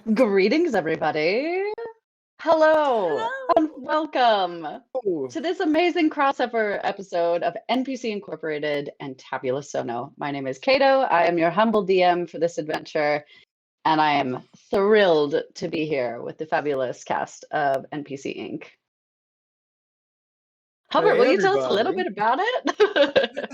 Greetings, everybody. Hello and Hello. welcome Oh, to this amazing crossover episode of NPC Incorporated and Tabula Sono. My name is Kato. I am your humble DM for this adventure, and I am thrilled to be here with the fabulous cast of NPC Inc. Hubbard, will hey you tell us a little everybody. bit about it?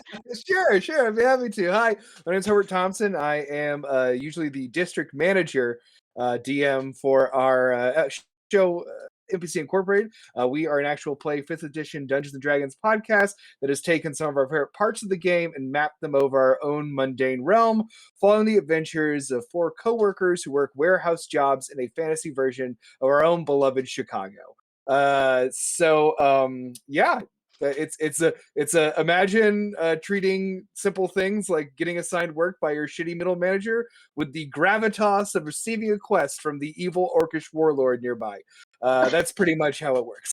Sure, I'd be happy to. Hi, my name's Herbert Thompson. I am usually the district manager DM for our show NPC Incorporated. We are an actual play 5th edition Dungeons and Dragons podcast that has taken some of our favorite parts of the game and mapped them over our own mundane realm, following the adventures of 4 co-workers who work warehouse jobs in a fantasy version of our own beloved Chicago. Yeah, it's a imagine treating simple things like getting assigned work by your shitty middle manager with the gravitas of receiving a quest from the evil orcish warlord nearby. That's pretty much how it works.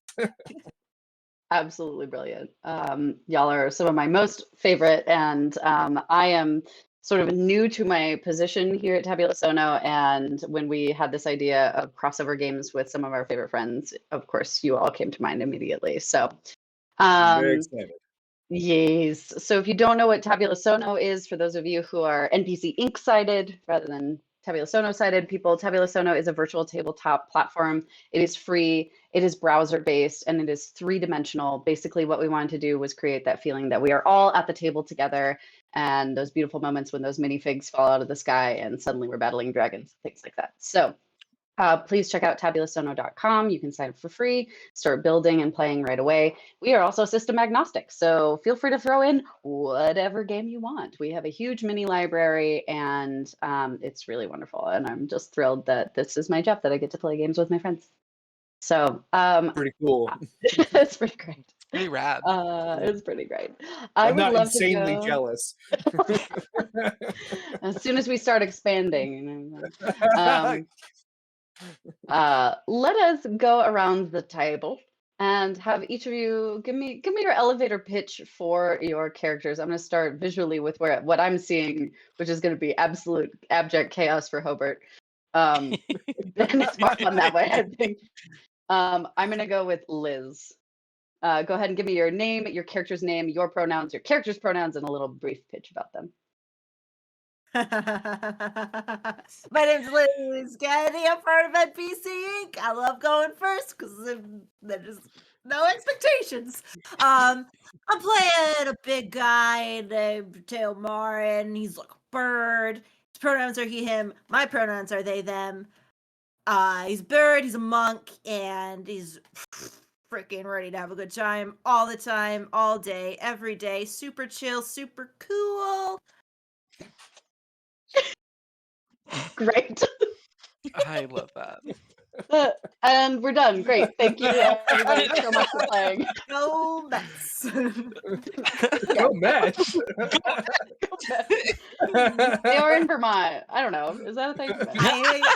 Absolutely brilliant. Y'all are some of my most favorite, and I am sort of new to my position here at Tabula Sono. And when we had this idea of crossover games with some of our favorite friends, of course, you all came to mind immediately. So, I'm very um, excited. yes. So if you don't know what Tabula Sono is, for those of you who are NPC Inc. sided rather than Tabula Sono sided people, Tabula Sono is a virtual tabletop platform. It is free, it is browser based, and it is 3-dimensional. Basically, what we wanted to do was create that feeling that we are all at the table together, and those beautiful moments when those minifigs fall out of the sky and suddenly we're battling dragons, things like that. So please check out tabulasono.com. You can sign up for free, start building and playing right away. We are also system agnostic, so feel free to throw in whatever game you want. We have a huge mini library, and it's really wonderful. And I'm just thrilled that this is my job, that I get to play games with my friends. So Pretty cool. it's pretty great. Pretty rad. It's pretty great. I I'm would not love to insanely go jealous. as soon as we start expanding. Let us go around the table and have each of you give me your elevator pitch for your characters. I'm going to start visually with what I'm seeing, which is going to be absolute abject chaos for Hobart. And it's more fun that way, I think. I'm going to go with Liz. Go ahead and give me your name, your character's name, your pronouns, your character's pronouns, and a little brief pitch about them. My name's Liz Kennedy. I'm part of NPC Inc. I love going first because there's no expectations. I'm playing a big guy named Tail Marin. He's like a bird. His pronouns are he, him. My pronouns are they, them. He's a bird, he's a monk, and he's freaking ready to have a good time all the time, all day, every day. Super chill, super cool. Great. I love that. And we're done. Great. Thank you, everybody, so much for playing. Go Mets. Go Mets. They are in Vermont. I don't know. Is that a thing? I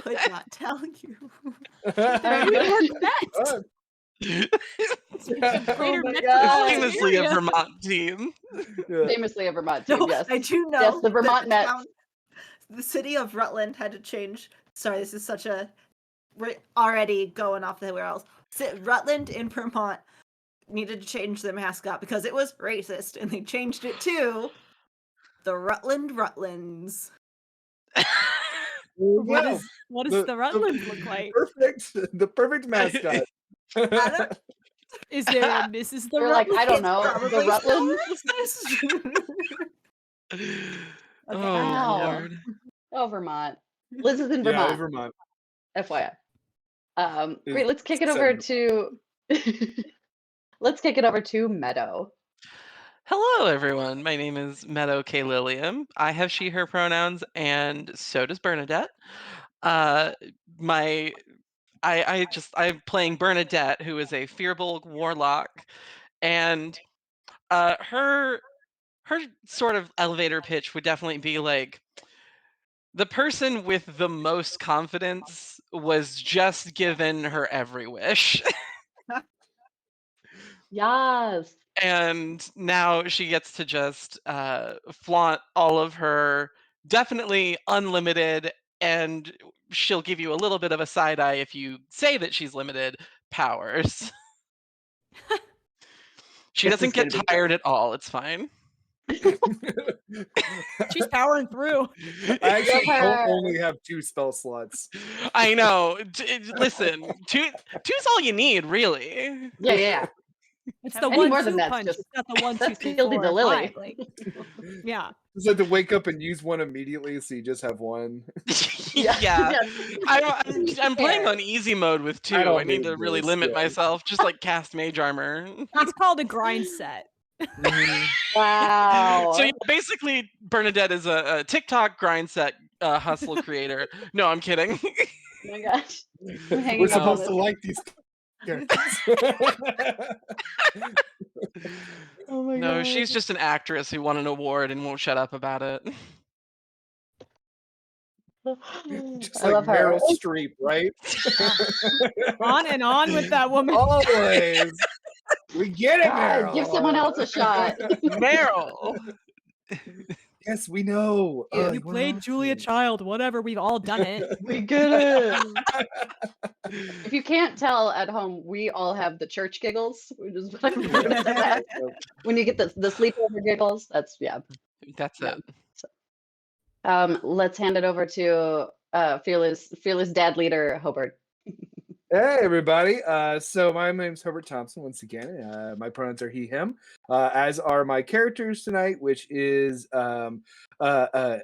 could not tell you. Oh my God. Famously a Vermont team. Famously a Vermont team, No, yes. I do know. Yes, the Vermont that Nets. the city of Rutland had to change. Sorry, this is such a. We're already going off the rails. Rutland in Vermont needed to change their mascot because it was racist, and they changed it to the Rutland Rutlands. What does the Rutland look like? The perfect mascot. Is there a Mrs. the You're like, I don't know. Probably The Rutland? Okay. Wow. Lord. Oh, Vermont. Liz is in Yeah, Vermont. Vermont. FYI. Great. Let's kick it over to. Let's kick it over to Meadow. Hello, everyone. My name is Meadow K. Lilium. I have she, her pronouns, and so does Bernadette. I'm playing Bernadette, who is a fearful warlock, and her sort of elevator pitch would definitely be like, the person with the most confidence was just given her every wish. Yes. And now she gets to just flaunt all of her definitely unlimited and she'll give you a little bit of a side eye if you say that she's limited powers. She This doesn't is gonna get be tired great. at all. It's fine. She's powering through. I actually Love her. only have 2 spell slots. I know. Listen, two's all you need, really. Yeah. It's Have the any more 1-2 than that's punch. just- It's not the 1, 2, that's 3, Fieldy 4, the and Lily. 5. Like, yeah. Just have to wake up and use one immediately, so you just have one. Yeah. I'm playing Fair. on easy mode with I 2. don't I need need to really this, limit yeah. myself. Just like cast mage armor. It's called a grind set. Mhm. Wow. So yeah, basically, Bernadette is a TikTok grind set hustle creator. No, I'm kidding. Oh my gosh. I'm hanging We're up on supposed to this. like these characters. Oh my No, god. she's just an actress who won an award and won't shut up about it. Just I like love her. Meryl Streep, right? On and on with that woman. Always. We get it, God, Meryl. give someone else a shot. Meryl. Yes, we know. You played Julia Child, whatever. We've all done it. We get it. If you can't tell at home, we all have the church giggles. We just when you get the sleepover giggles. That's That's Yeah. it. Let's hand it over to fearless dad leader Hobart. Hey, everybody. So my name's Herbert Thompson once again. My pronouns are he, him, as are my characters tonight, which is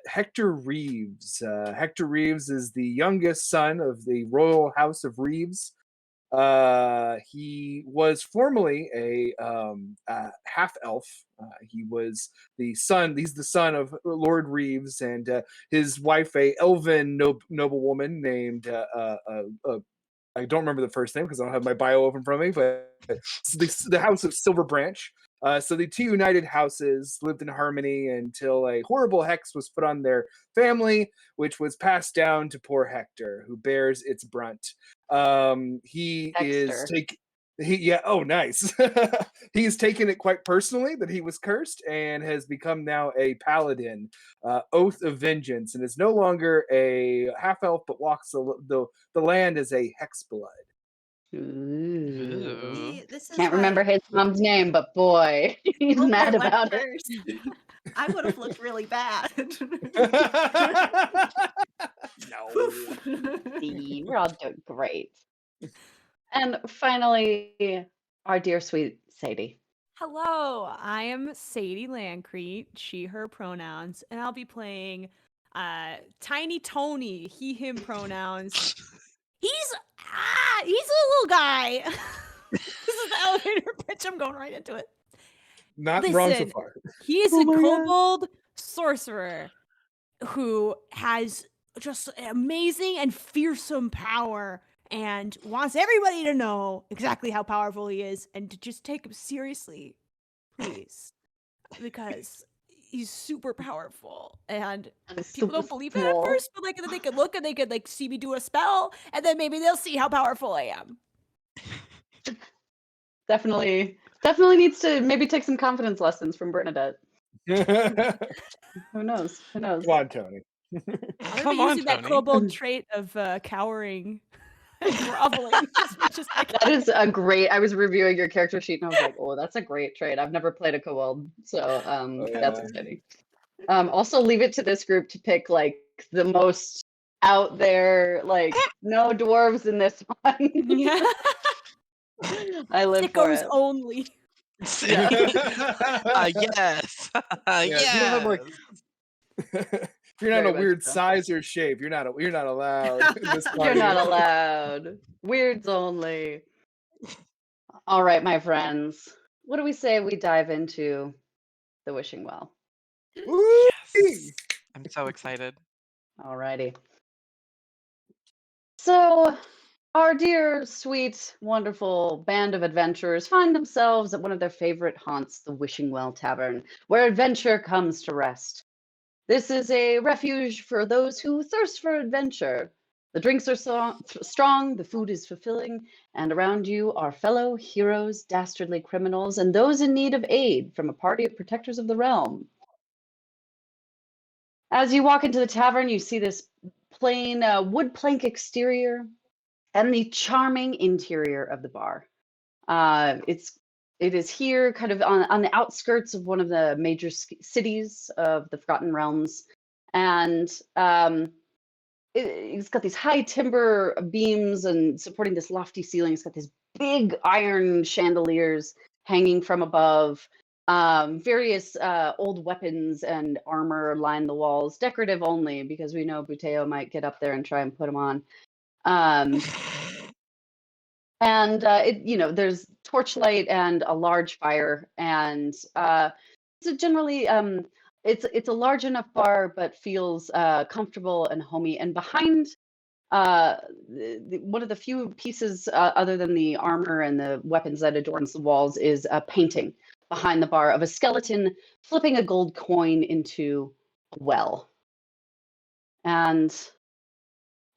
Hector Reeves. Hector Reeves is the youngest son of the royal house of Reeves. He was formerly a half elf. He's the son of Lord Reeves and his wife, a elven noblewoman named I don't remember the first name because I don't have my bio open from me, but it's the House of Silver Branch. So the 2 united houses lived in harmony until a horrible hex was put on their family, which was passed down to poor Hector, who bears its brunt. He is Hexter. oh, nice. He's taken it quite personally that he was cursed and has become now a paladin, Oath of Vengeance, and is no longer a half elf, but walks the land as a hex blood. Ooh. Ooh. This is Can't why remember his mom's name, but boy, he's Hope I mad went about it. first. I would have looked really bad. No. See, we're all doing great. And finally, our dear sweet Sadie. Hello, I am Sadie Landcrete, she, her pronouns, and I'll be playing Tiny Tony, he, him pronouns. He's a little guy. This is the elevator pitch. I'm going right into it. Not wrong so Listen, far. He is Oh a my God. kobold sorcerer who has just amazing and fearsome power and wants everybody to know exactly how powerful he is and to just take him seriously, please, because he's super powerful and people don't believe that at first, but like they could look and they could like see me do a spell and then maybe they'll see how powerful I am. Definitely needs to maybe take some confidence lessons from Bernadette. Who knows? Come on, Tony. I'm Come gonna be on, using that Tony. kobold trait of cowering and groveling as much as I can. That is a great. I was reviewing your character sheet and I was like, oh, that's a great trait. I've never played a kobold, so that's yeah. exciting. Also, leave it to this group to pick like the most out there, like no dwarves in this one. Yeah. I live for Sickos it. only. Yeah. Yes. Yeah, if you don't have, Yes. like, if you're not Very a much weird so. size or shape, you're not allowed in this You're party. not allowed. Weirds only. All right, my friends. What do we say we dive into the wishing well? Woo! Yes. I'm so excited. All righty. So, our dear, sweet, wonderful band of adventurers find themselves at one of their favorite haunts, the Wishing Well Tavern, where adventure comes to rest. This is a refuge for those who thirst for adventure. The drinks are strong, the food is fulfilling, and around you are fellow heroes, dastardly criminals, and those in need of aid from a party of protectors of the realm. As you walk into the tavern, you see this plain wood plank exterior and the charming interior of the bar. It is here, kind of on the outskirts of one of the major cities of the Forgotten Realms, and it's got these high timber beams and supporting this lofty ceiling. It's got these big iron chandeliers hanging from above. Various old weapons and armor line the walls, decorative only, because we know Buteo might get up there and try and put them on. And there's torchlight and a large fire, and it's generally it's a large enough bar, but feels comfortable and homey. And behind one of the few pieces other than the armor and the weapons that adorns the walls is a painting behind the bar of a skeleton flipping a gold coin into a well. And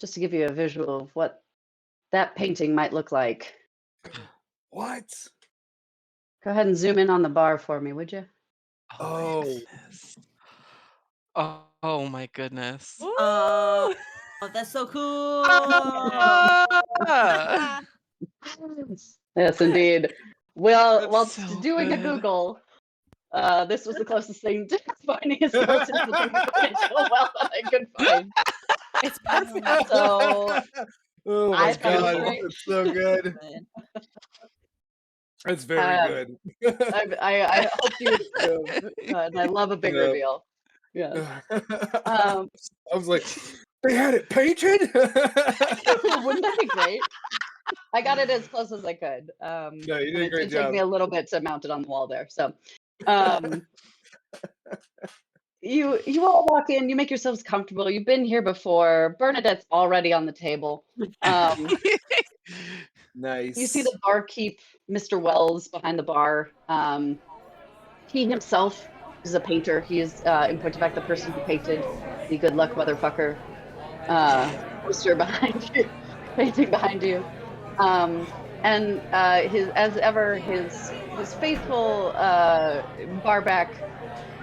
just to give you a visual of what that painting might look like. What? Go ahead and zoom in on the bar for me, would you? Oh. My goodness. Oh my goodness. Oh, that's so cool. Ah! Yes, indeed. Well, That's whilst so doing a good. Google, this was the closest thing to finding a skeleton flipping a coin into a well that I could find. It's perfect. So Oh my I thought it was god, great. it's so good. It's very Um, good. I hope you approve, and I love a big Yeah. reveal. Yeah. I was like, they had it painted? Wouldn't that be great? I got it as close as I could. No, you and did a it great did take me job. a little bit to mount it on the wall there. So you all walk in, you make yourselves comfortable. You've been here before. Bernadette's already on the table. Nice. You see the barkeep, Mr. Wells, behind the bar. He himself is a painter. He is, in point of fact, the person who painted the good luck motherfucker poster behind you, painting behind you. And as ever, his faithful barback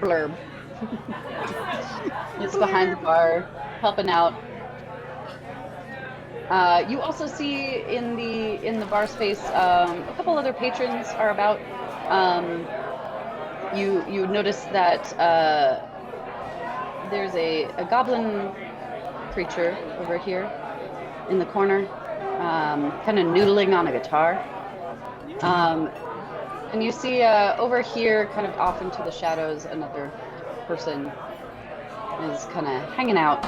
Blurb is behind the bar, helping out. You also see in the bar space a couple other patrons are about. You notice that there's a goblin creature over here in the corner, kind of noodling on a guitar. And you see over here, kind of off into the shadows, another person is kind of hanging out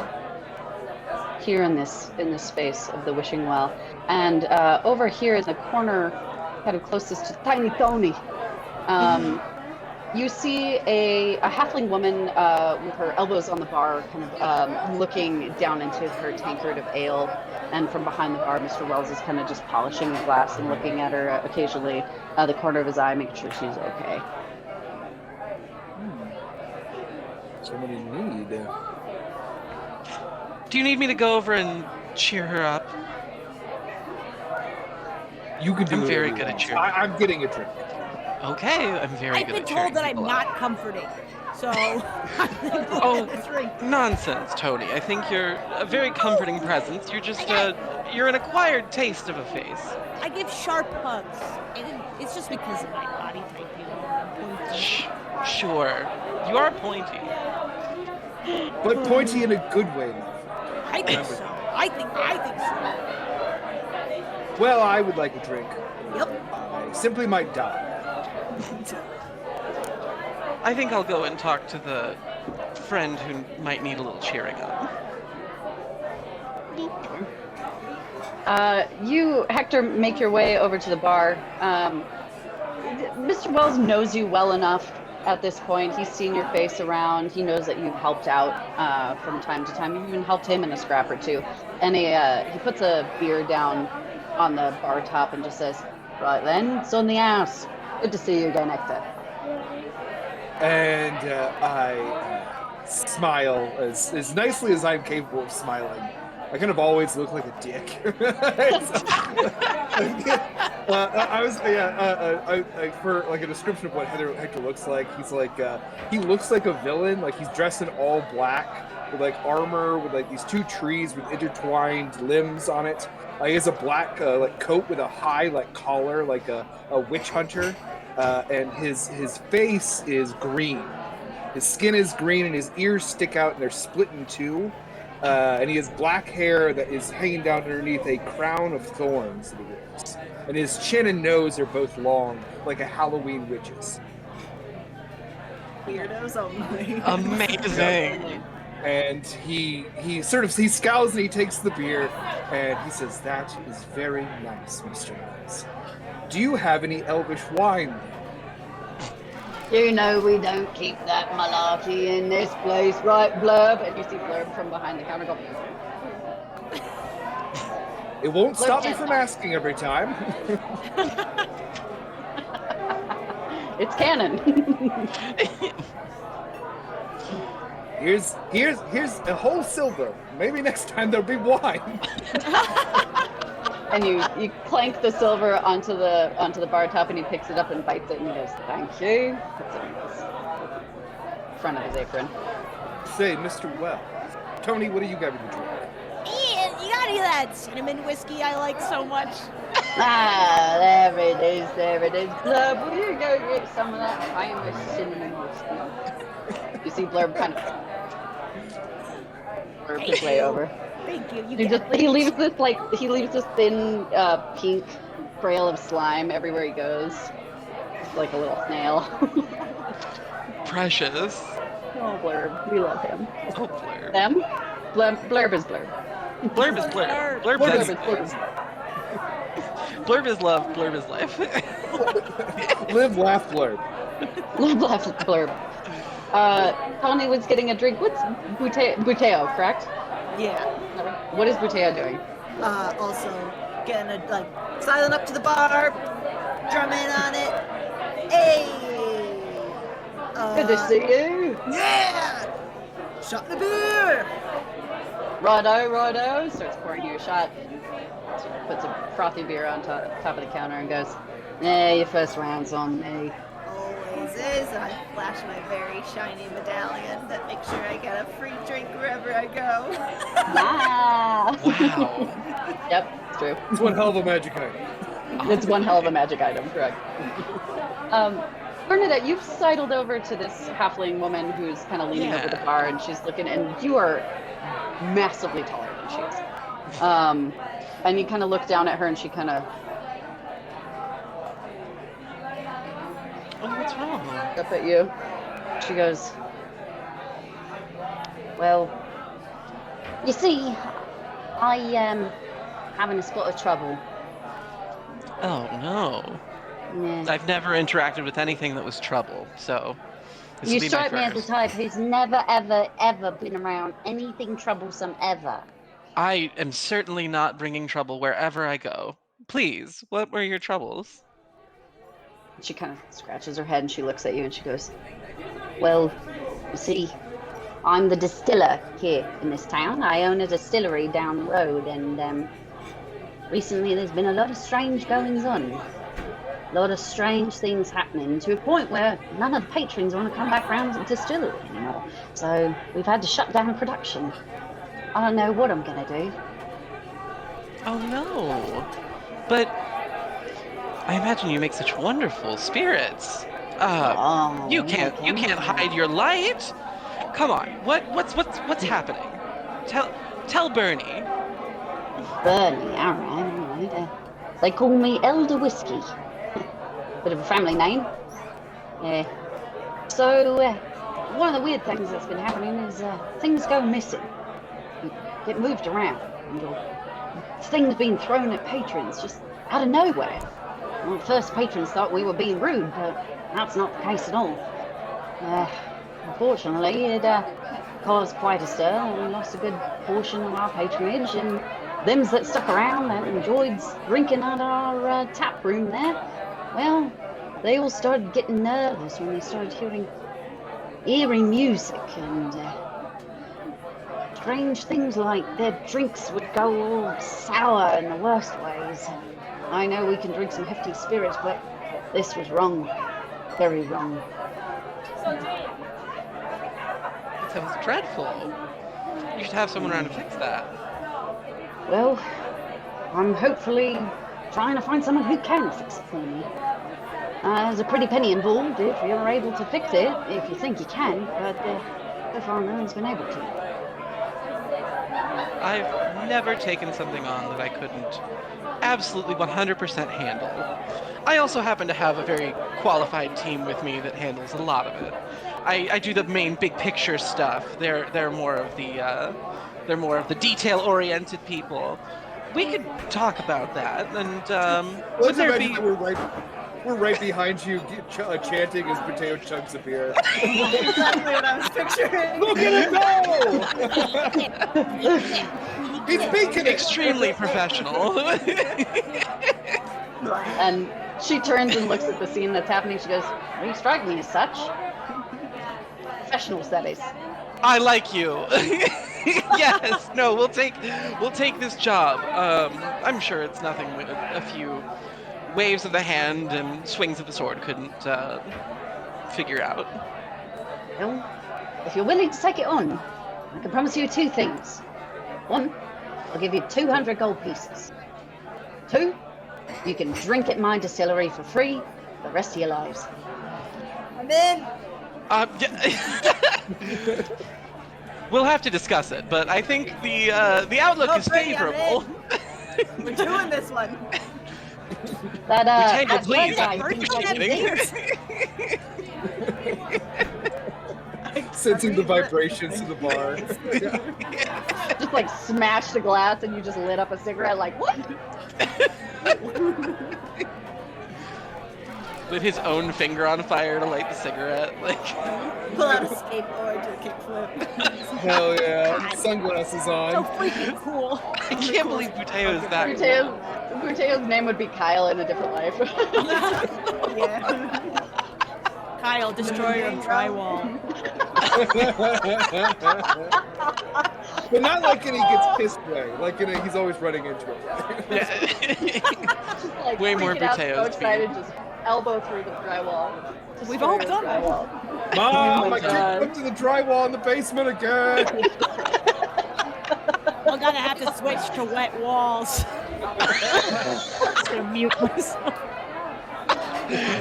here in this space of the wishing well. And over here in the corner, kind of closest to Tiny Tony, you see a halfling woman with her elbows on the bar, kind of looking down into her tankard of ale. And from behind the bar, Mr. Wells is kind of just polishing the glass and looking at her occasionally, the corner of his eye, making sure she's okay. Somebody need. Do you need me to go over and cheer her up? You can do I'm it very if you good at want. cheering. I'm getting a drink. Okay, I'm very I've good been at told cheering that I'm people not up. comforting. So Oh, nonsense, Tony. I think you're a very comforting presence. You're just you're an acquired taste of a face. I give sharp hugs. And it's just because of my body type, you know. I'm pointy. Sure, you are pointy. But pointy in a good way. I think so. I think so. Well, I would like a drink. Yep. I simply might die. I think I'll go and talk to the friend who might need a little cheering up. You, Hector, make your way over to the bar. Mr. Wells knows you well enough at this point. He's seen your face around. He knows that you've helped out from time to time. You've even helped him in a scrap or two. And he puts a beer down on the bar top and just says, "Right then, it's on the house. Good to see you again, Hector." And I smile as nicely as I'm capable of smiling I kind of always look like a dick. For like a description of what Hector looks like, he's like he looks like a villain. Like he's dressed in all black with like armor with like these 2 trees with intertwined limbs on it. He has a black like coat with a high like collar, like a witch hunter, and his face is green. His skin is green and his ears stick out and they're split in 2. And he has black hair that is hanging down underneath a crown of thorns that he wears. And his chin and nose are both long, like a Halloween witch's. Weirdos only. Amazing. And he scowls and he takes the beer and he says, "That is very nice, Mr. Miles. Do you have any elvish wine?" You know we don't keep that malarkey in this place, right, Blurb? And you see Blurb from behind the counter go, It won't Blurb stop me can't from lie. asking every time. it's canon. Here's a whole silver. Maybe next time there'll be wine. And you clank the silver onto the bar top, and he picks it up and bites it, and he goes, "Thank you." Puts it in his front of his apron. Say, Mr. Wells. Tony, what do you got me to drink? Ian, you got any of that cinnamon whiskey I like so much? Ah, there it is, Blurb, will you go get some of that famous cinnamon whiskey? You see Blurb kind of Blurb his way over. Thank you. You He get he leaves this thin pink trail of slime everywhere he goes. Just like a little snail. Precious. Oh, Blurb, we love him. Oh, Blurb. Them? Blurb is Blurb. Blurb is Blurb. Blurb, Blurb is, is Blurb. Blurb is love. Blurb is life. Live, laugh, blurb. Laugh at Blurb. Tony was getting a drink. What's Buteo, correct? Yeah. What is Buteo doing? Also getting silent up to the bar, drumming on it. Hey. Good to see you. Yeah. Shot the beer. Righto. Starts pouring you a shot. Puts a frothy beer on top of the counter and goes, your first round's on me. Always is, and I flash my very shiny medallion that makes sure I get a free drink wherever I go. Ah. Wow. Yep, it's true. It's one hell of a magic item. It's one hell of a magic item, correct. Bernadette, you've sidled over to this halfling woman who's kind of leaning over the bar, and she's looking, and you are massively taller than she is. And you kind of look down at her, and she kind of What's wrong? up at you. She goes, "Well, you see, I am having a spot of trouble." Oh no. Yeah. I've never interacted with anything that was trouble, so this You will be my strike me as the first. type who's never, ever, ever been around anything troublesome ever. I am certainly not bringing trouble wherever I go. Please, what were your troubles? She kind of scratches her head and she looks at you and she goes, "Well, you see, I'm the distiller here in this town. I own a distillery down the road, and recently there's been a lot of strange goings on. A lot of strange things happening to a point where none of the patrons want to come back round to the distillery anymore. So we've had to shut down production. I don't know what I'm going to do." Oh no. But I imagine you make such wonderful spirits. You can't hide your light. Come on. What's happening? Tell Bernie. Bernie, all right. They call me Elder Whiskey. Bit of a family name. Yeah. So, one of the weird things that's been happening is things go missing. Get moved around. Things being thrown at patrons just out of nowhere. Well, at first, patrons thought we were being rude, but that's not the case at all. Unfortunately, it caused quite a stir, and we lost a good portion of our patronage, and them that stuck around and enjoyed drinking at our tap room there, well, they all started getting nervous when they started hearing eerie music and strange things like their drinks would go all sour in the worst ways. I know we can drink some hefty spirits, but this was wrong. Very wrong. That sounds dreadful. You should have someone around to fix that. Well, I'm hopefully trying to find someone who can fix it for me. There's a pretty penny involved if you're able to fix it, if you think you can, but so far no one's been able to. I've never taken something on that I couldn't absolutely 100% handle. I also happen to have a very qualified team with me that handles a lot of it. I do the main big picture stuff. They're more of the detail-oriented people. We could talk about that, and would there be? We're right behind you, chanting as potato chunks appear. Exactly what I was picturing. Look at him go! He's beaking it. Extremely professional. And she turns and looks at the scene that's happening. She goes, "Well, you strike me as such. Professionals, that is." I like you. Yes. No, we'll take this job. I'm sure it's nothing a few waves of the hand and swings of the sword couldn't figure out. Well, if you're willing to take it on, I can promise you 2 things. 1, I'll give you 200 gold pieces. 2, you can drink at my distillery for free the rest of your lives. I'm in. Yeah. We'll have to discuss it, but I think the outlook is Freddie, I'm favorable. We're doing this one. That Potato, that please. guy I'm seems like appreciating. Sensing the vibrations in the bar. just like smashed the glass and you just lit up a cigarette like, what? With his own finger on fire to light the cigarette, like. Pull out a skateboard, do a kickflip. Hell yeah. Sunglasses So on. freaking cool. I can't believe Buteo's that. Buteo's name would be Kyle in a different life. Yeah. Kyle, destroyer of drywall. But not like in he gets pissed way. Like in he's always running into it. Yeah. Just, like, Way more freaking out, so Buteo's excited, just elbow through the drywall. We've all Destroy the done it. drywall. Mom, my I God. kicked up to the drywall in the basement again. I'm gonna have to switch to wet walls. Just gonna mute myself.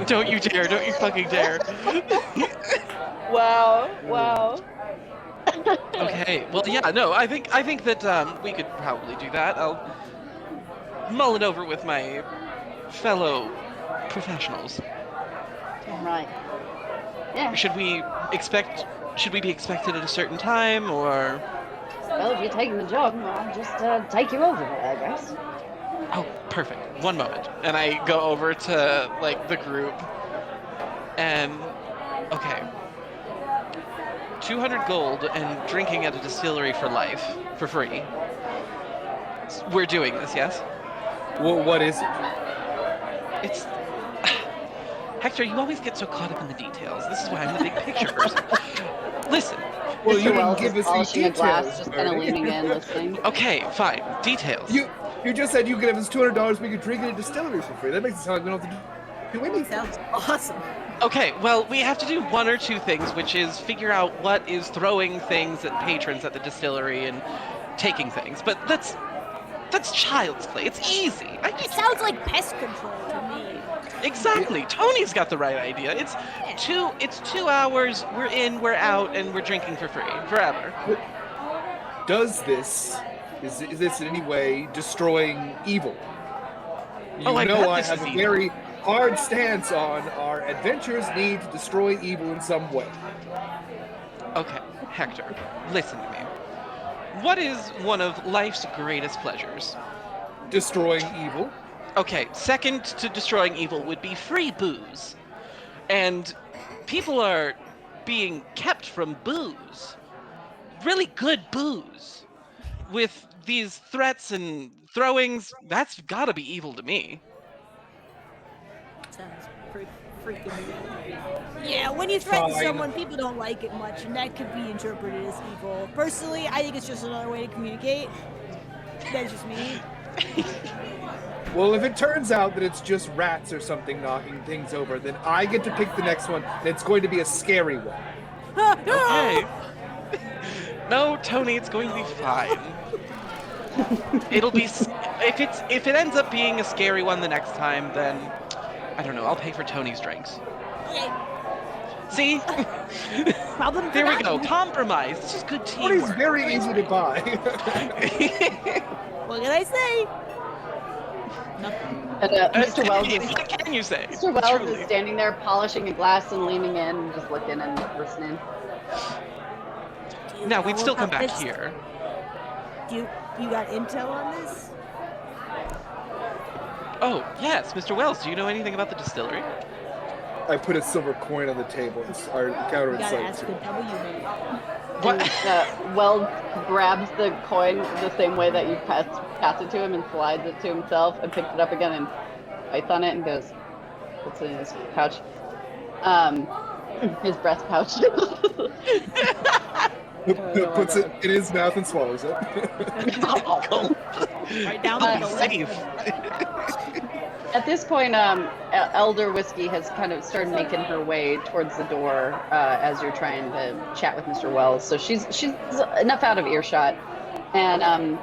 Don't you dare! Don't you fucking dare! Wow. Okay. Well, yeah. No. I think that we could probably do that. I'll mull it over with my fellow professionals. Right. Yeah. Should we be expected at a certain time, or? Well, if you're taking the job, I'll just take you over there, I guess. Oh, perfect. One moment. And I go over to, like, the group. And, okay. 200 gold and drinking at a distillery for life, for free. We're doing this, yes? Well, what is it? It's... Hector, you always get so caught up in the details. This is why I'm the big picture person. Listen. Well, Mr. you Wells didn't give is us polishing these a glass, details. just kind of Bernie. leaning in, listening. Okay, fine. Details. You just said you could give us $200. We could drink at a distillery for free. That makes it sound like we don't have to do anything. Sounds awesome. Okay, well, we have to do 1 or 2 things, which is figure out what is throwing things at patrons at the distillery and taking things. But that's child's play. It's easy. It sounds like pest control to me. Exactly. Tony's got the right idea. It's 2 hours. We're in, we're out, and we're drinking for free forever. Is this in any way destroying evil? You Oh, I know bet I this have is a evil. very hard stance on our adventures need to destroy evil in some way. Okay, Hector, listen to me. What is one of life's greatest pleasures? Destroying evil. Okay, second to destroying evil would be free booze. And people are being kept from booze. Really good booze. With these threats and throwings, that's gotta be evil to me. Sounds pretty freaking weird. Yeah, when you threaten Fine. someone, people don't like it much, and that could be interpreted as evil. Personally, I think it's just another way to communicate. That's just me. Well, if it turns out that it's just rats or something knocking things over, then I get to pick the next one, and it's going to be a scary one. Okay. No, Tony, it's going to be fine. It'll be if it ends up being a scary one the next time, then I don't know. I'll pay for Tony's drinks. Okay. See? Problem There we go. forgotten. Compromise. This is good What is teamwork. very easy to buy. What can I say? Nothing. And Mr. Wells is What can you say? Mr. Wells Truly. is standing there polishing a glass and leaning in, and just looking and listening. Do you Now know we'd still come about back this? here. You got intel on this? Oh yes, Mr. Wells. Do you know anything about the distillery? I put a silver coin on the table. Our counter You is gotta like ask the W man. What? Wells grabs the coin the same way that you pass it to him and slides it to himself and picks it up again and bites on it and goes, puts it in his pouch. His breast pouch. puts it in his mouth and swallows it. Right down the Safe. At this point, Elder Whiskey has kind of started making her way towards the door as you're trying to chat with Mr. Wells. So she's enough out of earshot, and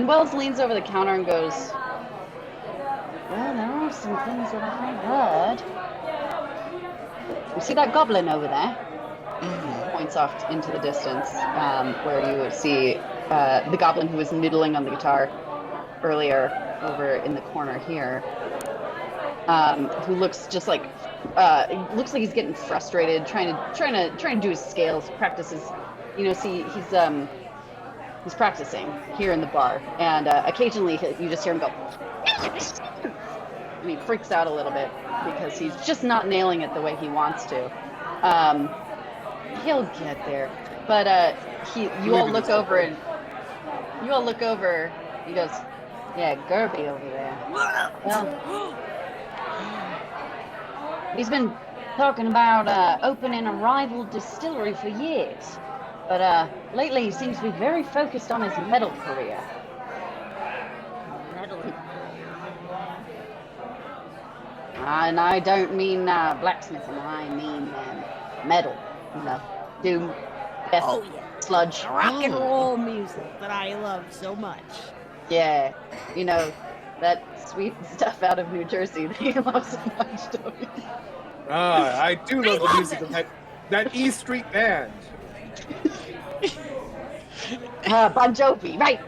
Wells leans over the counter and goes, "Well, there are some things that I heard. You see that goblin over there?" Points off into the distance, where you see the goblin who was noodling on the guitar earlier over in the corner here, who looks just like looks like he's getting frustrated, trying to do his scales, practices. See he's practicing here in the bar, and occasionally you just hear him go, and he freaks out a little bit because he's just not nailing it the way he wants to. He'll get there, but you all look over and he goes, "Yeah, Gerby over there. Well, he's been talking about opening a rival distillery for years, but lately he seems to be very focused on his metal career." Metal. And I don't mean blacksmithing. I mean metal. Doom, death, Oh yeah. sludge. Rock and roll music that I love so much. Yeah, that sweet stuff out of New Jersey that you love so much, don't you? I do love the music of that E Street band. Bon Jovi, right?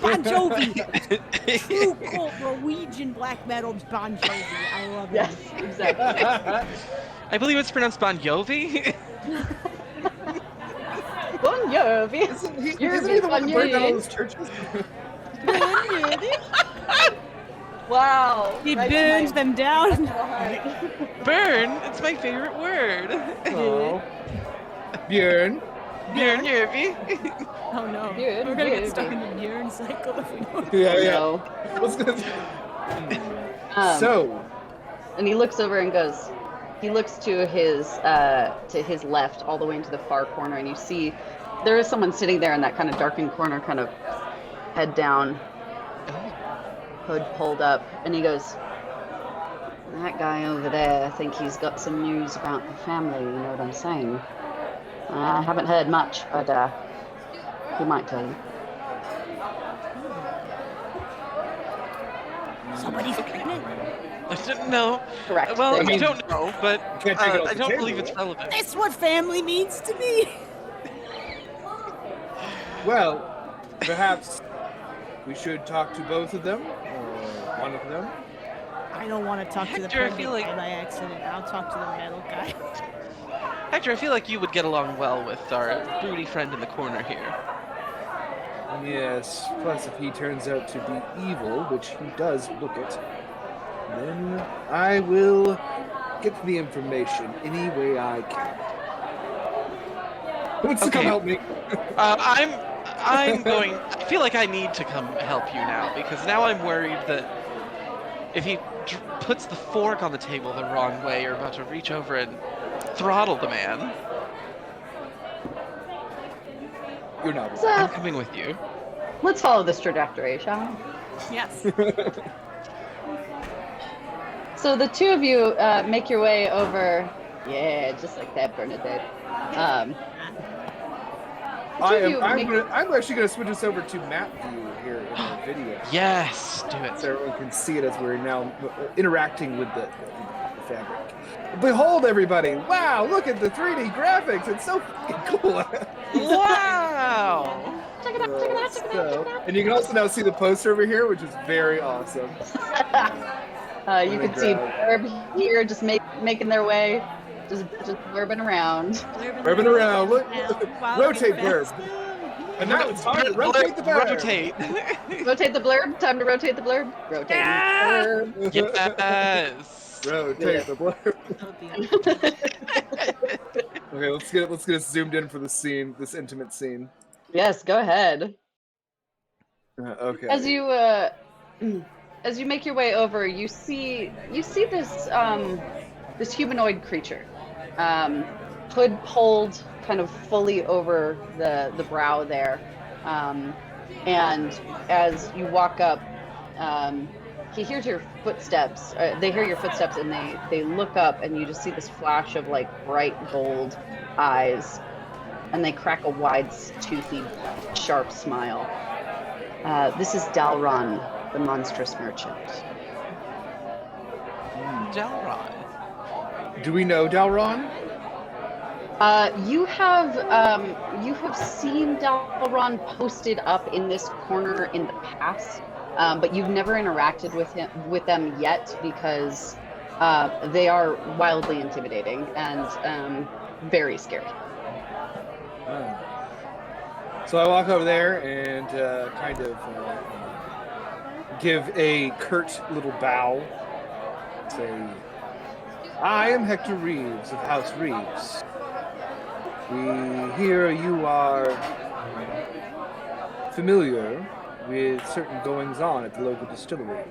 Bon Jovi. True cult Norwegian black metal Bon Jovi. I love it. Yes, exactly. I believe it's pronounced Bon Jovi. Bon Jovi. Isn't he the one who burned down all those churches? Wow. He right burns to my- them down. to the heart. Burn. It's my favorite word. Oh. Björn. Björn Jovi. Oh no. Björn, We're gonna get Björn. stuck in the Björn cycle if we don't. Yeah. No. I was gonna say- So, And he looks over and goes, he looks to his left all the way into the far corner, and you see there is someone sitting there in that kind of darkened corner, kind of head down, hood pulled up, and he goes, "That guy over there, I think he's got some news about the family, you know what I'm saying? I haven't heard much, but he might tell you." Somebody's pregnant. No. Correct. Well, There I you go. don't know, but Can't take it off I the don't table, believe it's right? relevant. That's what family means to me. well, perhaps we should talk to both of them, or one of them. I don't want to talk to the Hector, I pregnant feel like- guy by accident. I'll talk to the metal guy. Hector, I feel like you would get along well with our broody friend in the corner here. Yes, plus if he turns out to be evil, which he does look it, then I will get the information any way I can. Who wants to come Okay. help me? I'm going. I feel like I need to come help you now because now I'm worried that if he puts the fork on the table the wrong way, you're about to reach over and throttle the man. You're not. So, I'm coming with you. Let's follow this trajectory, shall we? Yes. So the two of you make your way over. Yeah, just like that, Bernadette. The two of you make- I'm actually gonna switch us over to map view here in our video, Yes, do it. so everyone can see it as we're now interacting with the fabric. Behold, everybody! Wow, look at the 3D graphics. It's so fucking cool. Wow. Check it out, check it out, check it out, check it out. And you can also now see the poster over here, which is very awesome. You can see Blurb here just making their way, just blurbing around. Rubbing around. Look, Wow, rotate look at Blurb. And now it's time to rotate the banner. Rotate. Rotate the blurb. Time to rotate the blurb. Rotate Yeah! the blurb. Yes. Rotate the blurb. Okay, let's get it zoomed in for the scene, this intimate scene. Yes, go ahead. Okay. As you make your way over, you see this this humanoid creature, hood pulled kind of fully over the brow there, and as you walk up, he hears your footsteps. They hear your footsteps, and they look up, and you just see this flash of like bright gold eyes, and they crack a wide, toothy, sharp smile. This is Dalron, the monstrous merchant. Dalron. Do we know Dalron? You have seen Dalron posted up in this corner in the past, but you've never interacted with them yet because they are wildly intimidating and very scary. So I walk over there and kind of give a curt little bow. Say, I am Hector Reeves of House Reeves. We hear you are familiar with certain goings-on at the local distillery.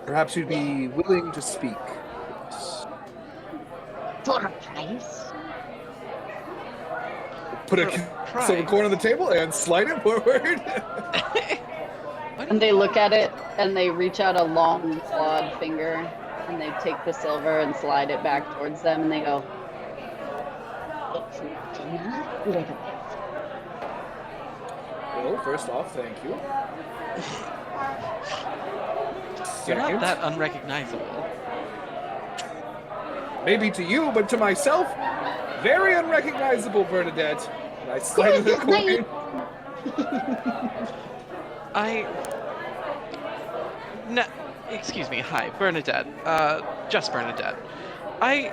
Perhaps you'd be willing to speak. For a price? Put a silver coin on the table and slide it forward. And they look at it and they reach out a long clawed finger and they take the silver and slide it back towards them and they go, "It's not enough, little." Well, first off, thank you. You're not Second, that unrecognizable. maybe to you, but to myself, very unrecognizable, Bernadette. And I slide the coin. No, excuse me. Hi, Bernadette. Just Bernadette. I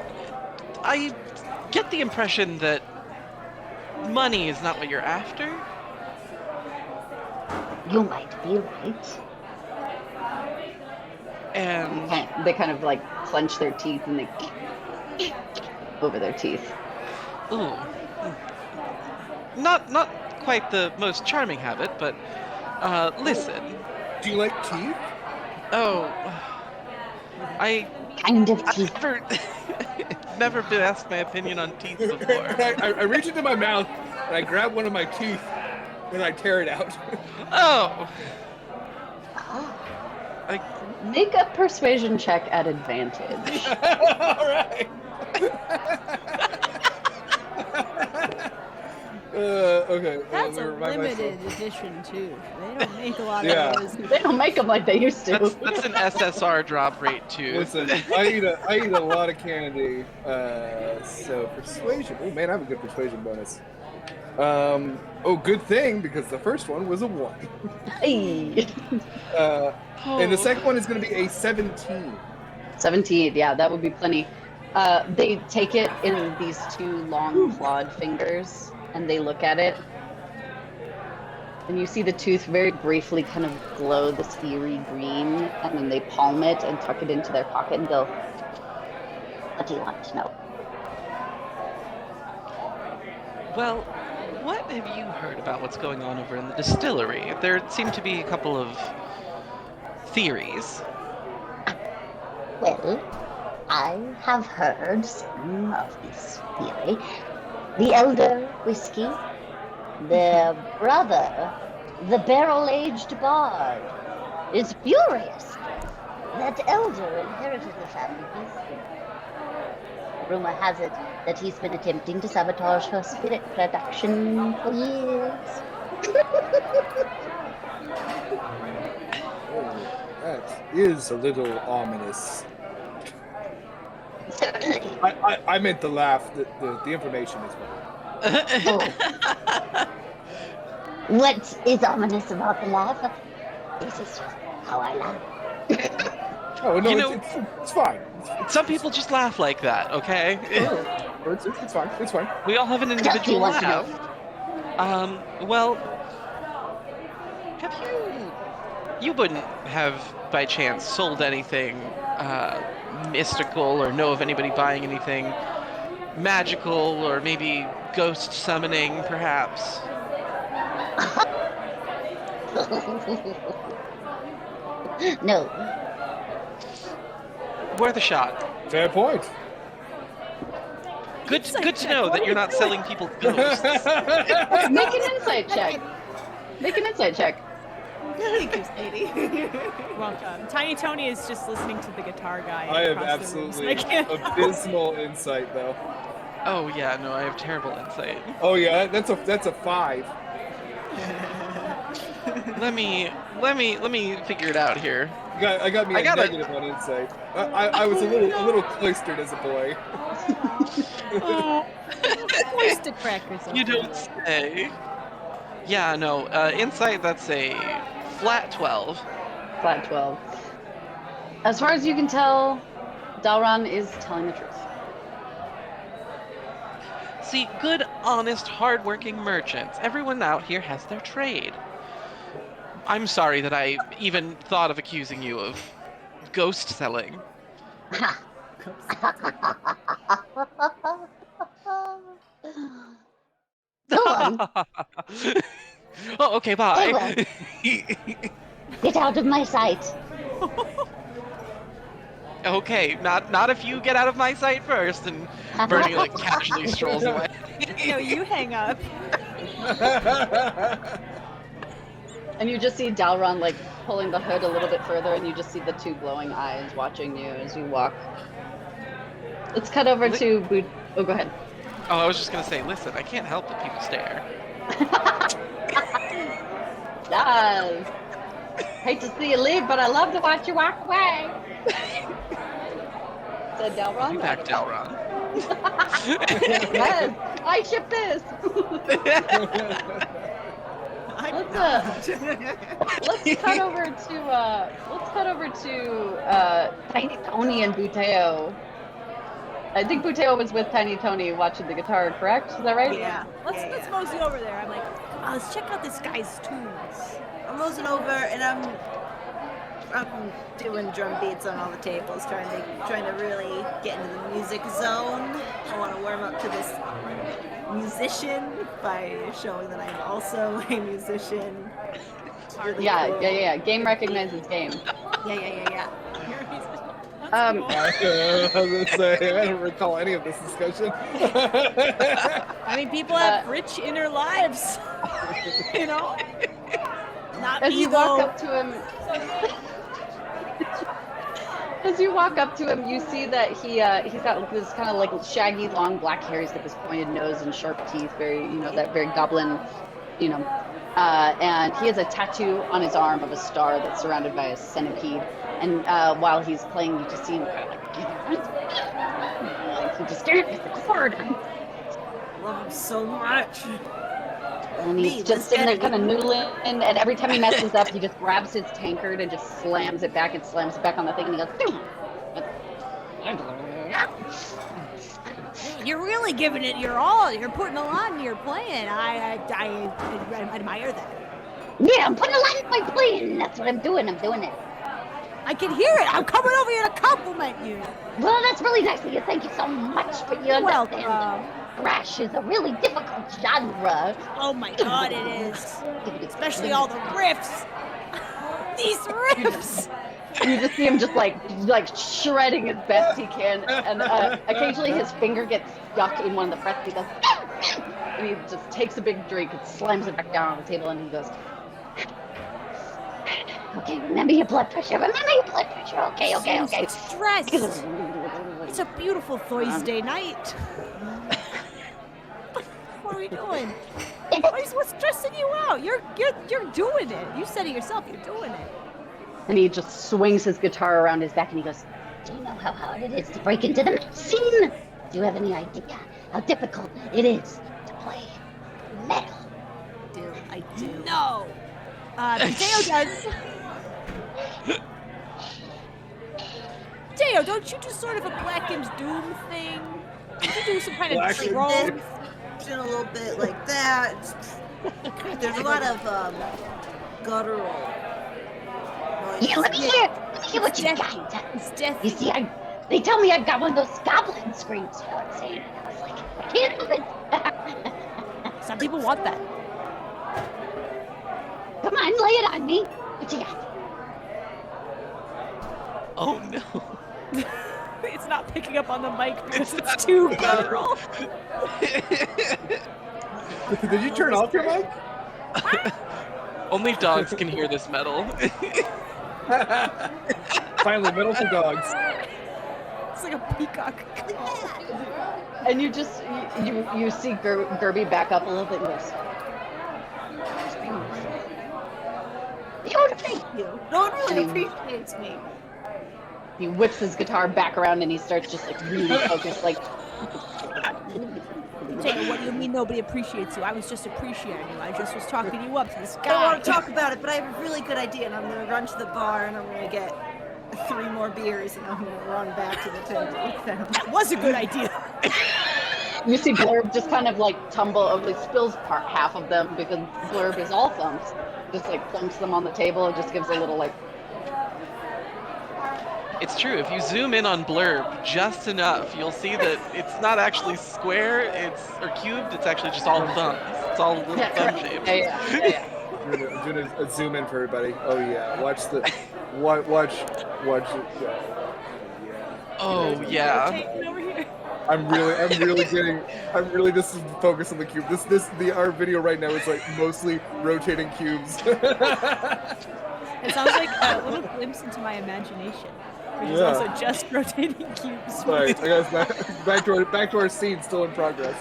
get the impression that money is not what you're after. You might be right. And They kind of like clench their teeth and they over their teeth. ooh, not quite the most charming habit, but listen. Do you like teeth? Oh, I've Kind of teeth. never been asked my opinion on teeth before. I reach into my mouth and I grab one of my teeth and I tear it out. Oh, Make a persuasion check at advantage. All right. Okay. That's let me a remind limited myself. edition too. They don't make a lot Yeah. of those. They don't make them like they used to. that's an SSR drop rate too. Listen, I eat a lot of candy. So persuasion. Oh man, I have a good persuasion bonus. Oh, good thing because the first one was a 1. Hey. And the second one is going to be a 17. 17, yeah, that would be plenty. They take it in these two long clawed fingers and they look at it. And you see the tooth very briefly kind of glow this eerie green, and then they palm it and tuck it into their pocket and go, "What do you want to know?" Well, what have you heard about what's going on over in the distillery? There seem to be a couple of theories. Well, I have heard some of this theory. The elder whiskey Their brother, the barrel-aged bard, is furious. That elder inherited the family history. Rumor has it that he's been attempting to sabotage her spirit production for years. That is a little ominous. Certainly. I meant to laugh. The information is fine. Oh. What is ominous about the laugh? This is how I laugh. Oh no, You know- it's fine. Some people just laugh like that, okay? It's fine. It's fine. We all have an Chucky individual wants to laugh. know. Well, have you wouldn't have by chance sold anything mystical or know of anybody buying anything magical or maybe ghost summoning, perhaps? No. Worth a shot. Fair point. Good Insight to check, know what that are you're you not doing? selling people ghosts. Make an insight check. Make an insight check. Thank you, Sadie. Welcome. Tiny Tony is just listening to the guitar guy. I have across the room, so absolutely I can't- abysmal insight, though. Oh yeah, no, I have terrible insight. Oh yeah, that's a 5. Let me figure it out here. I got me I a gotta- negative on insight. I was a little cloistered as a boy. Oh, Oyster crackers. you don't say. Yeah, no, insight, that's a flat 12. Flat 12. As far as you can tell, Dalron is telling the truth. See, good, honest, hardworking merchants. Everyone out here has their trade. I'm sorry that I even thought of accusing you of ghost selling. Go on. Oh, okay, bye. Get out of my sight. Okay, not if you get out of my sight first. And Bernie like casually strolls away. No, you hang up. And you just see Dalron like pulling the hood a little bit further, and you just see the two glowing eyes watching you as you walk. Let's cut over to Boot. Oh, go ahead. Oh, I was just gonna say, listen, I can't help that people stare. Yes. Hate to see you leave, but I love to watch you walk away. Said Dalron. You back, Dalron. Yes, I ship this. Let's cut over to Tiny Tony and Buteo. I think Buteo was with Tiny Tony watching the guitar, correct? Is that right? Yeah. Let's mosey over there. I'm like, come on, let's check out this guy's tunes. I'm moseying over and I'm doing drum beats on all the tables, trying to really get into the music zone. I want to warm up to this musician by showing that I'm also a musician. It's really cool. Yeah. Game recognizes game. Yeah. I was gonna say, I don't recall any of this discussion. I mean, people have rich inner lives. You know? Not As me, you walk though. up to him, as you walk up to him, you see that he's got this kind of like shaggy, long black hair. He's got this pointed nose and sharp teeth, that very goblin, and he has a tattoo on his arm of a star that's surrounded by a centipede. And while he's playing, you just see him kind of like he just staring at the chord. Love him so much. And he's just sitting there kind of noodling, and every time he messes up, he just grabs his tankard and just slams it back on the thing, and he goes, You're really giving it your all. You're putting a lot in your playing. I admire that. Yeah, I'm putting a lot in my playing. That's what I'm doing. I'm doing it. I can hear it. I'm coming over here to compliment you. Well, that's really nice of you. Thank you so much. But you understand, Welcome. thrash is a really difficult genre. Oh my god, it is. Especially all the riffs. These riffs. you just see him just like shredding as best he can, and occasionally his finger gets stuck in one of the frets. He goes, And he just takes a big drink and slams it back down on the table, and he goes, Okay, remember your blood pressure. Remember your blood pressure. Okay. Stress. It's a beautiful Thursday night. What are we doing? What's stressing you out? You're doing it. You said it yourself. You're doing it. and he just swings his guitar around his back, and he goes, Do you know how hard it is to break into the scene? Do you have any idea how difficult it is to play metal? I do. No. Mateo does. Mateo, don't you do sort of a Black Imps Doom thing? Don't you do some kind of Black Imps troll? A little bit like that. There's a lot of guttural noise. Yeah, let me hear what you Death. got. It's death. You see, they tell me I've got one of those goblin screams. You know what I'm saying? And I was like, I can't do it. Some people want that. Come on, lay it on me. What you got? Oh no. It's not picking up on the mic because it's too guttural. Did you turn off your mic? Only dogs can hear this metal. Finally, metal for dogs. It's like a peacock. and you just you see Gerby back up a little bit, and goes, Thank you. No one really appreciates me. he whips his guitar back around, and he starts just like really focused, like. Taylor, what do you mean nobody appreciates you? I was just appreciating you. I just was talking you up to the I sky. don't want to talk about it, but I have a really good idea, and I'm going to run to the bar, and I'm going to get 3 more beers, and I'm going to run back to the tent with them. That was a good idea. You see Blurb just kind of like tumble, like spills half of them because Blurb is all thumbs. Just like thumps them on the table and just gives a little like. It's true. If you zoom in on Blurb just enough, you'll see that it's not actually square. Or cubed. It's actually just all thumbs. It's all little thumb shapes. Yeah. I'm doing a zoom in for everybody. Oh yeah, watch it. Yeah. Oh yeah. Taking over here. I'm really this is focused on the cube. Our video right now is like mostly rotating cubes. It sounds like a little glimpse into my imagination, which is also just rotating cubes. Sorry, I guess back to our scene still in progress.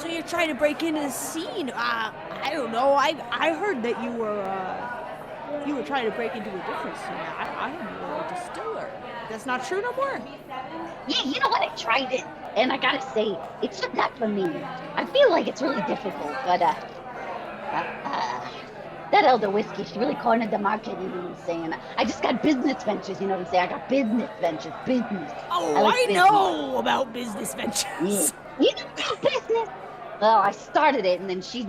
So you're trying to break into the scene? I don't know. I heard that you were trying to break into a different scene. I heard you were a distiller. That's not true no more. Yeah, you know what? I tried it, and I gotta say, it's just not for me. I feel like it's really difficult, but that elder whiskey, she really cornered the market. You know what I'm saying? I just got business ventures. You know what I'm saying? I got business ventures. Oh, like I business. know about business ventures. Yeah. You know about business? Well, I started it, and then she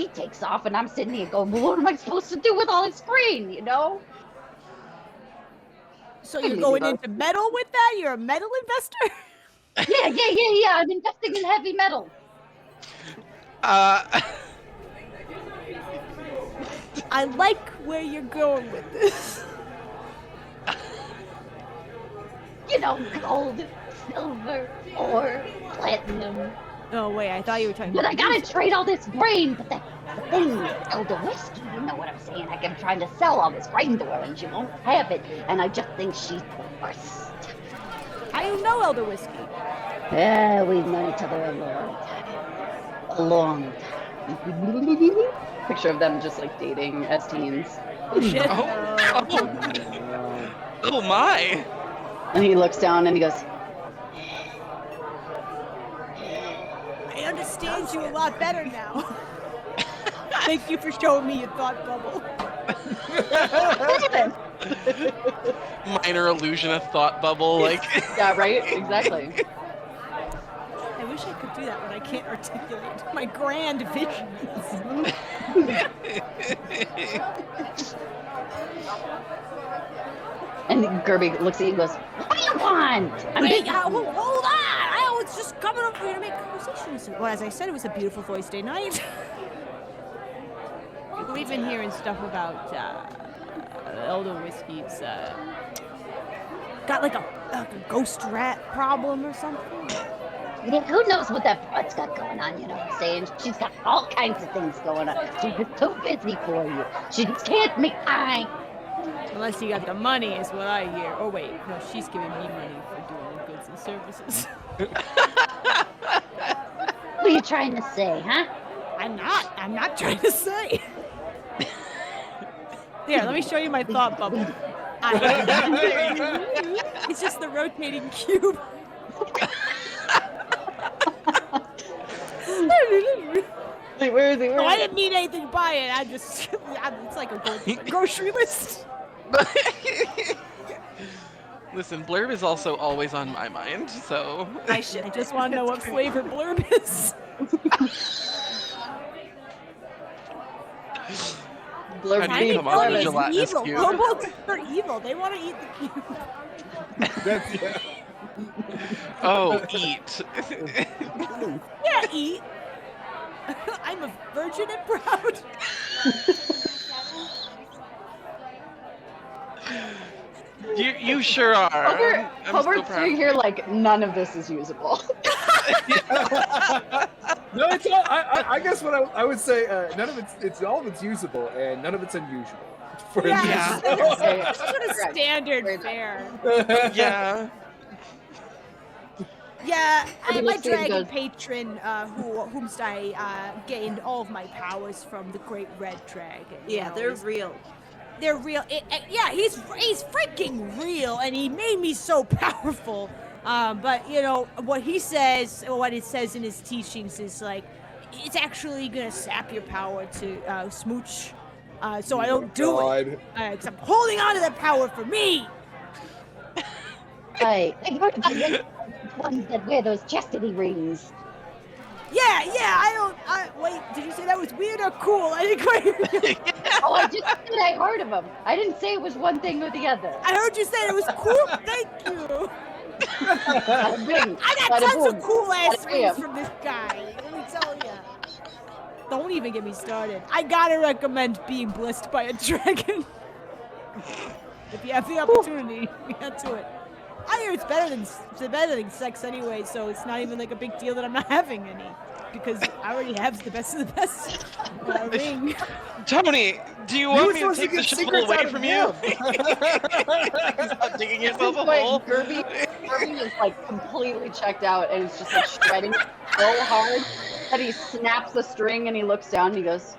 takes off, and I'm sitting here going, well, what am I supposed to do with all this grain, you know? So you're going into metal with that? You're a metal investor? Yeah. I'm investing in heavy metal. I like where you're going with this. You know, gold, silver, ore, platinum. Oh, wait, I thought you were talking But about I gotta trade all this grain. But the thing is, elder whiskey, you know what I'm saying? I'm trying to sell all this grain to her, and she won't have it. And I just think she's the worst. I don't know Elder Whiskey. Yeah, we've known each other a long time. Picture of them just like dating as teens. Oh, shit. Oh my. And he looks down and he goes, I understand you a lot better now. Thank you for showing me your thought bubble. Minor illusion of thought bubble, like. yeah, right? Exactly. I wish I could do that when I can't articulate my grand visions. And Gerby looks at you and goes, what do you want? Wait, hold on! I was just coming up here to make conversation. Well, as I said, it was a beautiful Thursday night. We've been hearing stuff about Elder Whiskey's got like a ghost rat problem or something. Yeah, who knows what that broad's got going on, you know what I'm saying? She's got all kinds of things going on. She's just too busy for you. She just can't make time. Unless you got the money, is what I hear. Oh wait, no, she's giving me money for doing the goods and services. What are you trying to say, huh? I'm not trying to say. Here, let me show you my thought bubble. It's just the rotating cube. Wait, where is he? No, I didn't mean anything by it. It's like a grocery list. Listen, Blurb is also always on my mind, so. I just want to know what flavor Blurb is. Blurb How do you beef, come up with blurb a is gelatinous evil. cube? Kobolds are evil. They want to eat the cube. That's, yeah. Oh, eat. Yeah, eat. I'm a virgin and proud. You sure are. I'm so Hubbard's proud. sitting here like none of this is usable. No, it's all. I guess what I would say. None of it's all of it's usable, and none of it's unusual. For Yeah. That's sort of Correct. standard Very fare. Yeah. Yeah, I'm a Everybody dragon goes- patron whomst I gained all of my powers from the Great Red Dragon. you Yeah, know, they're he's- real. They're real. Yeah, he's freaking real, and he made me so powerful. But you know what he says, or what it says in his teachings is like, it's actually gonna sap your power to smooch. So I don't do it. Cause I'm holding on to that power for me. I've heard about the ones that wear those chastity rings. Yeah, wait, did you say that was weird or cool? I didn't quite hear you. Oh, I just said I heard of them. I didn't say it was one thing or the other. I heard you say it was cool. Thank you. Bada bing, I got bada tons of boom. cool ass Bada rings bam. from this guy. Let me tell ya. Don't even get me started. I gotta recommend being blessed by a dragon. If you have the opportunity, get to it. I hear it's better than sex anyway, so it's not even like a big deal that I'm not having any, because I already have the best of the best ring. Tony, do you You want were me to supposed take to the get shovel secrets away out of from you? him. Stop digging yourself a At this hole. point, Gerby is like completely checked out and is just like shredding so hard that he snaps the string and he looks down and he goes,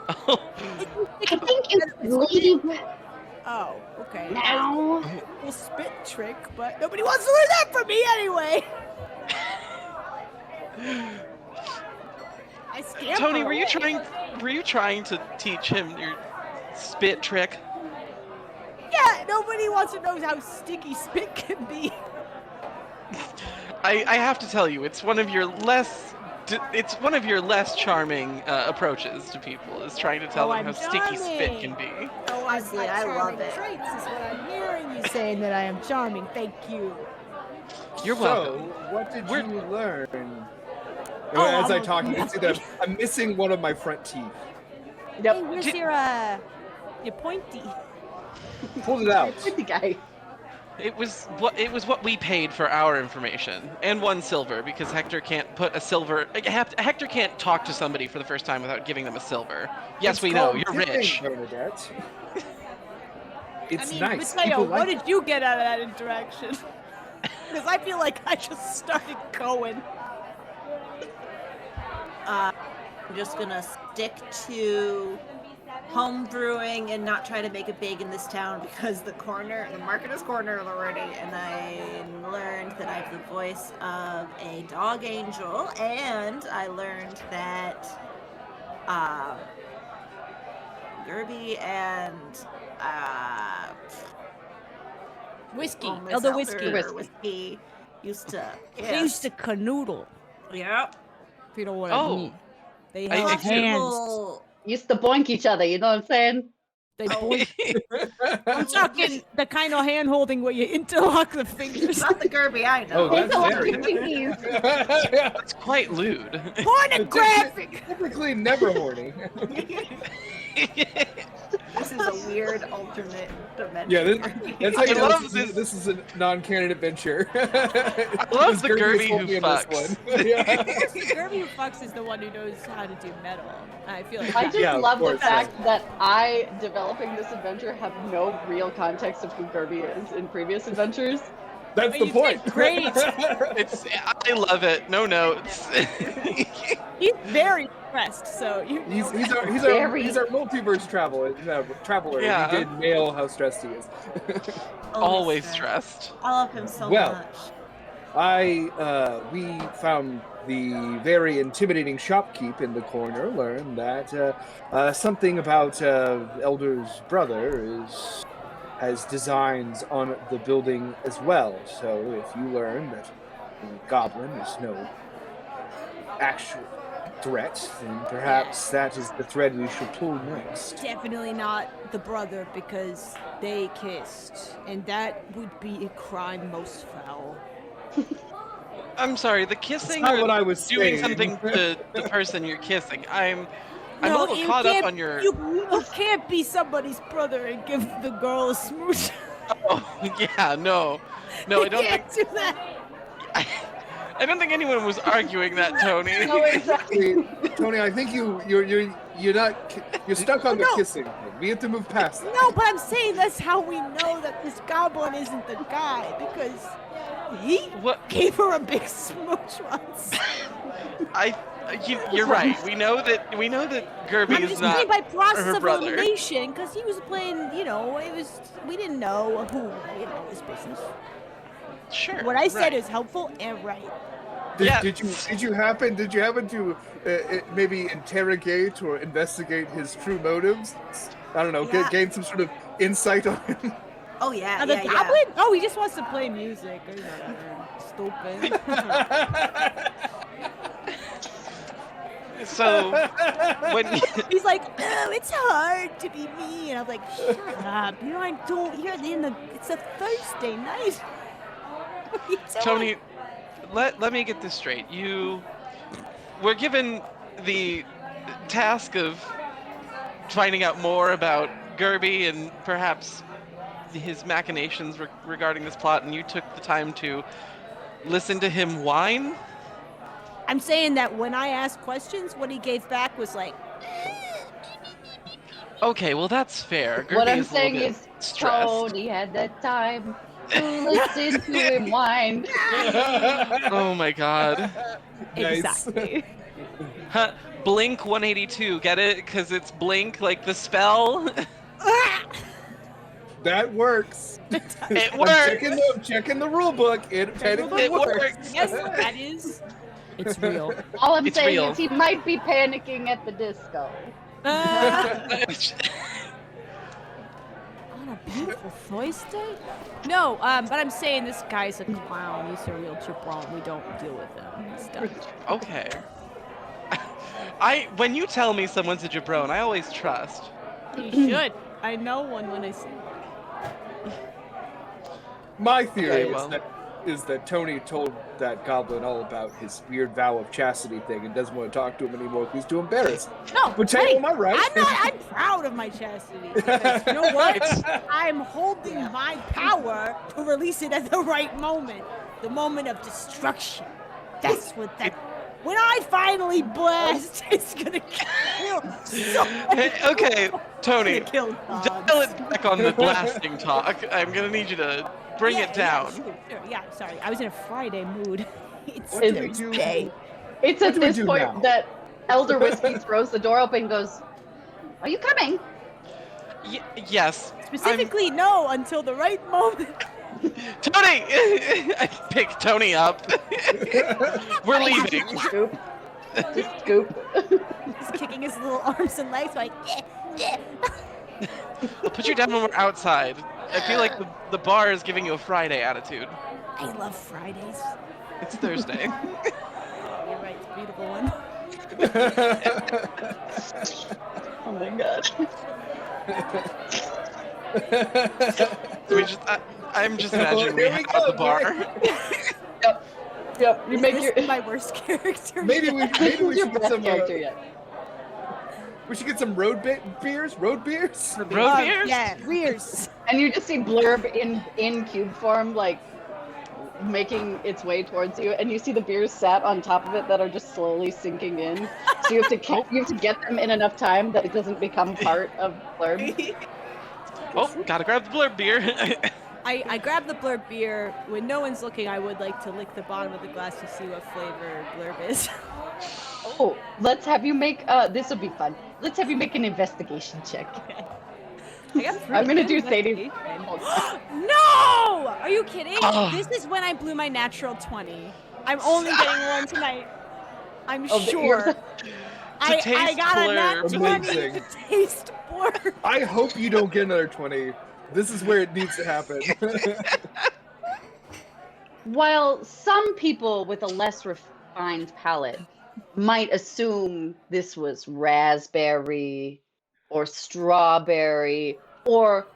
I think you should leave Oh, okay. now. Cool spit trick, but nobody wants to learn that from me anyway. I scamper Tony, away. were you trying to teach him your spit trick? Yeah, nobody wants to know how sticky spit can be. I have to tell you, it's one of your less charming approaches to people, is trying to tell Oh, them how I'm sticky spit can charming. be. Oh, I see. I love it. Traits is what I'm hearing you saying, that I am charming. Thank you. You're So, welcome. what did We're- you learn? Oh, As I I'm- talk, you can see that I'm missing one of my front teeth. "Yep, Hey, where's Did- your pointy? Pulled it out. with the guy." It was what we paid for our information, and 1 silver, because Hector can't put a silver. Hector can't talk to somebody for the first time without giving them a silver. Yes, It's we know, called you're tipping, rich. Bernadette. It's I mean, nice. Mateo, People what like did you get out of that interaction? Because I feel like I just started going. I'm just gonna stick to home brewing and not try to make it big in this town because the market is cornered already, and I learned that I have the voice of a dog angel, and I learned that Gerby and Whiskey. Miss Elder Elder whiskey. Whiskey used to They used to canoodle. Yep. If you know what Oh. I mean. They I- held I- hands. Possible- Used to boink each other, you know what I'm saying? They boink. I'm talking the kind of hand holding where you interlock the fingers. Not the Gerby I know. Oh, that's Interlock very- your pinkies. That's quite lewd. Pornographic! Typically never horny. This is weird alternate dimension. Yeah, that's how you I know love this is a non-canon adventure. I love the Gerby who fucks. Yeah. The Gerby who fucks is the one who knows how to do metal. I feel like I that- just Yeah, of love the course, fact that I, developing this adventure, have no real context of who Gerby is in previous adventures. That's Oh, the you point. did great. I love it. No notes. He's very stressed, so you. He's Very. our multiverse traveler. Yeah. He did nail how stressed he is. Always stressed. I love him so Well, much. We found the very intimidating shopkeep in the corner. Learned that something about Elder's brother has designs on the building as well. So if you learn that the goblin is no actual threat, then perhaps that is the thread we should pull next. Definitely not the brother because they kissed, and that would be a crime most foul. I'm sorry, the kissing not or what I was doing saying. something to the person you're kissing. I'm a No, little you caught up can't- on your. You can't be somebody's brother and give the girl a smooch. Oh, yeah, no, I don't can't think. do that. I don't think anyone was arguing that, Tony. No, exactly. Tony, I think you're stuck on the No. kissing thing. We have to move past that. No, but I'm saying that's how we know that this goblin isn't the guy because he What? gave her a big smooch once. You're right. We know that Gerby I'm is just not saying by process her of brother. elimination because he was playing. We didn't know who. His business. Sure. What I said right. is helpful and right. Yeah. Did you happen to maybe interrogate or investigate his true motives? I don't know. Yeah. Gain some sort of insight on him. Oh yeah, Now the yeah, goblin? Oh, he just wants to play music. Stupid. So when He's like, oh, it's hard to be me, and I'm like, shut up. It's a Thursday night. What are you doing? Tony, let me get this straight. You were given the task of finding out more about Gerby and perhaps his machinations regarding this plot, and you took the time to listen to him whine. I'm saying that when I asked questions, what he gave back was like, Okay, well that's fair. Gerby What I'm is a little saying bit is, stressed. Tony had that time to listen to him whine. Oh my god. Nice. exactly. Huh, Blink 182, get it? Because it's Blink, like the spell. That works. It I'm works. checking the rule book. It technically It works. works. Yes, that is. It's real. All I'm It's saying real. is he might be panicking at the disco. On a beautiful Thursday? No, but I'm saying this guy's a clown. He's a real jabron. We don't deal with him. He's done. Okay. When you tell me someone's a jabron, I always trust. You should. I know one when I see one. My theory Okay, well. is that Tony told that goblin all about his weird vow of chastity thing and doesn't want to talk to him anymore because he's too embarrassed. No, But Taylor, hey, am I right? I'm proud of my chastity. Because you know what? I'm holding my power to release it at the right moment. The moment of destruction. That's what that. When I finally blast, it's gonna kill so many Hey, okay, Tony, It's gonna kill dogs. dial it back on the blasting talk. I'm gonna need you to bring it down. Sure. Yeah, sorry. I was in a Friday mood. It's What do we do? Thursday. It's What at do we this do point now? that Elder Whiskey throws the door open and goes, "Are you coming?" Yes. Specifically, no, until the right moment. Tony! I pick Tony up. We're leaving. Scoop. Just scoop. He's kicking his little arms and legs like, yeah. I'll put you down when we're outside. I feel like the bar is giving you a Friday attitude. I love Fridays. It's Thursday. You're right, it's a beautiful one. Oh my god. I'm just imagining we Here we have go, the bar. Yep. You make This your is my worst character. maybe we your should get best some. character yet. We should get some beers. Road beers. Road beers? Yeah, beers. And you just see Blurb in cube form, like making its way towards you, and you see the beers sat on top of it that are just slowly sinking in. So you have to get them in enough time that it doesn't become part of Blurb. Oh, gotta grab the blurb beer. I grab the blurb beer. When no one's looking, I would like to lick the bottom of the glass to see what flavor blurb is. Oh, let's have you make this will be fun. Let's have you make an investigation check. I got I'm gonna do Sadie's. investigation. No! Are you kidding? This is when I blew my natural 20. I'm only getting one tonight. I'm sure. I taste got a nat blurb. 20 Amazing. to taste blurb. I hope you don't get another 20. This is where it needs to happen. While some people with a less refined palate might assume this was raspberry or strawberry or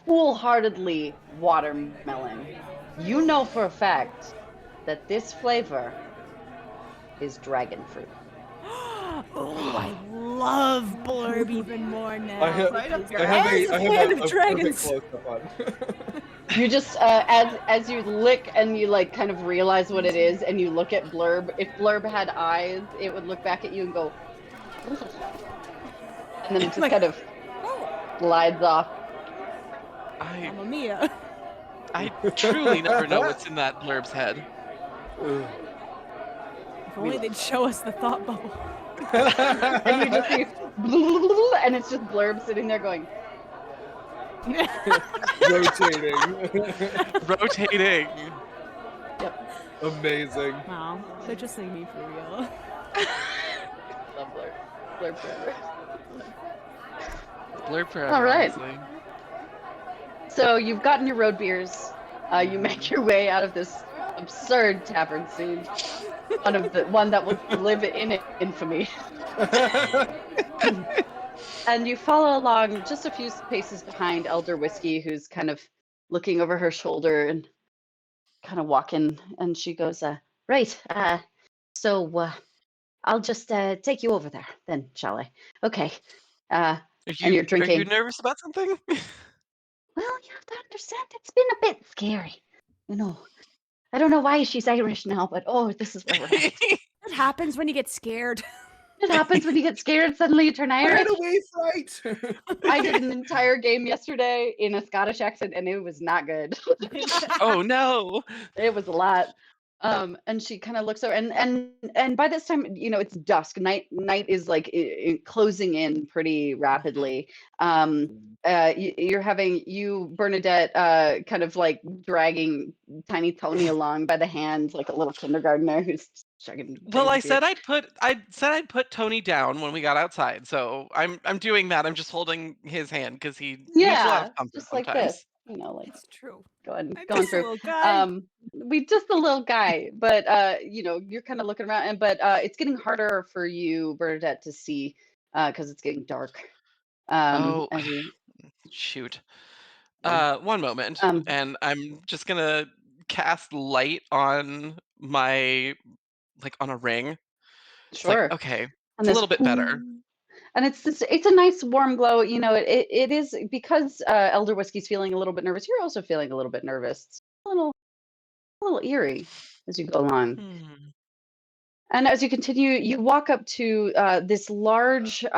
foolhardily watermelon, you know for a fact that this flavor is dragon fruit. Oh, I love blurb even more now. I have Right up a, your I have ass. a, I Fan have of a perfect dragons. close-up on. You just as you lick and you like kind of realize what it is, and you look at Blurb. If Blurb had eyes, it would look back at you and go, "Ugh." And then it just kind of glides off. Mamma mia. I truly never know what's in that blurb's head. Ugh. If only they'd show us the thought bubble. And you just see, and it's just Blurb sitting there going, Rotating. Rotating. Amazing. Wow, they're just like me for real. love Blurb. Blurb forever. Blurb forever. All right. honestly. So you've gotten your road beers. You make your way out of this absurd tavern scene. One that will live in infamy. And you follow along just a few paces behind Elder Whiskey, who's kind of looking over her shoulder and kind of walking. And she goes, right, so I'll just take you over there then, shall I? Okay. And you're Are drinking. you nervous about something? Well, you have to understand, it's been a bit scary. You know, I don't know why she's Irish now, but oh, this is where we're at. What happens when you get scared? It happens when you get scared, suddenly you turn Irish. Right away, fright. I did an entire game yesterday in a Scottish accent, and it was not good. Oh no. It was a lot. And she kind of looks over, and by this time, you know, it's dusk. Night is like closing in pretty rapidly. You're having Bernadette, kind of like dragging tiny Tony along by the hand, like a little kindergartner who's chugging. Well, I crazy said I'd put Tony down when we got outside, so I'm doing that. I'm just holding his hand because he needs a lot yeah, of comfort just like sometimes. this, you know, like It's true. going I'm going just a through. little guy. We just a little guy, but you know, you're kind of looking around, but it's getting harder for you, Bernadette, to see because it's getting dark. Oh, As you, shoot. Yeah. One moment, um, and I'm just gonna cast light on my on a ring. It's like, sure. okay, And it's a little bit better. And it's a nice warm glow. You know, it is because Elder Whiskey's feeling a little bit nervous. You're also feeling a little bit nervous. It's a little eerie as you go along. Hmm. And as you continue, you walk up to this large, you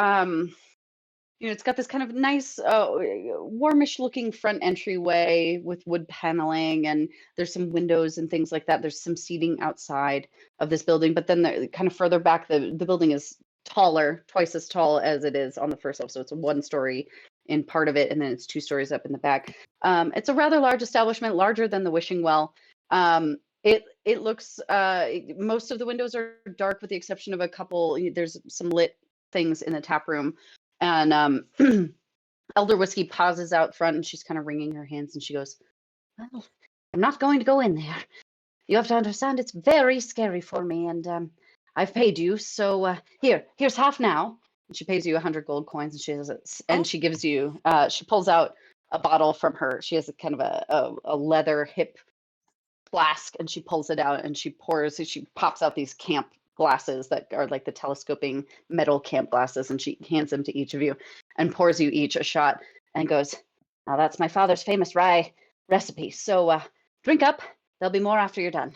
know, it's got this kind of nice, warmish looking front entryway with wood paneling, and there's some windows and things like that. There's some seating outside of this building, but then kind of further back, the building is taller, twice as tall as it is on the first level. So it's a 1-story in part of it, and then it's 2 stories up in the back. It's a rather large establishment, larger than the Wishing Well. It looks, most of the windows are dark with the exception of a couple. There's some lit things in the tap room. And Elder Whiskey pauses out front, and she's kind of wringing her hands, and she goes, well, I'm not going to go in there. You have to understand, it's very scary for me, and I've paid you, so here's half now. And she pays you 100 gold coins, and she gives you, she pulls out a bottle from her. She has a kind of a leather hip flask, and she pulls it out, and she pops out these camp glasses that are like the telescoping metal camp glasses, and she hands them to each of you and pours you each a shot and goes, "Now that's my father's famous rye recipe. So drink up. There'll be more after you're done."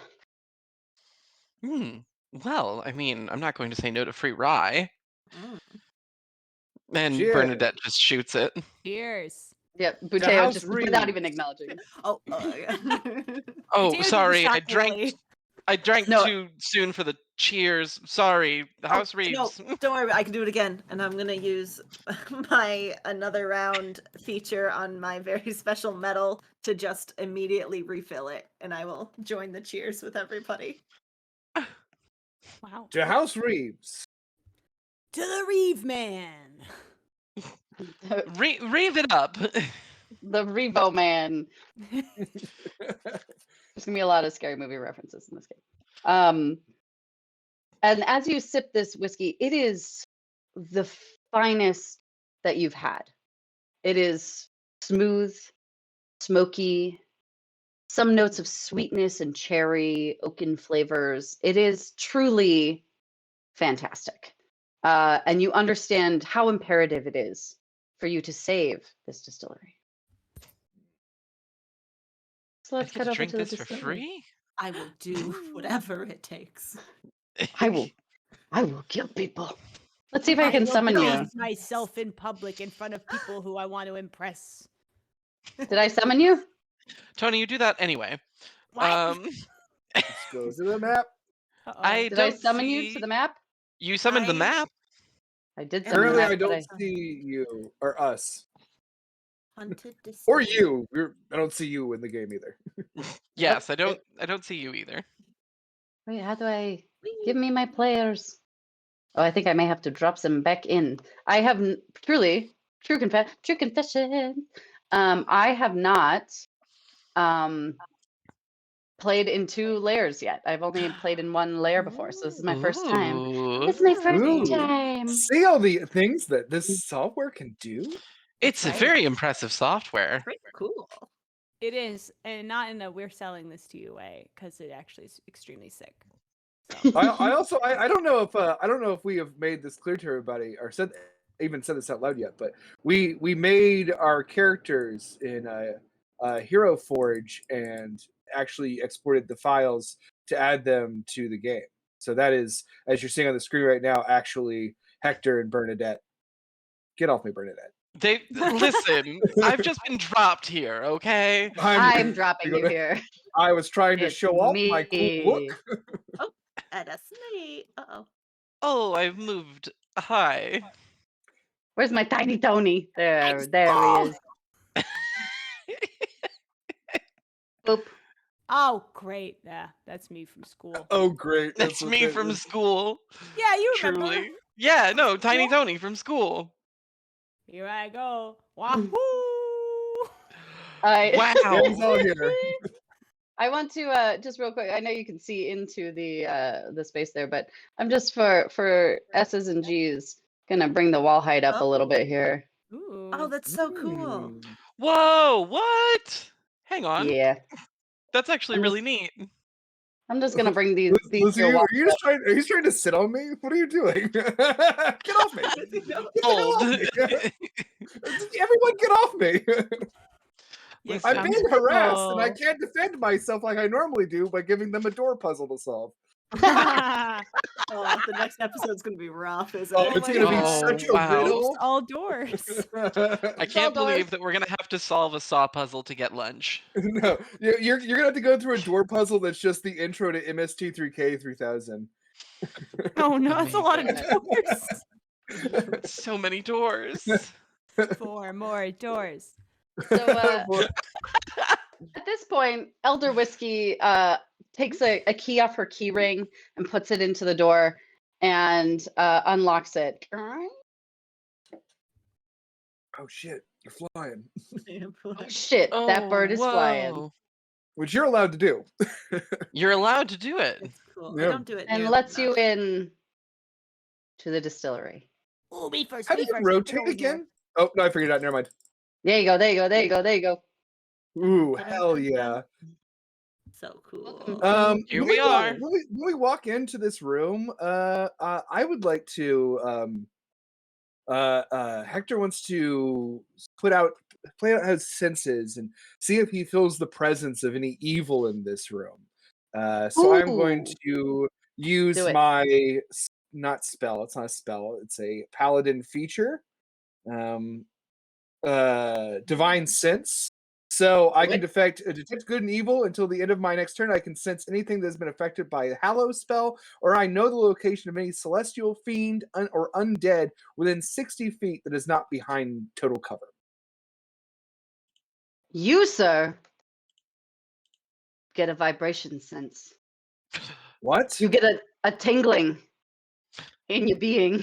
Well, I mean, I'm not going to say no to free rye. Mm. And Cheers. Bernadette just shoots it. Cheers. Yep, The Buteo house just without even reads. acknowledging. Oh, yeah. Oh, Mateo did the sorry, I shot drank. early. I drank No. too soon for the cheers. Sorry, the house No, reads. don't worry. I can do it again, and I'm gonna use my another round feature on my very special medal to just immediately refill it, and I will join the cheers with everybody. Wow. To House Reeves. To the Reeve Man. Reeve it up. The Revo Man. There's gonna be a lot of scary movie references in this game. And as you sip this whiskey, it is the finest that you've had. It is smooth, smoky, some notes of sweetness and cherry, oaken flavors. It is truly fantastic. And you understand how imperative it is for you to save this distillery. So I let's get cut to over drink to the this for distillery. free? I will do whatever it takes. I will kill people. Let's see if I I can will summon you. praise myself in public in front of people who I want to impress. Did I summon you? Tony, you do that anyway. What? Let's go to the map. Uh-oh. I Did I don't summon see... you to the map? You summoned the I- map? I did summon the Currently, map. I but don't see you or us Hunted or distillery. you. I don't see you in the game either. Yes, I don't see you either. Wait, how do I give me my players? Oh, I think I may have to drop some back in. I have true confession. I have not played in 2 layers yet. I've only played in 1 layer before, so this is my first time. Ooh. It's my first Ooh. time. See all the things that this software can do? It's right. a very impressive software. Pretty cool. It is, and not in a we're selling this to you way, because it actually is extremely sick. I also don't know if we have made this clear to everybody or said this out loud yet, but we made our characters in Hero Forge and actually exported the files to add them to the game. So that is, as you're seeing on the screen right now, actually Hector and Bernadette. Get off me, Bernadette. They listen. I've just been dropped here. Okay. I'm dropping you here. I was trying to It's show off my cool look. And a snake. Uh-oh. Oh, I've moved. Hi. Where's my tiny Tony? There he is. Boop. Oh, great. Yeah, that's me from school. Oh, great. That's me from school. Yeah, you remember. Truly. Yeah, no, Tiny School? Tony from school. Here I go. Wahoo! Wow. It's all here. I want to just real quick. I know you can see into the space there, but I'm just for S's and G's gonna bring the wall height up a little bit here. Ooh. Oh, that's so cool. Mm. Whoa, what? Hang on. Yeah, That's actually I'm really neat. I'm just gonna bring these. Lizzie, here are you just trying? Are you trying to sit on me? What are you doing? Get off me! Get the hell Old. off me. Everyone, get off me! You I'm sound being harassed, and I cool. can't defend myself like I normally do by giving them a door puzzle to solve. Oh, the next episode's gonna be rough, isn't Oh, it? it's gonna be Oh, such a wow. riddle. All doors. I can't believe that we're gonna have to solve a saw puzzle to get lunch. No, you're gonna have to go through a door puzzle that's just the intro to MST3K 3000. Oh no, that's a lot of doors. So many doors. 4 more doors. So at this point, Elder Whiskey takes a key off her key ring and puts it into the door and unlocks it. Oh shit, you're flying. Oh, shit, that bird is flying. whoa. Which you're allowed to do. You're allowed to do it. It's cool. Yeah. I don't do it. And nearly lets you enough. in to the distillery. Oh, me first. How do me you first. rotate Over here. again? Oh no, I figured it out. Never mind. There you go. There you go. There you go. There you go. Ooh, hell yeah. So cool. Here When we are. when we walk into this room, I would like to Hector wants to play out his senses and see if he feels the presence of any evil in this room. So I'm going Ooh. to use Do it. my not spell. It's not a spell. It's a paladin feature. Divine sense. So I can detect good and evil until the end of my next turn. I can sense anything that's been affected by a hallow spell, or I know the location of any celestial fiend or undead within 60 feet that is not behind total cover. You, sir, get a vibration sense. What? You get a tingling in your being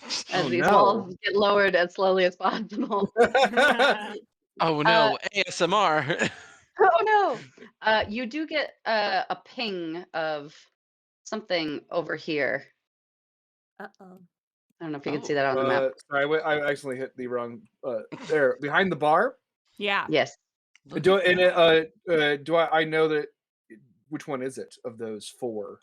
as Oh, these no. walls get lowered as slowly as possible. Oh no, ASMR. Oh no! You do get a ping of something over here. Uh-oh. I don't know if you can see that on the map. Sorry, I accidentally hit the wrong. There, behind the bar. Yeah. Yes. Do I know that? Which one is it of those four?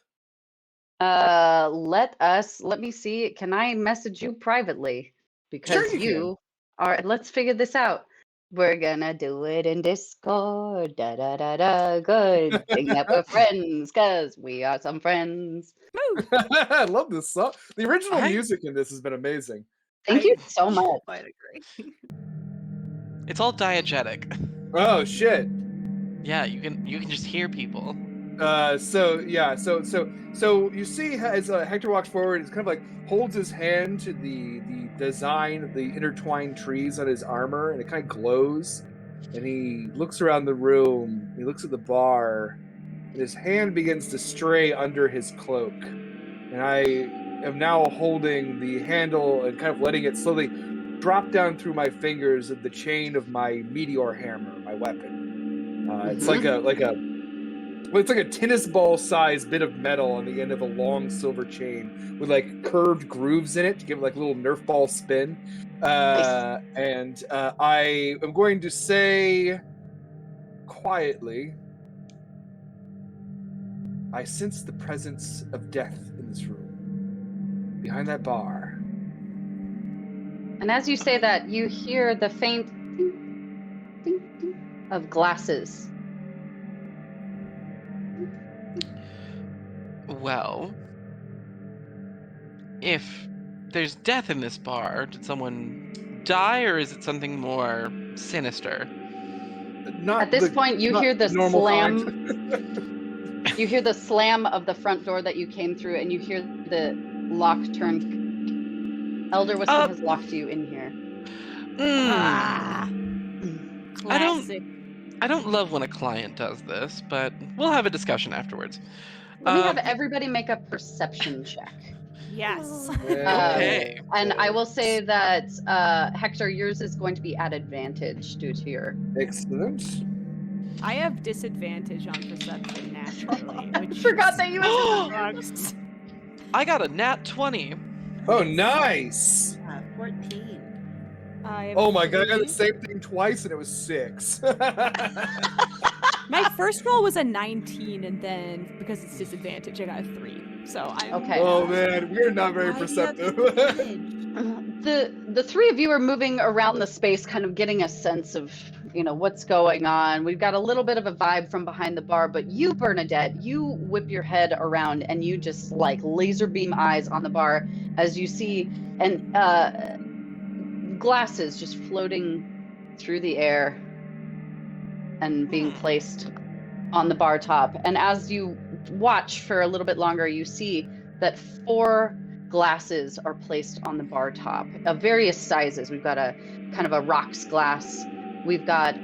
Let me see. Can I message you privately? Because Sure you are. Let's figure this out. We're gonna do it in Discord. Da da da da. Good thing that we're friends, cause we are some friends. I love this song. The original I- music in this has been amazing. Thank you so much. Quite agree. It's all diegetic. Oh shit. Yeah, you can just hear people. So you see as Hector walks forward, it's kind of like holds his hand to the design of the intertwined trees on his armor, and it kind of glows. And he looks around the room. He looks at the bar, and his hand begins to stray under his cloak. And I am now holding the handle and kind of letting it slowly drop down through my fingers of the chain of my meteor hammer, my weapon. It's like a tennis ball sized bit of metal on the end of a long silver chain with like curved grooves in it to give it like a little Nerf ball spin. And I am going to say quietly, I sense the presence of death in this room, behind that bar. And as you say that, you hear the faint ding, ding, ding of glasses. Well, if there's death in this bar, did someone die, or is it something more sinister? Not At this the- point, you not hear the normal slam. kind. You hear the slam of the front door that you came through, and you hear the lock turn. Elder Wisdom has locked you in here. Ah, I don't- classic. I don't love when a client does this, but we'll have a discussion afterwards. Let me have everybody make a perception check. Yes. Okay. And I will say that Hector, yours is going to be at advantage due to your. Excellent. I have disadvantage on perception naturally, which Forgot that you sucks. I got a nat 20. Oh, nice. 14. I have Oh my god, I got the 3. same thing twice and it was 6. My first roll was a 19, and then because it's disadvantage, I got a 3. So I'm Okay. Oh man, we're not very Why do you have perceptive. disadvantage? The three of you are moving around the space, kind of getting a sense of, what's going on. We've got a little bit of a vibe from behind the bar, but you, Bernadette, you whip your head around and you just like laser beam eyes on the bar as you see glasses just floating through the air and being placed on the bar top. And as you watch for a little bit longer, you see that 4 glasses are placed on the bar top of various sizes. We've got a kind of a rocks glass. We've got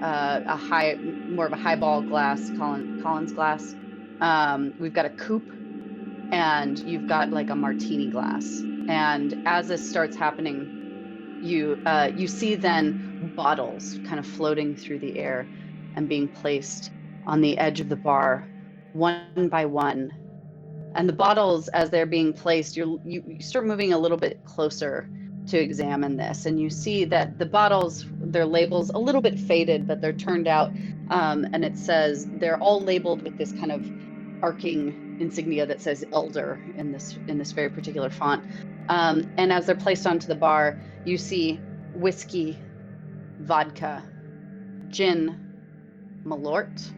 more of a highball glass, Collins glass. We've got a coupe, and you've got like a martini glass. And as this starts happening, you see then bottles kind of floating through the air and being placed on the edge of the bar, one by one. And the bottles, as they're being placed, you start moving a little bit closer to examine this, and you see that the bottles, their labels a little bit faded, but they're turned out, and it says they're all labeled with this kind of arcing insignia that says elder in this very particular font. And as they're placed onto the bar, you see whiskey, vodka, gin, malort,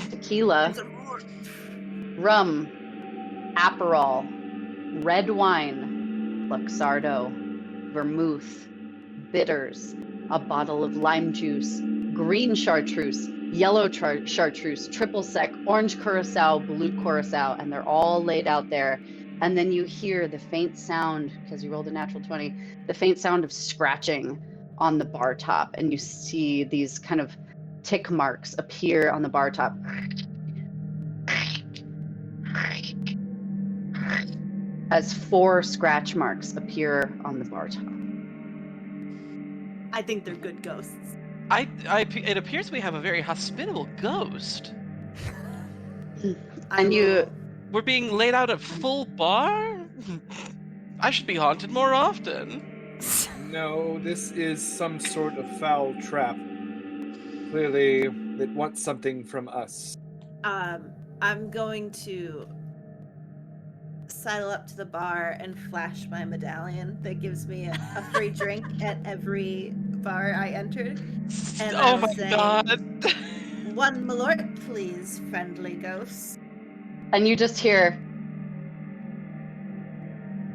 tequila, rum, Aperol, red wine, Luxardo, vermouth, bitters, a bottle of lime juice, green chartreuse, yellow chartreuse, triple sec, orange curacao, blue curacao, and they're all laid out there. And then you hear the faint sound, because you rolled a natural 20, the faint sound of scratching on the bar top, and you see these kind of tick marks appear on the bar top. As 4 scratch marks appear on the bar top. I think they're good ghosts. It appears we have a very hospitable ghost. We're being laid out at full bar? I should be haunted more often. No, this is some sort of foul trap. Clearly, it wants something from us. I'm going to sidle up to the bar and flash my medallion that gives me a free drink at every bar I entered. And oh I'm my saying, god. 1 malort, please, friendly ghost. And you just hear,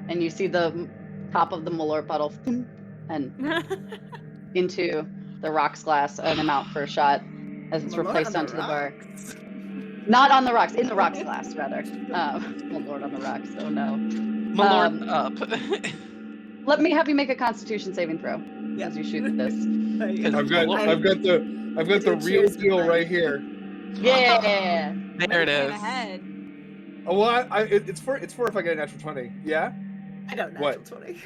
and you see the top of the malort bottle and into the rocks glass, an amount for a shot as it's Malort replaced on the onto the bar. rocks. Not on the rocks, in the rocks glass, rather. Malort on the rocks, oh no. Malort up. Let me have you make a Constitution saving throw Yeah. as you shoot this. I've got the real cheers deal for right here. Yeah! There it is. Ahead. Oh, well, it's for if I get a natural 20. Yeah. I don't know. What? 20.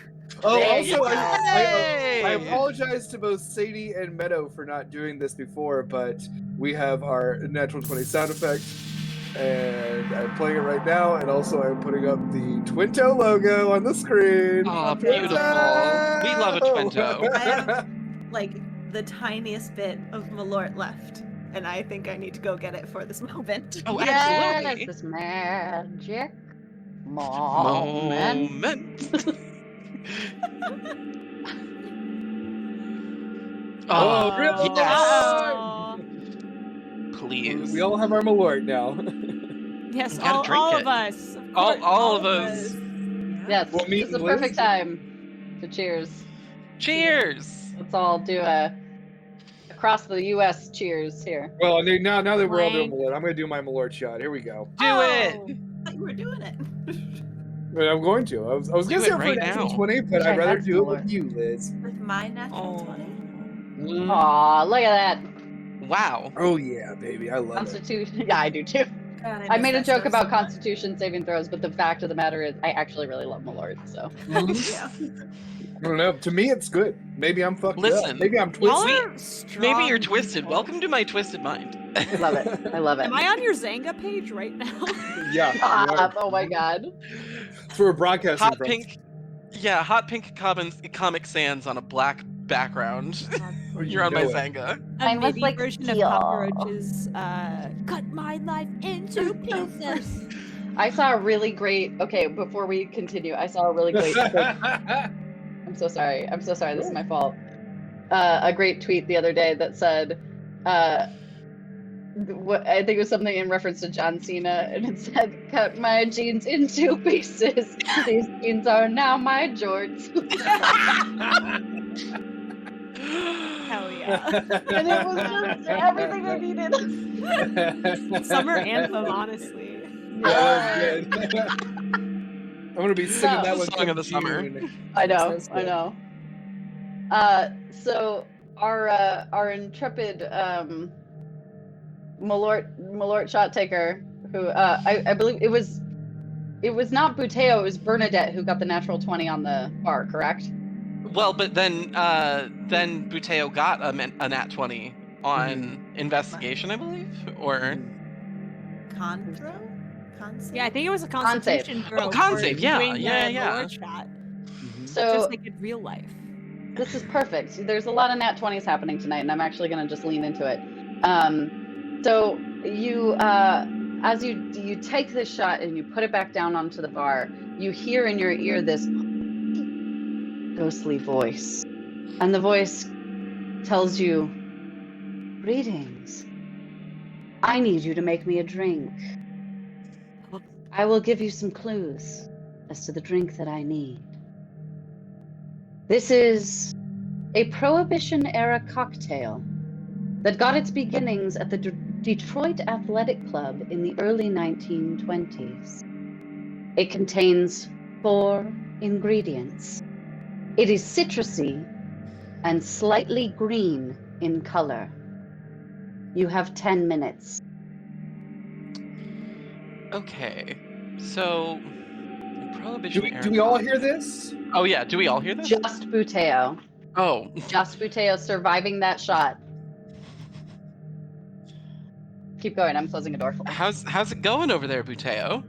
Oh, There you also, go. I apologize to both Sadie and Meadow for not doing this before, but we have our natural 20 sound effect, and I'm playing it right now, and also I'm putting up the Twinto logo on the screen. Oh, beautiful. We love a Twinto. I have like the tiniest bit of malort left, and I think I need to go get it for this moment. Oh, Yes, absolutely. this magic moment. Oh, really? yes. Oh. Please. We all have our Malort now. Yes, We gotta drink all it. of us. Of All course. of us. Yes, We'll meet this is the in Liz. perfect time to cheers. Cheers. Let's all do a across the U.S. cheers here. Well, now that we're all doing Blank. Malort, I'm going to do my Malort shot. Here we go. Do it. I thought you were doing it. But I'm going to. I was going Do to say it for a right natural now. 20, but Try I'd rather that do it Malort. with you, Liz. With my natural Oh. 20. Aw, look at that. Wow. Oh, yeah, baby. I love it. Constitution. Yeah, I do too. God, I miss made a that joke stuff about so much. Constitution saving throws, but the fact of the matter is, I actually really love Malort. So Yeah. I don't know. To me, it's good. Maybe I'm fucked up. Listen, Maybe I'm Y'all twisted. are strong Maybe you're twisted. people. Welcome to my twisted mind. I love it. I love it. Am I on your Zanga page right now? Yeah. you Stop. are. Oh my god. So we're broadcasting Hot from. pink. Yeah, hot pink Comic Sans on a black background. You're on my know it. Zanga. A I must MIDI like version steel. of Cockroaches. Cut my life into pieces. I saw a really great. Okay, before we continue, I saw a really great. I'm so sorry. I'm so sorry. This is my fault. A great tweet the other day that said, what I think it was something in reference to John Cena, and it said, "Cut my jeans into pieces. These jeans are now my jorts." Hell yeah. And it was just everything I needed. Summer anthem, honestly. That was good. I'm gonna be singing No. that The one song of the summer. June. I know. Sounds I good. know. So our intrepid Malort shot taker, who I believe it was not Buteo, it was Bernadette who got the natural 20 on the bar, correct? Well, but then Buteo got a nat 20 on investigation, I believe, or Con throw? Con save? Yeah, I think it was a Con save. constitution throw. Oh, con for save, yeah, doing the yeah. Malort shot. So just like in real life. this is perfect. There's a lot of nat 20s happening tonight, and I'm actually going to just lean into it. So you, as you take this shot and you put it back down onto the bar, you hear in your ear this ghostly voice, and the voice tells you, "Greetings. I need you to make me a drink. I will give you some clues as to the drink that I need. This is a Prohibition-era cocktail that got its beginnings at the Detroit Athletic Club in the early 1920s. It contains 4 ingredients. It is citrusy and slightly green in color. You have 10 minutes. Okay. So, Prohibition era. Do we all hear this? Oh yeah, do we all hear this? Just Buteo. Oh. Just Buteo surviving that shot. Keep going. I'm closing a door for you. How's it going over there, Buteo?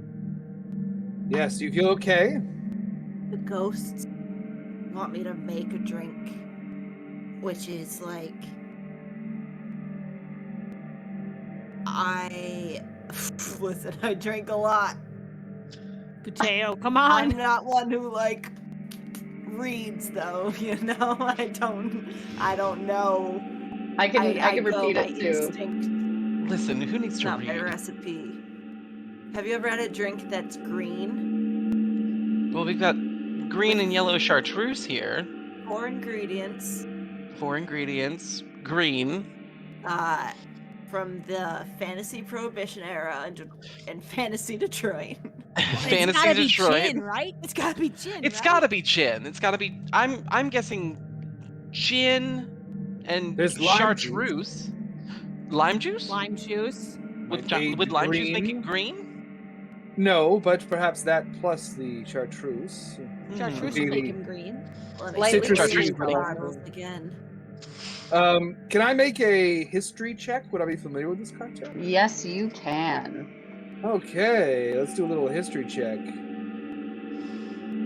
Yes, you feel okay? The ghosts want me to make a drink, which is like listen, I drink a lot. Buteo, come I'm on. not one who like reads though, you know. I don't know. I can go repeat by it too. instinct, Listen, who needs to not by read? recipe. Have you ever had a drink that's green? Well, we've got green and yellow chartreuse here. 4 ingredients. 4 ingredients. Green. From the fantasy Prohibition era and fantasy Detroit. It's Fantasy gotta be Detroit. gin, right? It's gotta be gin. It's right? gotta be gin. It's gotta be. I'm guessing gin and There's lime chartreuse. Lime juice? Lime juice. Would Maybe lime juice make green? it green? No, but perhaps that plus the chartreuse. Chartreuse Maybe. will make him green. Well, Slightly citrus green for color. bottles again. Can I make a history check? Would I be familiar with this cocktail? Yes, you can. Okay, let's do a little history check.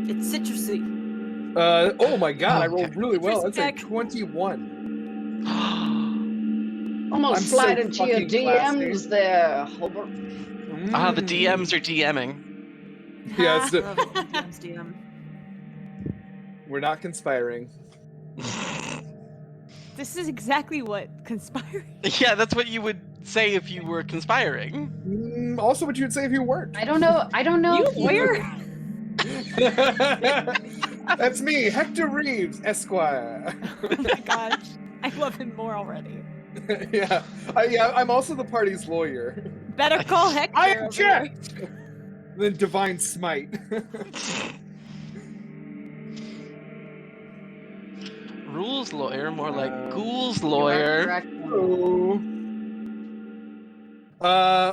It's citrusy. Oh my god, I Okay. rolled really well. That's a Check. 21. Almost I'm slide so into your fucking classy. DMs there, Holbert. The DMs are DMing. Yeah, it's I the, love it when DMs DM. we're not conspiring. This is exactly what conspiring. Yeah, that's what you would say if you were conspiring. Also, what you would say if you weren't. I don't know. You if weird. That's me, Hector Reeves, Esquire. Oh my gosh, I love him more already. Yeah, I'm also the party's lawyer. Better call Hector. I over object. Then Divine Smite. Rules lawyer, more like ghouls You are lawyer. correct.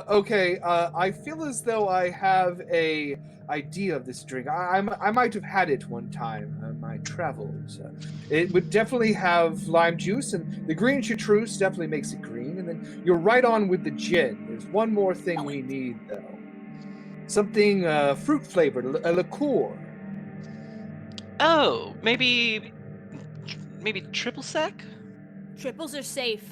Okay. I feel as though I have a idea of this drink. I might have had it one time on my travels. It would definitely have lime juice, and the green chartreuse definitely makes it green. And then you're right on with the gin. There's one more thing we need, though. Something fruit flavored, a liqueur. Oh, maybe triple sec? Triples are safe.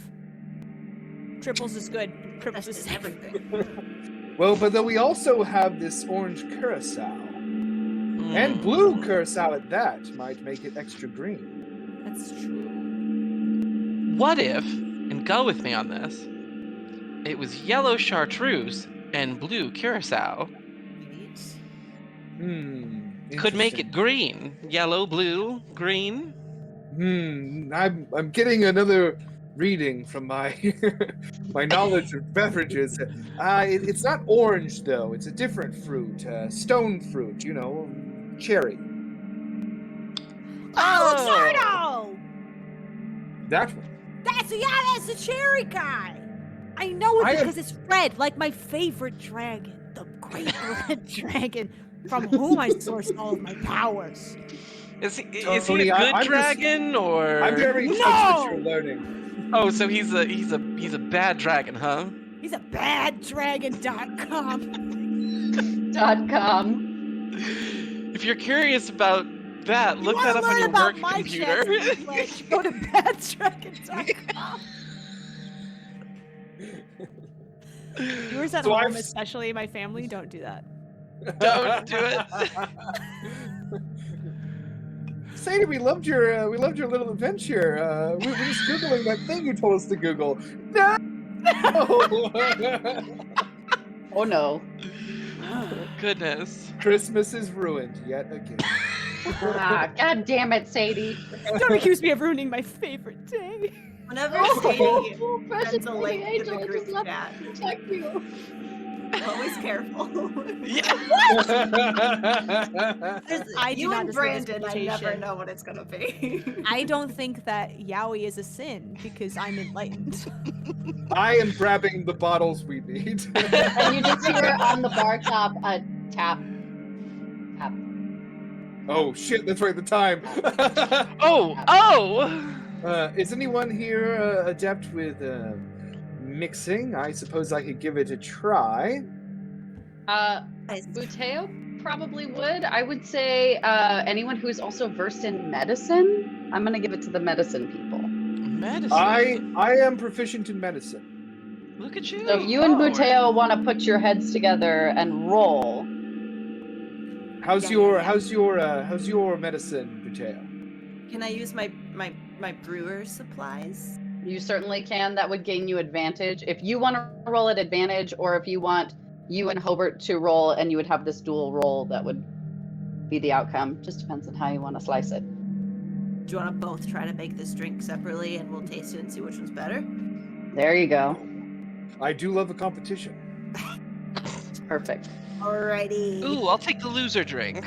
Triples is good. Triples is That's safe. everything. Well, but then we also have this orange curacao. And blue curacao at that might make it extra green. That's true. What if, and go with me on this, it was yellow chartreuse and blue curacao? Could make it Interesting. green. Yellow, blue, green. I'm getting another reading from my my knowledge of beverages. It's not orange though. It's a different fruit, stone fruit. You know, cherry. Oh, That one. that's the cherry guy. I know I it am- because it's red, like my favorite dragon, the great red dragon, from whom I source all of my powers. Is he Tony, a good I'm just- dragon or? I'm very touched that you're learning. Oh, so he's a bad dragon, huh? He's a baddragon.com. .com. If you're curious about that. You Look wanna that up on learn your about work my computer. chance and glitch, go to baddragon.com. Viewers at So home, I've- especially my family, don't do that. Don't do it. Sadie, we loved your little adventure. We were just googling that thing you told us to Google. No. Oh no. Goodness. Christmas is ruined yet again. God damn it, Sadie. Don't accuse me of ruining my favorite day. Whenever Sadie Precious sends a baby link to angel, the I group just love chat, to protect you. always careful. Yeah. I do You not and display this Brandon, I never reputation. know what it's gonna be. I don't think that yaoi is a sin because I'm enlightened. I am grabbing the bottles we need. And you just hear on the bar top a tap. Tap. Oh shit, that's right, the time. Oh! Is anyone here adept with mixing? I suppose I could give it a try. Buteo probably would. I would say anyone who's also versed in medicine. I'm gonna give it to the medicine people. Medicine. I am proficient in medicine. Look at you. So if you and Lord. Buteo want to put your heads together and roll, How's Yeah. your medicine, Buteo? Can I use my brewer's supplies? you certainly can. That would gain you advantage. If you want to roll at advantage, or if you want you and Hobart to roll and you would have this dual roll, that would be the outcome. Just depends on how you want to slice it. Do you want to both try to make this drink separately and we'll taste it and see which one's better? There you go. I do love a competition. Perfect. Alrighty. Ooh, I'll take the loser drink.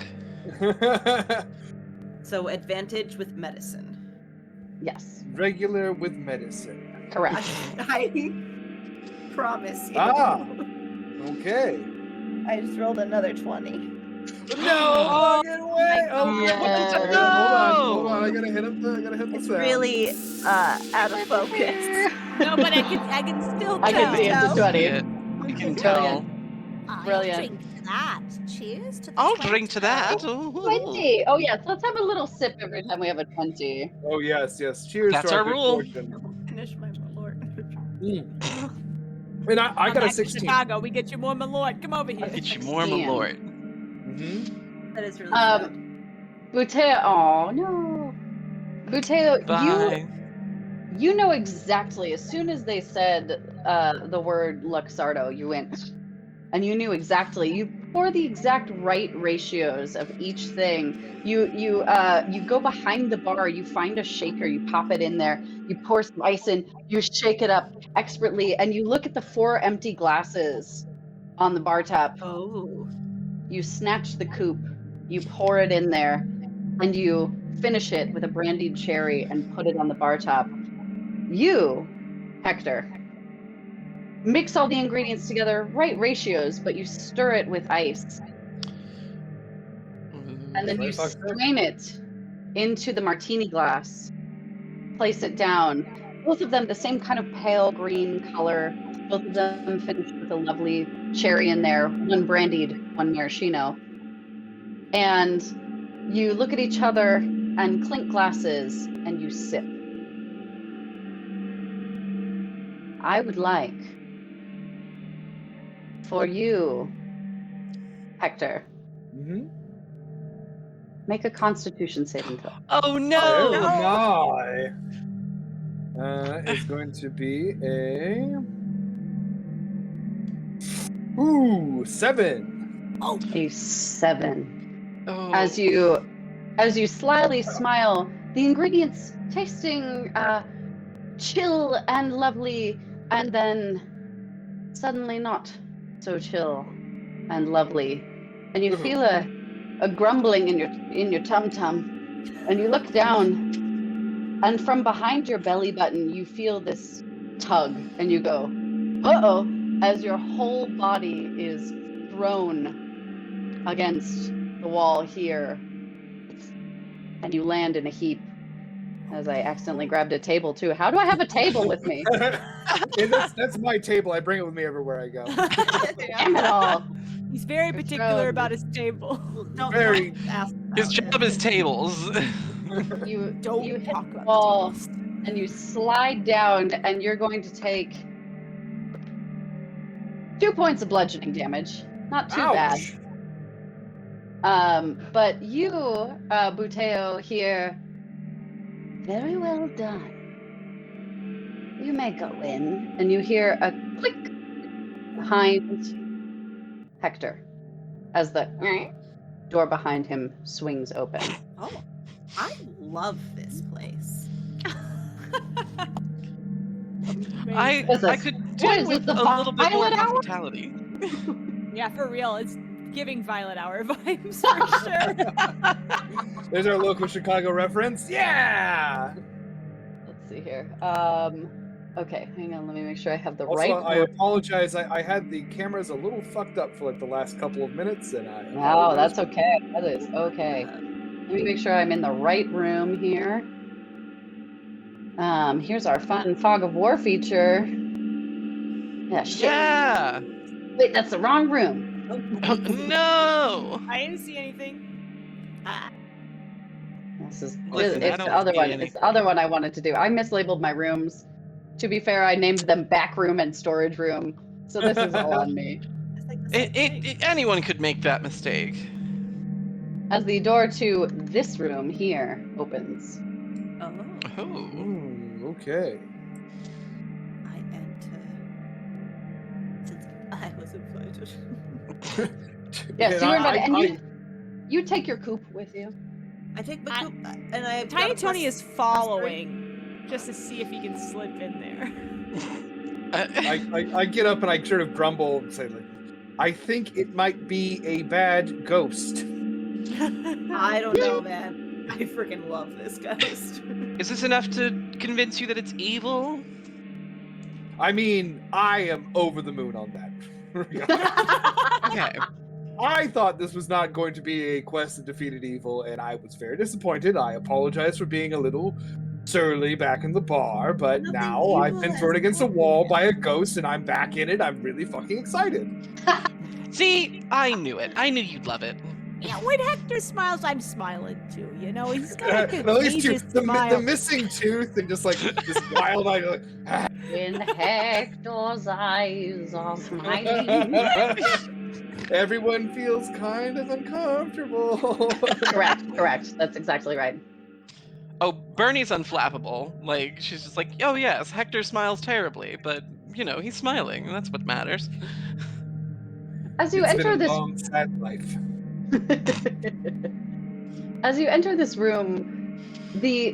So advantage with medicine. Yes, Regular with medicine. correct. I promise you. Ah. Okay. I just rolled another 20. No! Get away! Oh, Yes. hold on. I gotta hit the It's sound. really out of focus. No, but I can still tell. I can see it's a 20. I can tell. Brilliant. Drink to that. Cheers to the I'll 20. drink to that. 20. Oh yes, let's have a little sip every time we have a 20. Oh yes. Cheers That's to our good rule. fortune. Finish my lord. And I Come got a back to 16. Chicago, we get you more Malort. Come over here. I'll get you more, my 16. lord. Mm-hmm. That is really sad. Buteo, oh no. Buteo, Bye. you know exactly, as soon as they said the word Luxardo, you went. And you knew exactly. You pour the exact right ratios of each thing. You go behind the bar. You find a shaker. You pop it in there. You pour some ice in. You shake it up expertly, and you look at the 4 empty glasses on the bar top. Oh. You snatch the coupe. You pour it in there, and you finish it with a brandied cherry and put it on the bar top. You, Hector, mix all the ingredients together, right ratios, but you stir it with ice. And then you strain it into the martini glass. Place it down. Both of them the same kind of pale green color. Both of them finished with a lovely cherry in there. One brandied, one maraschino. And you look at each other and clink glasses and you sip. I would like for you, Hector, Mm-hmm. make a Constitution saving throw. Oh no! my. It's going to be a 7. A 7. Oh. As you slyly smile, the ingredients tasting chill and lovely, and then suddenly not so chill and lovely, and you feel a grumbling in your tum-tum, and you look down, and from behind your belly button you feel this tug, and you go, uh-oh, as your whole body is thrown against the wall here, and you land in a heap. As I accidentally grabbed a table too. How do I have a table with me? That's my table. I bring it with me everywhere I go. Damn it all. He's very Your particular throne. about his table. Very- Don't ask His about job it. is tables. You Don't you hit talk the about wall tables. and you slide down, and you're going to take 2 points of bludgeoning damage. Not too Ouch. bad. But you, Buteo, here. Very well done. You may go in, and you hear a click behind Hector as the door behind him swings open. Oh, I love this place. I What's I this? could What do is with this, the a little bit more Violet Hour? hospitality. Yeah, for real. It's giving Violet Hour vibes for sure. There's our local Chicago reference. Yeah. Let's see here. Okay, hang on. Let me make sure I have the Also, right. I apologize. I had the cameras a little fucked up for like the last couple of minutes, and I. No, apologize. that's okay. That is okay. Let me make sure I'm in the right room here. Here's our fun Fog of War feature. Yeah, shit. Yeah. Wait, that's the wrong room. No. I didn't see anything. This is Listen, I it's don't the other see one. It's the other one I wanted to do. I mislabeled my rooms. To be fair, I named them back room and storage room. So this is all on me. It's like the same thing. Anyone could make that mistake. As the door to this room here opens. Oh, Oh. Okay. I enter. Since I was invited. Yes, And you were I- invited. And I- you take your coop with you. I take my coop, and I. Tiny Tony is following just to see if he can slip in there. I get up and I sort of grumble and say, like, I think it might be a bad ghost. I don't know, man. I freaking love this ghost. Is this enough to convince you that it's evil? I mean, I am over the moon on that. Okay. I thought this was not going to be a quest of defeated evil, and I was very disappointed. I apologize for being a little surly back in the bar, but Nothing now evil I've been has thrown against a happened wall yet. by a ghost, and I'm back in it. I'm really fucking excited. See, I knew it. I knew you'd love it. Yeah, when Hector smiles, I'm smiling too. You know, he's got a At least contagious the smile. missing tooth and just like this wild eye. Like, When Hector's eyes are smiling. everyone feels kind of uncomfortable. Correct. That's exactly right. Oh, Bernie's unflappable. Like, she's just like, oh yes, Hector smiles terribly, but, you know, he's smiling, and that's what matters. As you It's enter been a this long, sad life. as you enter this room, the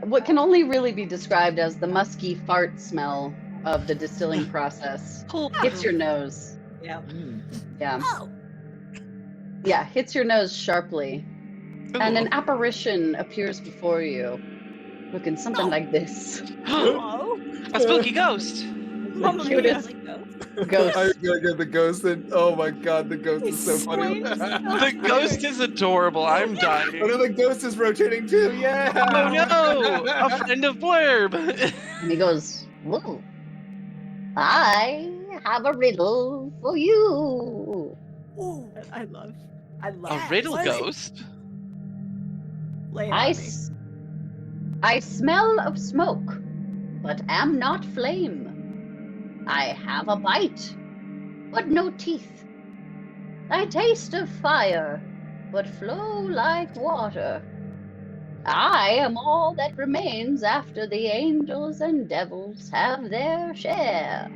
what can only really be described as the musky fart smell of the distilling process hits your nose. Yeah. Yeah. Oh. Yeah, hits your nose sharply. And Ooh. an apparition appears before you, looking something like this. Hello? A spooky ghost. The cutest I'm ghost. gonna get the ghost, and oh my god, the ghost is so funny. Swings. The ghost is adorable. I'm dying. Oh no, the ghost is rotating too. Yeah. Oh no! A friend of Blurb. And he goes, "Whoa, I have a riddle for you." Ooh, I love. A it. riddle What is it? ghost. Lay it I, on me. s- I smell of smoke, but am not flame. I have a bite, but no teeth. I taste of fire, but flow like water. I am all that remains after the angels and devils have their share.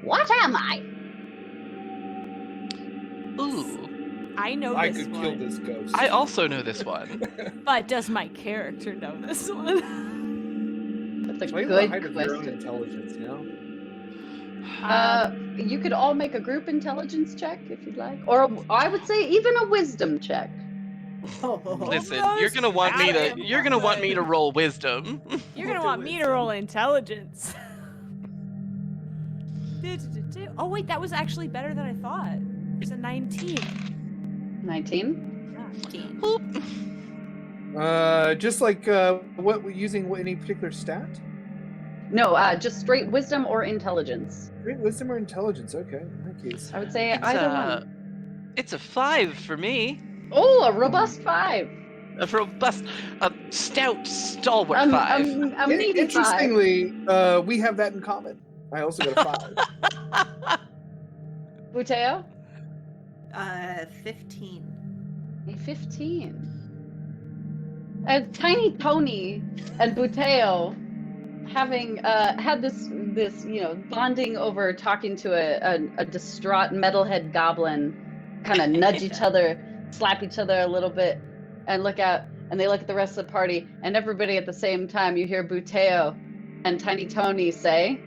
What am I? Ooh. I know I this could one. kill this ghost. I also know this one. But does my character know this one? That's a Play the good height of your own question. intelligence, you know? You could all make a group intelligence check if you'd like, or I would say even a wisdom check. Listen, Those you're gonna want me to. goddamn You're gonna want me to good. roll wisdom. You're gonna want me to roll intelligence. Oh wait, that was actually better than I thought. It's a 19. 19. Boop. Just like what using any particular stat? No, just straight wisdom or intelligence. Great wisdom or intelligence. Okay, in that case. I would say It's either a one. it's a 5 for me. Oh, a robust 5. A robust, a stout, stalwart 5. A meaty 5. Interestingly, we have that in common. I also got a 5. Buteo? 15. A 15. Tiny Tony and Buteo, having had this bonding over talking to a distraught metalhead goblin, kind of nudge each other, slap each other a little bit, and they look at the rest of the party, and everybody at the same time, you hear Buteo and Tiny Tony say,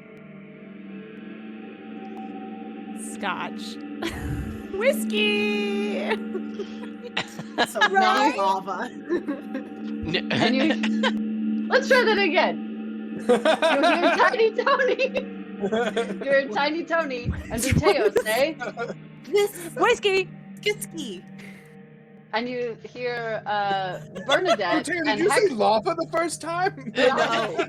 Scotch. Whiskey! So now lava. and you, let's try that again. You hear Tiny Tony. You hear Tiny Tony and Buteo say, Whiskey! Whiskey. and you hear Bernadette Did and you say lava the first time? No.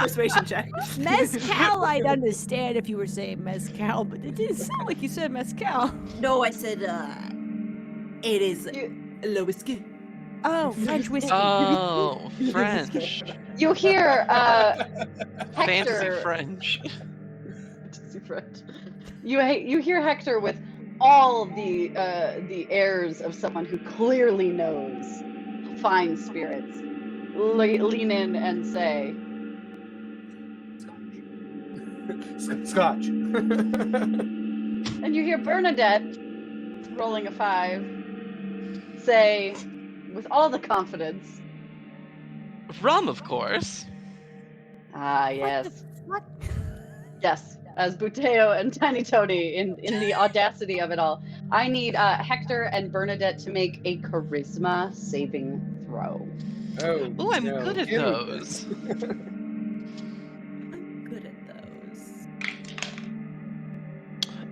Persuasion check. Mezcal, I'd understand if you were saying mezcal, but it didn't sound like you said mezcal. No, I said it is le whiskey. Oh, French whiskey. Oh, French. You hear Fantasy Hector. French. Fantasy French. You hear Hector with all the airs of someone who clearly knows fine spirits. Lean in and say, Scotch. and you hear Bernadette, rolling a 5, say, with all the confidence, Rum, of course. ah, yes. What? Yes, as Buteo and Tiny Tony in the audacity of it all. I need Hector and Bernadette to make a charisma saving throw. Oh, Oh, I'm no. good at Give me those. I'm good at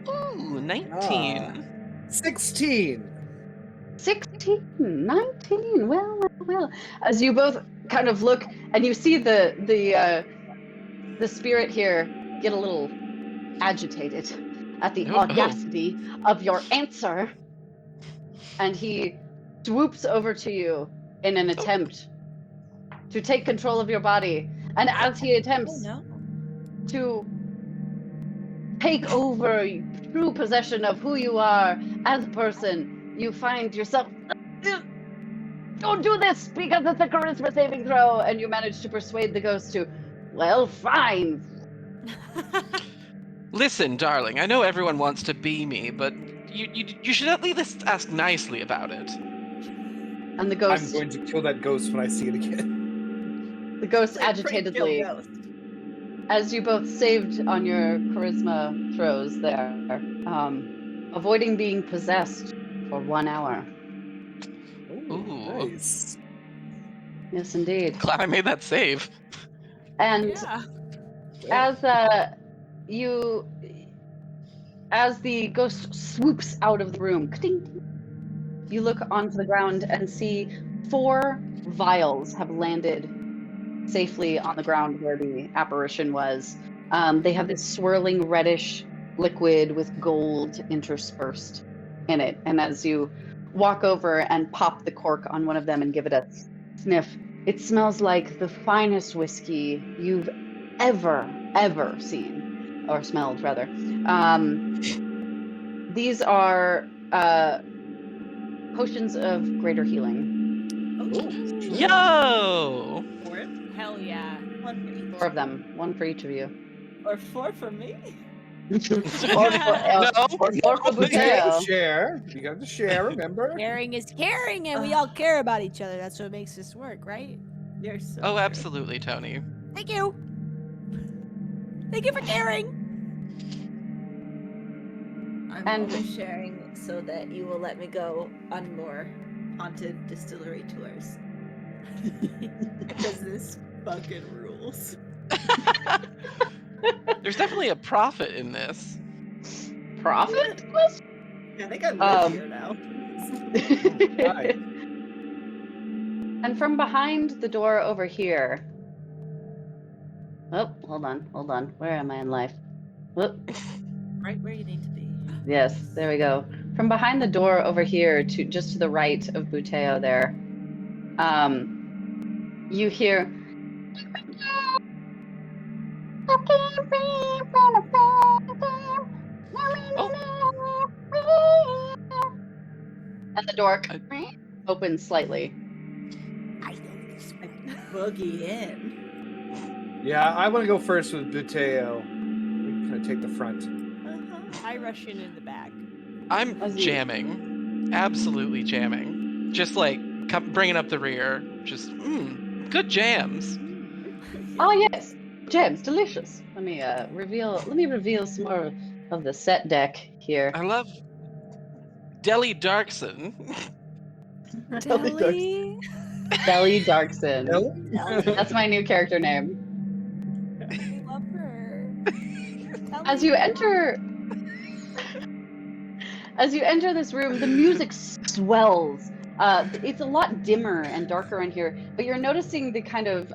those. Ooh, 19. 16. 16, 19. Well. As you both kind of look and you see the spirit here get a little agitated at the Oh. audacity of your answer, and he swoops over to you in an attempt to take control of your body. And as he attempts to take over true possession of who you are as a person, you find yourself, don't do this because it's a charisma saving throw, and you manage to persuade the ghost to, well, fine. Listen, darling, I know everyone wants to be me, but you should at least ask nicely about it. And the ghost, I'm going to kill that ghost when I see it again. the ghost agitatedly, as you both saved on your charisma throws there, avoiding being possessed for 1 hour. Ooh. Nice. Yes, indeed. Glad I made that save. And Yeah. as the ghost swoops out of the room, you look onto the ground and see 4 vials have landed safely on the ground where the apparition was. They have this swirling reddish liquid with gold interspersed in it. And as you walk over and pop the cork on one of them and give it a sniff, it smells like the finest whiskey you've ever seen, or smelled rather. These are potions of greater healing. Yo! Hell yeah. 4 of them, 1 for each of you. Or 4 for me? Or for You Buteo. have to share. You have to share, remember? Caring is caring, and we all care about each other. That's what makes this work, right? You're so Oh, absolutely, Tony. Thank you. Thank you for caring. I'm And- only sharing so that you will let me go on more haunted distillery tours. Because this fucking rules. There's definitely a profit in this. Profit? I think I live Um, here now. And from behind the door over here, Oh, hold on. Where am I in life? Whoop. Right where you need to be. Yes, there we go. From behind the door over here to just to the right of Buteo there, you hear and the door opens slightly. I know this one. Boogie in. Yeah, I want to go first with Buteo. We can kind of take the front. I rush in the back. I'm As you- jamming. Absolutely jamming. Just like bringing up the rear. Just, good jams. Oh yes, jams, delicious. Let me reveal some more of the set deck here. I love Deli Darkson. Deli. Belly Darkson. Ellie? That's my new character name. I love her. As you enter this room, the music swells. It's a lot dimmer and darker in here, but you're noticing the kind of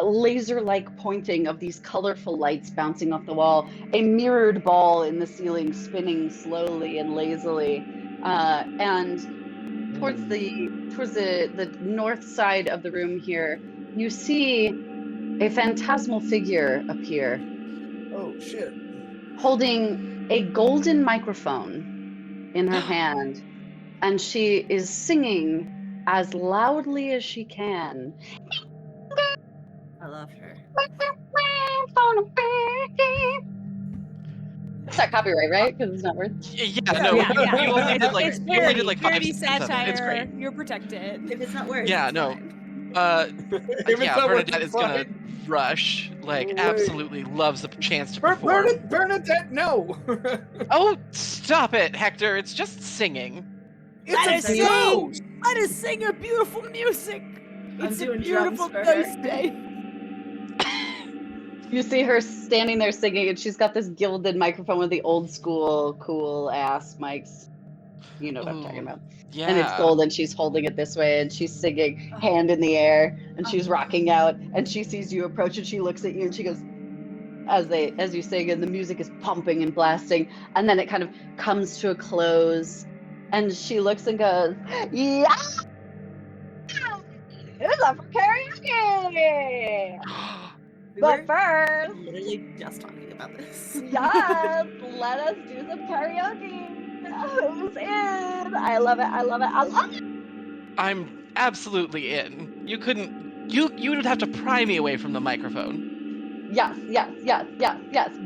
laser-like pointing of these colorful lights bouncing off the wall, a mirrored ball in the ceiling spinning slowly and lazily, and towards the north side of the room here, you see a phantasmal figure appear, Oh, shit. holding a golden microphone in her hand, and she is singing as loudly as she can. I love her. It's not copyright, right? Because it's not worth. Yeah, no, Yeah, you only did like it's you only did like 5 parody seconds of it. It's satire. great. You're protected. If it's not words, Yeah, it's no. fine. If it's Yeah, not worth Bernadette it, is gonna fine. rush. Like, Wait. absolutely loves the chance to perform. Bernadette, no! Oh, stop it, Hector! It's just singing. Let us It's a sing. ghost! Let us sing her beautiful music. It's a doing beautiful drums for her. ghost day. You see her standing there singing, and she's got this gilded microphone with the old school, cool ass mics. You know what I'm talking Ooh, about. Yeah. And it's gold, and she's holding it this way, and she's singing, hand in the air, and she's rocking out, and she sees you approach, and she looks at you, and she goes, as you sing, and the music is pumping and blasting, and then it kind of comes to a close, and she looks and goes, yeah, it's up for karaoke. We But were first, literally just talking about this. yes, let us do some karaoke. Who's in? I love it. I love it. I love it. I'm absolutely in. You couldn't. You would have to pry me away from the microphone. Yes.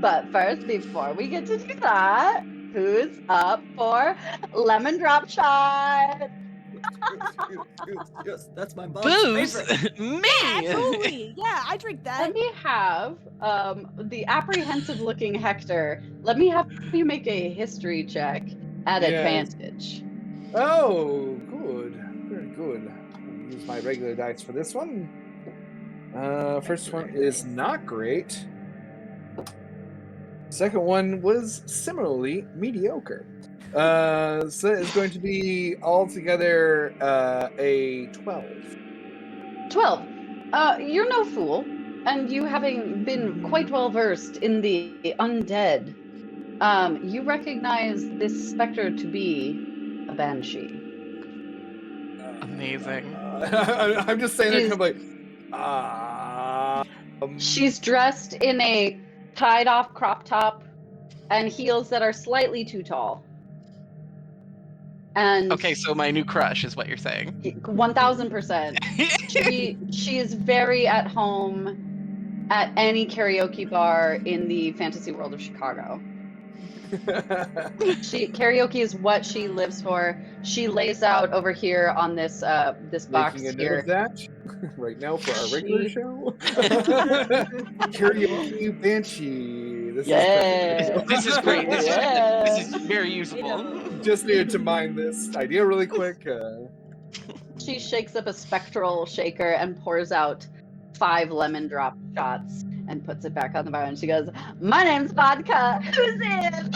But first, before we get to do that, who's up for lemon drop shot? Yes, that's my mom's Booze, favorite. me. Absolutely. Yeah, I drink that. Let me have the apprehensive-looking Hector. Let me have you make a history check at Yes. advantage. Oh, good. Very good. I'll use my regular dice for this one. First one is not great. Second one was similarly mediocre. So it's going to be altogether a 12. 12. You're no fool, and you having been quite well versed in the undead, you recognize this specter to be a banshee. Amazing. I'm just saying that kind She's- of like, She's dressed in a tied-off crop top and heels that are slightly too tall. And Okay, so my new crush is what you're saying. 1000%. She is very at home at any karaoke bar in the fantasy world of Chicago. Karaoke is what she lives for. She lays out over here on this this box making a note here. of that right now for our regular She- show. Karaoke Banshee. This Yeah. is perfect. This is great. This Yeah. is very usable. Just needed to mine this idea really quick. She shakes up a spectral shaker and pours out 5 lemon drop shots and puts it back on the bar. And she goes, "My name's Vodka. Who's in?"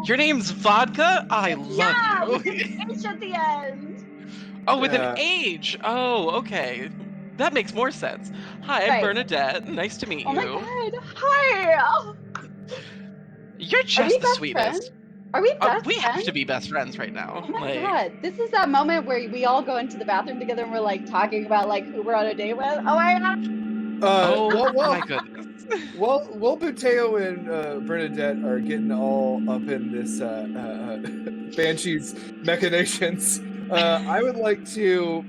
Your name's Vodka? I love Yeah, you. with an H at the end. Oh, with Yeah. an age. Oh, okay. that makes more sense. Hi, I'm Right. Bernadette. Nice to meet Oh my you. god. Hi. Oh, You're are just we the best sweetest. friends? Are we best We have friends? to be best friends right now. Oh my Like, god. This is that moment where we all go into the bathroom together and we're like talking about like who we're on a date with. Oh my god. oh Well, my goodness. while Buteo and Bernadette are getting all up in this Banshee's machinations, I would like to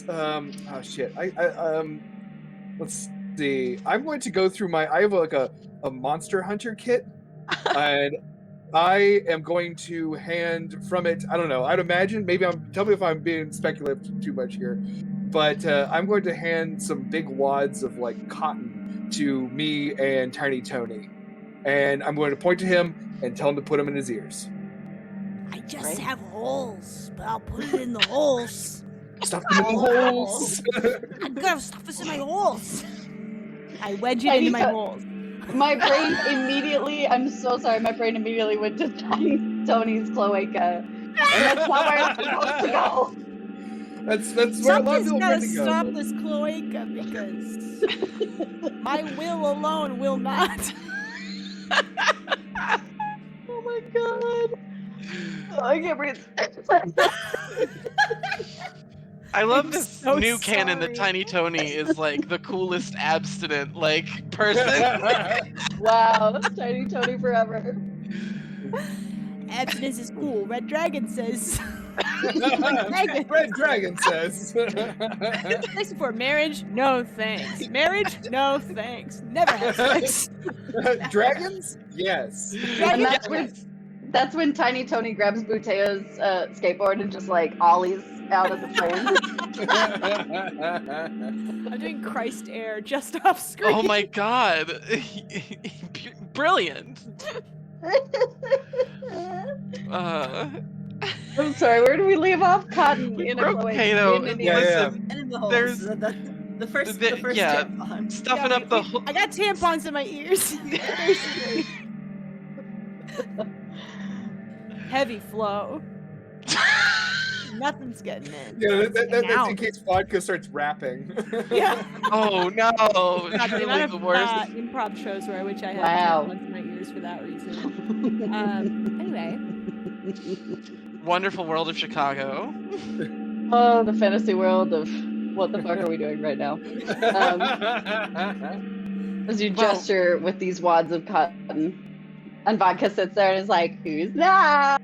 oh shit. Let's see. I'm going to go through I have like a Monster Hunter kit, and I am going to hand from it. I don't know. I'd imagine tell me if I'm being speculative too much here, but I'm going to hand some big wads of like cotton to me and Tiny Tony, and I'm going to point to him and tell him to put them in his ears. I just Right. have holes, but I'll put it in the holes. Stuff them in the holes. I'm gonna stuff this in my holes. I wedge it Tiny into my to- holes. My brain immediately, I'm so sorry, my brain immediately went to Tony's cloaca. And that's not where it's supposed to go. That's where a lot of Something's people gotta want to go. stop this cloaca because my will alone will not. Oh my god. Oh, I can't breathe. I love I'm this so new canon that sorry. Tiny Tony is like the coolest abstinent like person. Wow, Tiny Tony forever. Abstinence is cool. Red Dragon says. Red Dragon says. Sex for marriage? No thanks. Marriage? No thanks. Never have sex. Dragons? Yes. And that's when Tiny Tony grabs Buteo's skateboard and just like ollies out of the frame. I'm doing Christ air just off screen. Oh my god. Brilliant. I'm sorry, where do we leave off? Cotton in a Broke cloaca. Kato, in an Yeah, ear. yeah. And in the holes. There's- The first yeah. tampon. Stuffing Yeah, up the whole. I got tampons in my ears. Basically. Heavy flow. Nothing's getting in. Yeah, that's Ow. in case vodka starts rapping. Yeah. Oh no! God, the Truly amount the of worst. improv shows where I wish I had Wow. tampons in my ears for that reason. Anyway. Wonderful world of Chicago. Oh, the fantasy world of what the fuck are we doing right now? As you Well- gesture with these wads of cotton. And Vodka sits there and is like, who's that?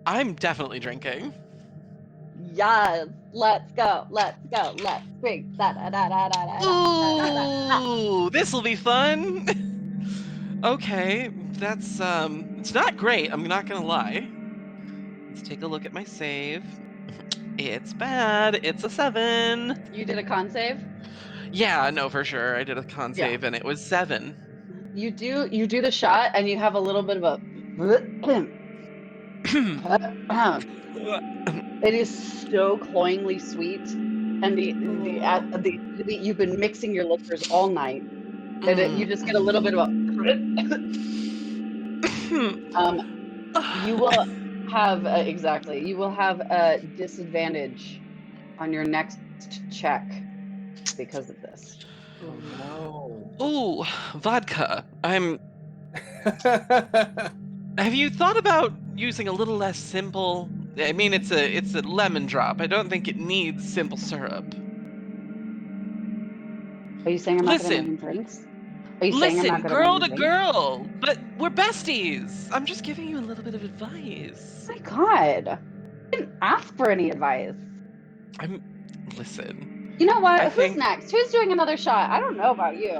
I'm definitely drinking. Yes, let's go, let's drink. Da, da, da, da, da, da, da. Ooh, this will be fun. Okay, that's it's not great. I'm not gonna lie. Let's take a look at my save. It's bad. It's a 7. You did a con save? Yeah, no, for sure. I did a con Yeah. save and it was 7. You do the shot and you have a little bit of a it is so cloyingly sweet, and the you've been mixing your liquors all night, and you just get a little bit of a you will have you will have a disadvantage on your next check because of this. Ooh, vodka. Have you thought about using a little less simple? I mean, it's a lemon drop. I don't think it needs simple syrup. Are you saying I'm not going to Listen. make any drinks? Are you saying I'm Listen, not gonna girl make to any drinks? girl, but we're besties. I'm just giving you a little bit of advice. Oh my god. I didn't ask for any advice. Listen. You know what? I Who's think- next? Who's doing another shot? I don't know about you.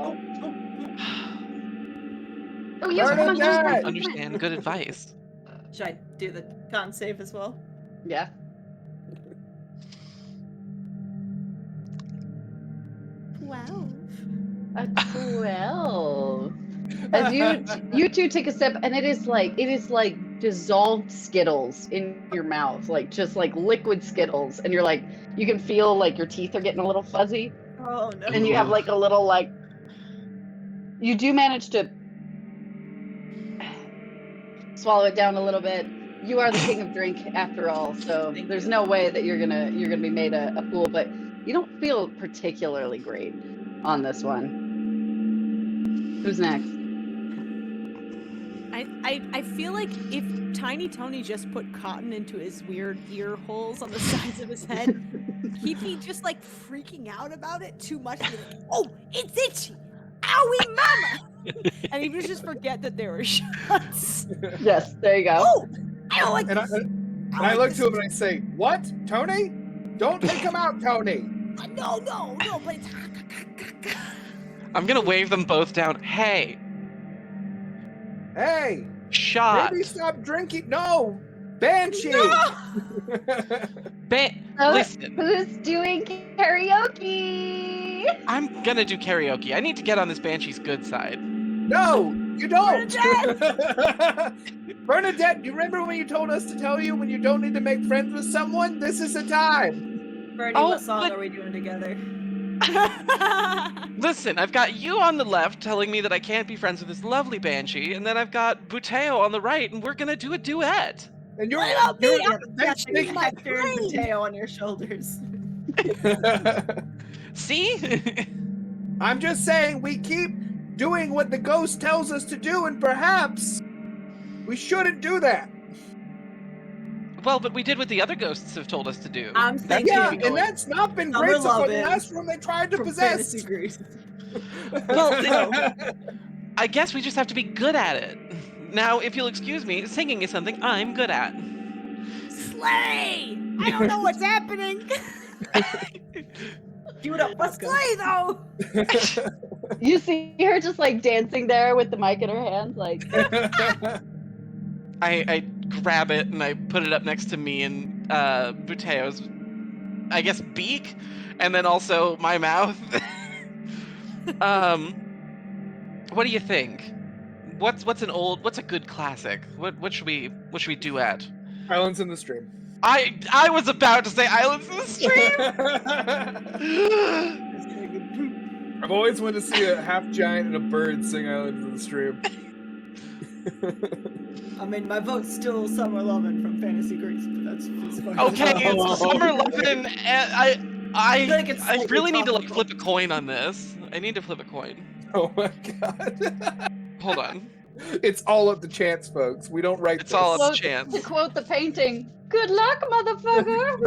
Oh, you Bernadette! Understand good advice. Should I do the con save as well? Yeah. Wow. A 12. As you two take a sip, and it is like dissolved Skittles in your mouth, like just like liquid Skittles, and you're like you can feel like your teeth are getting a little fuzzy, Oh no. and you have like a little like you do manage to swallow it down a little bit. You are the king of drink after all, so Thank there's you. no way that you're gonna be made a fool. But You don't feel particularly great on this one. Who's next? I feel like if Tiny Tony just put cotton into his weird ear holes on the sides of his head, he'd be just like freaking out about it too much. He'd be like, oh, it's itchy! Owie mama! And he would just forget that there were shots. Yes, there you go. Oh! I don't like And this. I look to him and I say, "What, Tony? Don't take him out, Tony." No, but it's... I'm gonna wave them both down. Hey, Hey, shot. maybe stop drinking. No, Banshee. Listen, Who's doing karaoke? I'm gonna do karaoke. I need to get on this Banshee's good side. No, you don't. Bernadette, you remember when you told us to tell you when you don't need to make friends with someone? This is the time. Bernie, Oh, what song but- are we doing together? Listen, I've got you on the left telling me that I can't be friends with this lovely Banshee, and then I've got Buteo on the right, and we're gonna do a duet. And you're, What about me? you're I'm thanks, nothing. Nick. Hector and Mateo on your shoulders. See? I'm just saying we keep doing what the ghost tells us to do, and perhaps we shouldn't do that. Well, but we did what the other ghosts have told us to do. I'm thinking Yeah, and that's not been Summer great so far. The Lovin' last room they tried to from possess. Fantasy Grease. Well, I guess we just have to be good at it. Now, if you'll excuse me, singing is something I'm good at. Slay! I don't know what's happening. Cue it up, let's go. Slay, though! You see her just like dancing there with the mic in her hand, like. I grab it and I put it up next to me and Buteo's, I guess, beak, and then also my mouth. What do you think? What's a good classic? What should we duet? Islands in the Stream. I was about to say Islands in the Stream. I've always wanted to see a half giant and a bird sing Islands in the Stream. I mean, my vote's still Summer Lovin' from Fantasy Grease, but that's fine. Okay, it's Summer Lovin', and I feel like it's I slightly really need to like topical. flip a coin on this. I need to flip a coin. Oh my god. Hold on. It's all up to chance, folks. We don't write It's this. all up Quote- to chance. To quote the painting, good luck, motherfucker.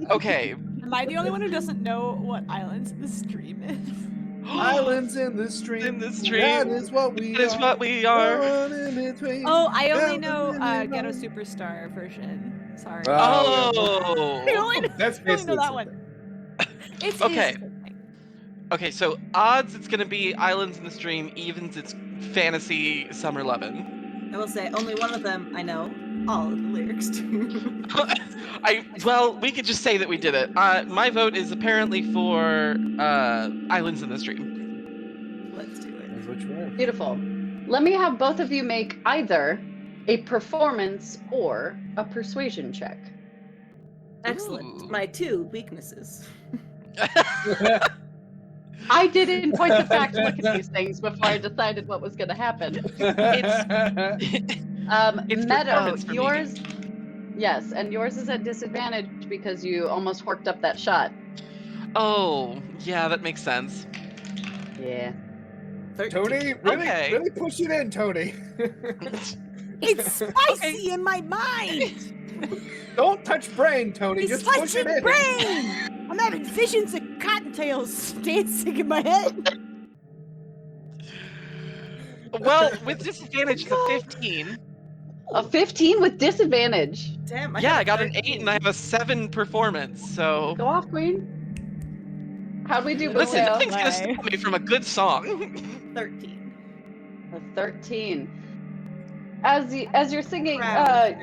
Okay. Am I the only one who doesn't know what Islands in the Stream is? Islands in the Stream. In the stream. That is what we That is are. what we are. One in between. Oh, I only Down know in the Ghetto middle. Superstar version. Sorry. Oh. I only know, That's I only basically know that something. one. It's Okay. his thing. Okay, so odds it's gonna be Islands in the Stream, evens it's Fantasy Summer Lovin'. I will say, only one of them I know all of the lyrics to. Well, we could just say that we did it. My vote is apparently for Islands in the Stream. Let's do it. That's what you want. Beautiful. Let me have both of you make either a performance or a persuasion check. Excellent. Ooh. My two weaknesses. I did in point of fact look at these things before I decided what was going to happen. It's Meadow, performance for me. yours, yes, and yours is at disadvantage because you almost horked up that shot. Oh, yeah, that makes sense. Yeah. 13. Tony, Okay. really push it in, Tony. It's spicy in my mind. Don't touch brain, Tony. It's Just push it touching in. brain. I'm having visions of cottontails dancing in my head. Well, with disadvantage, it's a 15. A 15 with disadvantage. Damn. Yeah, I got a an 8 and I have a 7 performance, so... Go off, Queen. How'd we do, Listen, Mateo? nothing's gonna stop me from a good song. 13. A 13. As you're singing, Proud.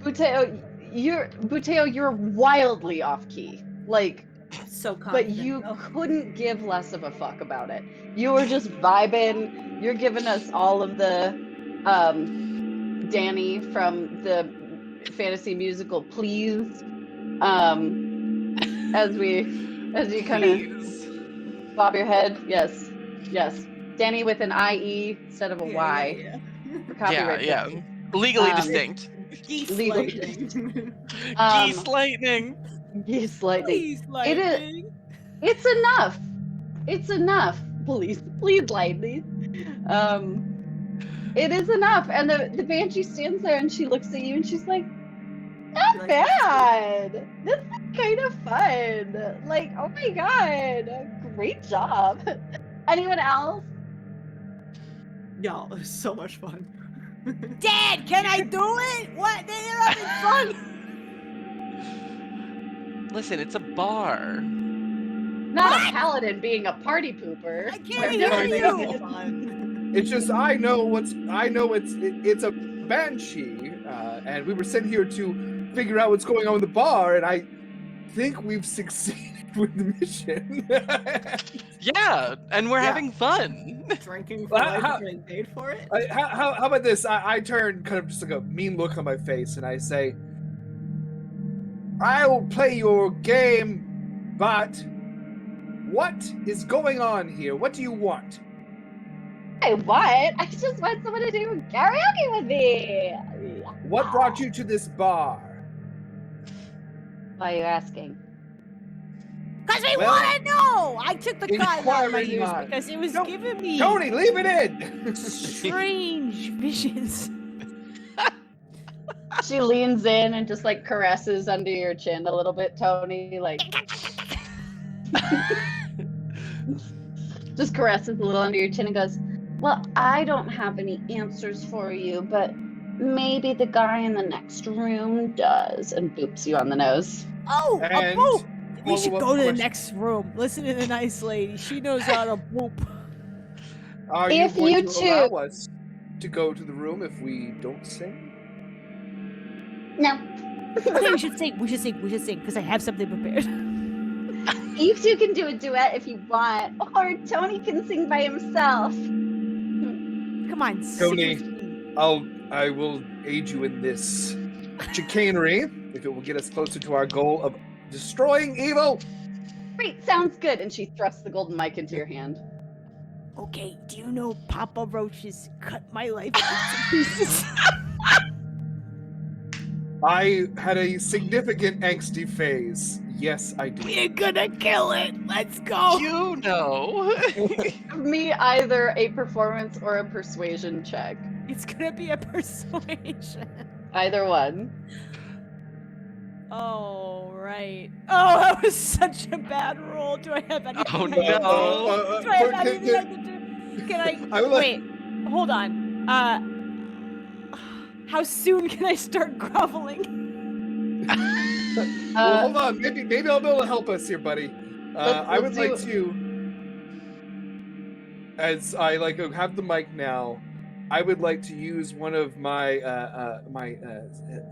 Buteo, you're wildly off key. Like, So but confident. you though. couldn't give less of a fuck about it. You were just vibing. You're giving us all of the Danny from the fantasy musical Please. As you kind of Please. bob your head. Yes. Danny with an IE instead of a Y. Yeah. For copyright Yeah. purposes. Legally Um, distinct. Geese Legal. lightning. Geese lightning. Yes, lightning. Please, It lightning. It's enough. It's enough. Please lightning. It is enough. And the banshee stands there and she looks at you and she's like, She not likes what she sees. bad. This is kind of fun. Like, oh my god, great job. Anyone else? Y'all, it was so much fun. Dad, can I do it? What? They're having fun. Listen, it's a bar. Not a paladin being a party pooper. I can't I've hear never you. seen it fun. It's just I know it's a banshee, and we were sent here to figure out what's going on with the bar, and I think we've succeeded with the mission. Yeah, and we're Yeah. having fun. Drinking for Well, life how- and getting paid for it? How about this? I turn kind of just like a mean look on my face, and I say, "I will play your game, but what is going on here? What do you want?" Hey, what? I just want someone to do karaoke with me. What brought you to this bar? Why are you asking? Because we Well, want to know. I took the cotton out of my inquiring ears minds. because it was No, giving me Tony, leave it in. strange visions. She leans in and just like caresses under your chin a little bit, Tony. Like, just caresses a little under your chin and goes, "Well, I don't have any answers for you, but maybe the guy in the next room does," and boops you on the nose. Oh, a And boop. We should follow-up go to the question. next room. Listen to the nice lady. She knows how to boop. Are If you going you to two- allow us to go to the room if we don't sing? No. Okay, we should sing. We should sing. We should sing because I have something prepared. You two can do a duet if you want, or Tony can sing by himself. Come on, Tony. sing with me. I will aid you in this chicanery if it will get us closer to our goal of destroying evil. Great, sounds good. And she thrusts the golden mic into your hand. Okay, do you know Papa Roaches cut my life into pieces? I had a significant angsty phase. Yes, I do. We're gonna kill it. Let's go. You know. Give me either a performance or a persuasion check. It's gonna be a persuasion. Either one. Oh, right. Oh, that was such a bad roll. Do I have anything? Oh, I can do? no. Do I have anything I can do? Can I? I would like- Wait, hold on. How soon can I start groveling? Well, hold on. Maybe I'll be able to help us here, buddy. I would let's like to, as I like have the mic now, I would like to use one of my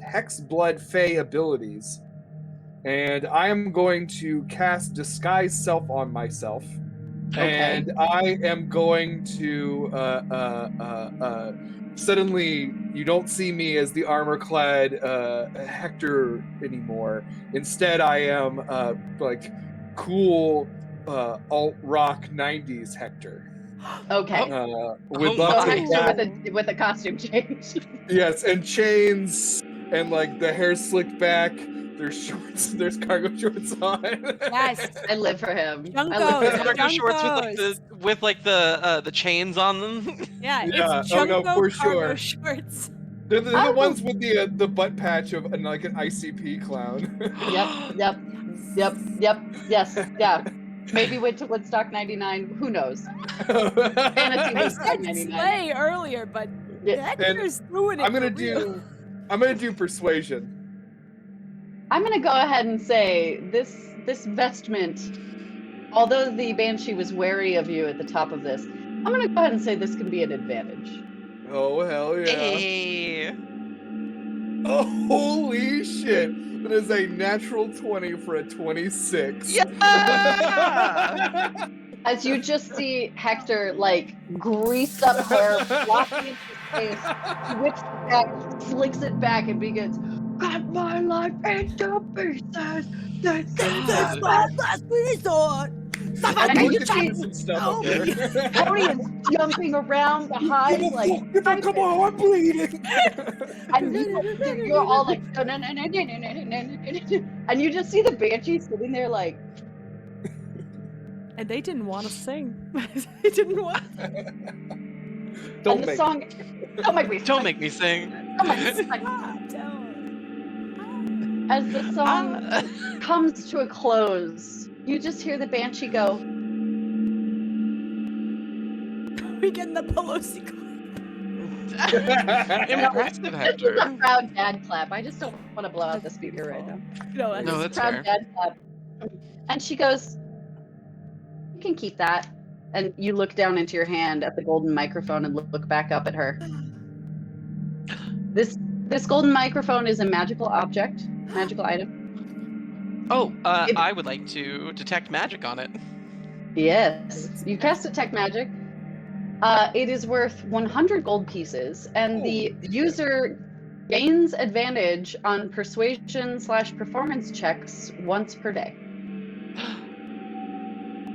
Hex Blood Fey abilities, and I am going to cast Disguise Self on myself, and I am going to suddenly you don't see me as the armor-clad Hector anymore. Instead, I am like cool alt-rock 90s Hector. Okay. With Oh, So lots of Hector black, with a costume change. yes, and chains, and like the hair slicked back. There's shorts. There's cargo shorts on. Yes. I live for him. I live Junkos. for him. Cargo shorts with like the chains on them. Yeah, Yeah, it's oh no, Junko for cargo sure. shorts. They're the I ones with the butt patch of like an ICP clown. Yep. Yes. Yeah. Maybe wait till Woodstock 99. Who knows? Fantasy I Woodstock said 99. slay earlier, but Yeah. Hector's doing it. I'm gonna for real. do persuasion. I'm gonna go ahead and say this vestment, although the banshee was wary of you at the top of this, I'm gonna go ahead and say this can be an advantage. Oh hell yeah! Hey. Oh holy shit! That is a natural 20 for a 26. Yeah. As you just see Hector like grease up hair, flopping into his face, whips it back, slicks it back, and begins, "Cut my life into pieces. That's my last resort. Stop I'm it! you looking see- at some stuff up there. Cody is jumping around the hive like Come on, I'm bleeding. and you're all like and you just see the banshee sitting there like And they didn't want to sing. They didn't want. Don't and the make song don't make me Don't make me sing. don't make me sing. As the song comes to a close, you just hear the banshee go, We getting the Pelosi. Impressive, this is a Hector. proud dad clap. I just don't want to blow out the speaker right now. No, This No, is that's proud fair. dad clap. And she goes, you can keep that. And you look down into your hand at the golden microphone and look back up at her. This golden microphone is a magical object, magical item. Oh, I would like to detect magic on it. Yes. You cast detect magic. It is worth 100 gold pieces, and the user gains advantage on persuasion/performance checks once per day.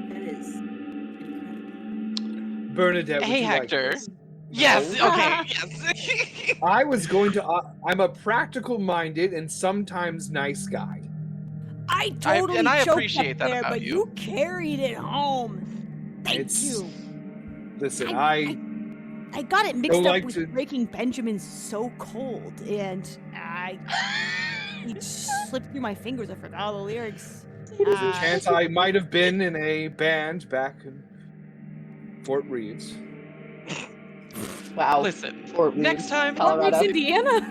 That is incredible. Bernadette, would Hey, you like Hector. this? Yes. No. Okay. Yes. I was going to. I'm a practical-minded and sometimes nice guy. I totally and I choked appreciate up that there, about but you. carried it home. Thank It's- you. Listen, I got it mixed don't up like with to- Breaking Benjamin's So Cold, and it slipped through my fingers. I forgot all the lyrics. there's a chance I might have been in a band back in Fort Reeves. Wow. Listen. Fort Next Reeves, time- Colorado. Indiana.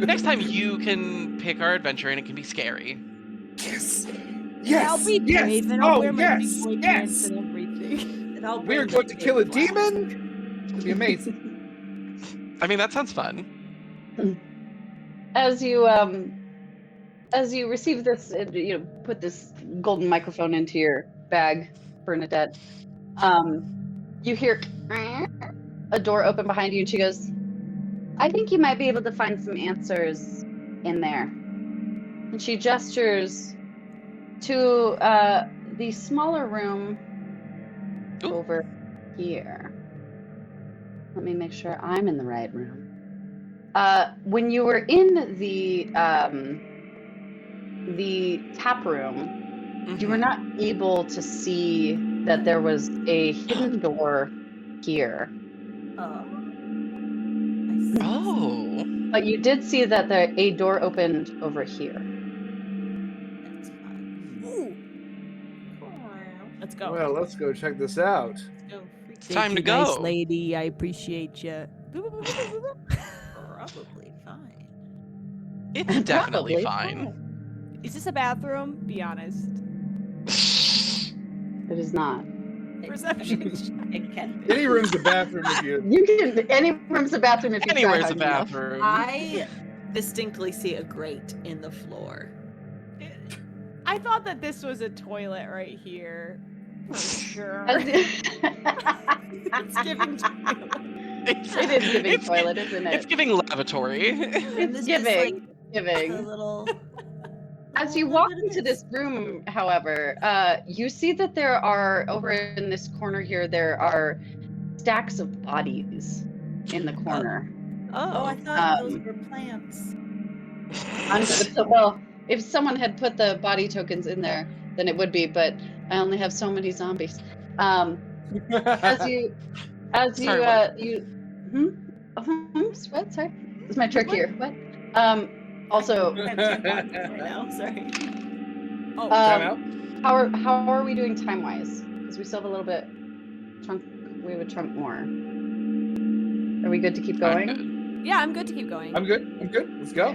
Next time you can pick our adventure and it can be scary. Yes. I'll be brave and I'll wear my big yes, boy yes. pants and everything. And I'll We're bring going the to kill a big flask. demon. It'll be amazing. I mean, that sounds fun. As you receive this, put this golden microphone into your bag, Bernadette. You hear a door open behind you, and she goes, "I think you might be able to find some answers in there." And she gestures to the smaller room Ooh. over here. Let me make sure I'm in the right room. When you were in the tap room, you were not able to see that there was a hidden door here. Oh. I see. Oh. But you did see that a door opened over here. That's fun. Ooh, let's go. Well, let's go check this out. Let's go freak. It's time to you, nice go. lady. I appreciate you. Probably fine. It's definitely Probably fine. Is this a bathroom? Be honest. It is not. Perception. It can be. Any room's a bathroom if you. You can. Any room's a bathroom if you try Anywhere's a hard enough. bathroom. I distinctly see a grate in the floor. I thought that this was a toilet right here. For sure. It's giving toilet. It is giving toilet, isn't It's it? giving lavatory. And this It's is like giving. a little. As you walk into this room, however, you see that there are, over in this corner here, there are stacks of bodies in the corner. Oh, I thought those Um, were plants. Well, if someone had put the body tokens in there, then it would be, but I only have so many zombies. As you, Sorry, what? what? Sorry, it's my trick here. What? Also, I have 2 bodies right now. Sorry. Oh, Time out. how are we doing time wise? Because we still have a little bit. We have a chunk more. Are we good to keep I'm going? yeah, I'm good to keep going. I'm good. Let's go.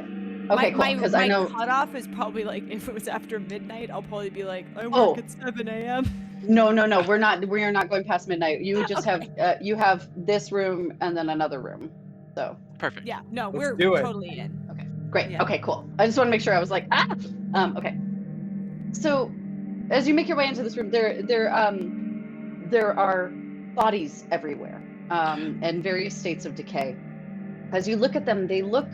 Okay, cool. My Because I know. cutoff is probably like if it was after midnight, I'll probably be like, I work Oh. at 7 a.m. No, we're not. We are not going past midnight. You just have. You have this room and then another room. So Perfect. Yeah, no, Let's we're do it. totally in. great. Yeah. Okay, cool. I just want to make sure. I was like, okay. So, as you make your way into this room, there are bodies everywhere, and various states of decay. As you look at them, they look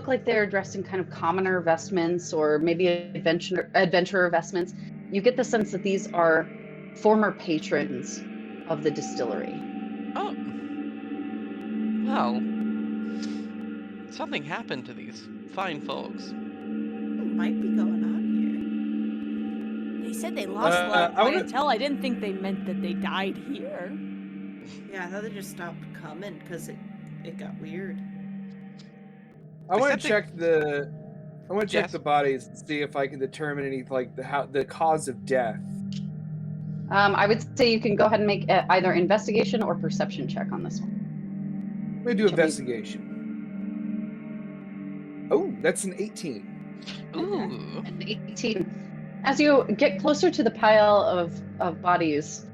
like they're dressed in kind of commoner vestments or maybe adventurer vestments. you get the sense that these are former patrons of the distillery. Oh. Well, something happened to these fine folks. Might be going on They said they lost a lot of I wanna- clientele. I didn't think they meant that they died here. here. Yeah, I thought they just stopped coming because it got weird. I want Except to they- check the. I want to check Yes. the bodies to see if I can determine any like the cause of death. I would say you can go ahead and make either investigation or perception check on this one. Let me do Should we- investigation. Oh, that's an 18. Ooh. An 18. As you get closer to the pile of bodies,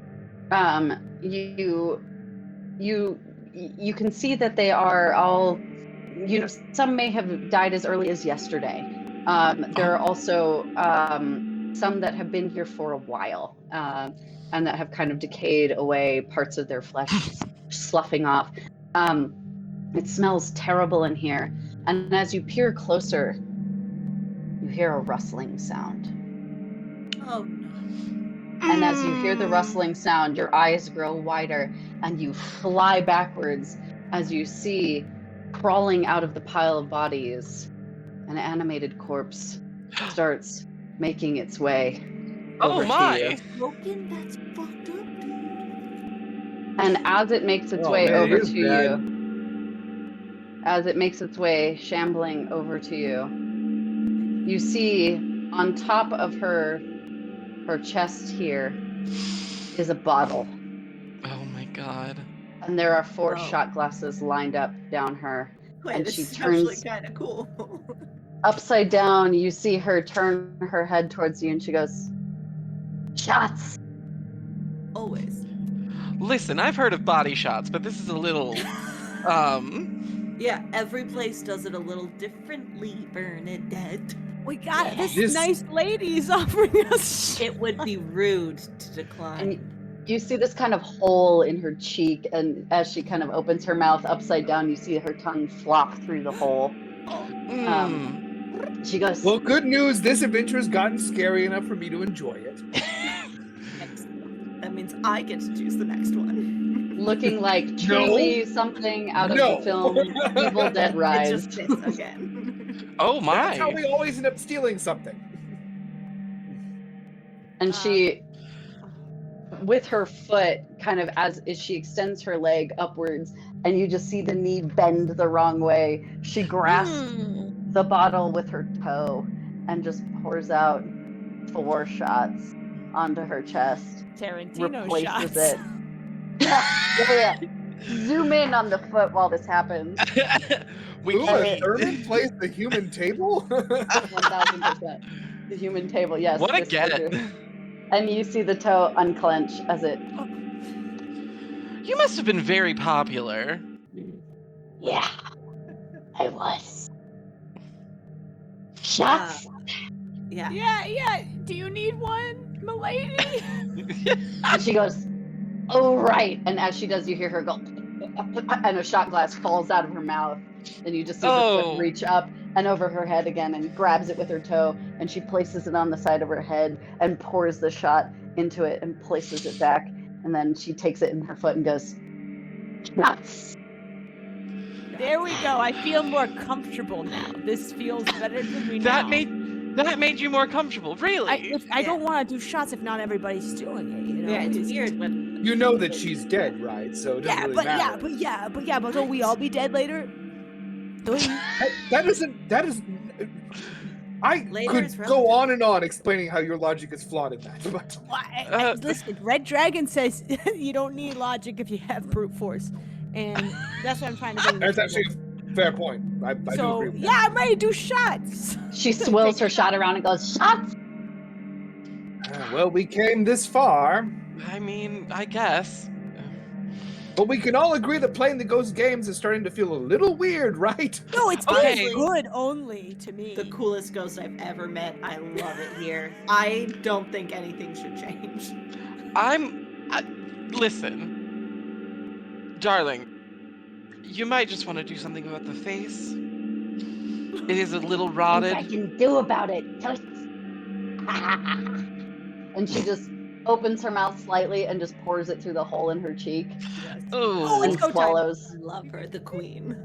you can see that they are all, some may have died as early as yesterday. There are also some that have been here for a while, and that have kind of decayed away, parts of their flesh sloughing off. It smells terrible in here, and as you peer closer, you hear a rustling sound. Oh no. And as you hear the rustling sound, your eyes grow wider and you fly backwards as you see, crawling out of the pile of bodies, an animated corpse starts making its way over Oh to my! you. Broken, that's fucked up, dude. And as it makes its Oh, way man, it over is to bad. you, as it makes its way shambling over to you, you see on top of her chest here is a bottle. Oh my god. And there are 4 Oh. shot glasses lined up down her. Wait, And this she is actually turns kind of cool. upside down. You see her turn her head towards you and she goes, "Shots." Always. Listen, I've heard of body shots, but this is a little, Yeah, every place does it a little differently, Bernadette. We got this This- nice lady's offering us. It would be rude to decline. And you see this kind of hole in her cheek, and as she kind of opens her mouth upside down, you see her tongue flop through the hole. She goes, Well, good news. This adventure has gotten scary enough for me to enjoy it. Excellent. That means I get to choose the next one. looking like truly something out of No. the film Evil Dead It's Rise. just this again. oh That's how my! we always end up stealing something. And she, with her foot, kind of as she extends her leg upwards, and you just see the knee bend the wrong way. She grasps the bottle with her toe and just pours out 4 shots onto her chest. Tarantino Replaces shots. it. Yeah. Zoom in on the foot while this happens. we Uma can Thurman plays the human table? 1000%. The human table, yes. What a this get! figure. And you see the toe unclench as it. You must have been very popular. Yeah, I was. Shots? Yeah. Yeah. Do you need one, milady? And she goes, "Oh, right." And as she does, you hear her go, and a shot glass falls out of her mouth. And you just see her Oh. foot reach up and over her head again and grabs it with her toe. And she places it on the side of her head and pours the shot into it and places it back. And then she takes it in her foot and goes, "Shots." There we go. I feel more comfortable now. This feels better to me now. That made you more comfortable, really? I don't want to do shots if not everybody's doing it. You know? Yeah, it's weird when You know that she's dead, right? So it doesn't really matter. but don't we all be dead later? Don't you? That isn't. I Later could is go relative. on and on explaining how your logic is flawed in that, but Listen, Red Dragon says you don't need logic if you have brute force, and that's what I'm trying to do. that's actually a fair point. I do So agree with yeah, I'm ready to do shots. She swirls her shot around and goes, "Shots." that. Well, we came this far, I mean, I guess. but we can all agree that playing the Ghost games is starting to feel a little weird, right? No, it's Okay. good only to me. the coolest ghost I've ever met. I love it here. I don't think anything should change. Listen, darling, you might just want to do something about the face. It is a little What I rotted. can do about it. Toast. And she just opens her mouth slightly and just pours it through the hole in her cheek Yes. Oh, and it's go time. swallows. I love her, the queen.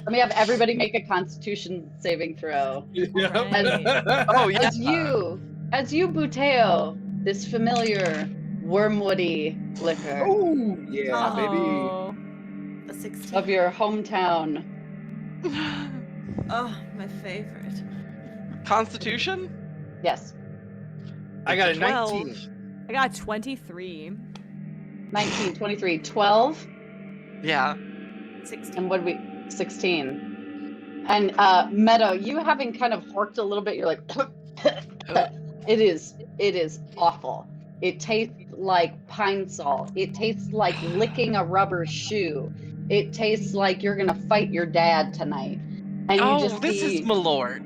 Let me have everybody make a Constitution saving throw. Right. Oh yeah. As you buteo this familiar wormwoody liquor Oh yeah, baby. Oh. A 16. of your hometown. Oh, my favorite. Constitution? Yes, I got a 12. 19. I got 23. 19, 23, 12, Yeah. 16. and what did we? 16. And Meadow, you having kind of horked a little bit, you're like, it is awful. It tastes like pine salt. It tastes like licking a rubber shoe. It tastes like you're gonna fight your dad tonight. And you Oh, just this is see, Malort.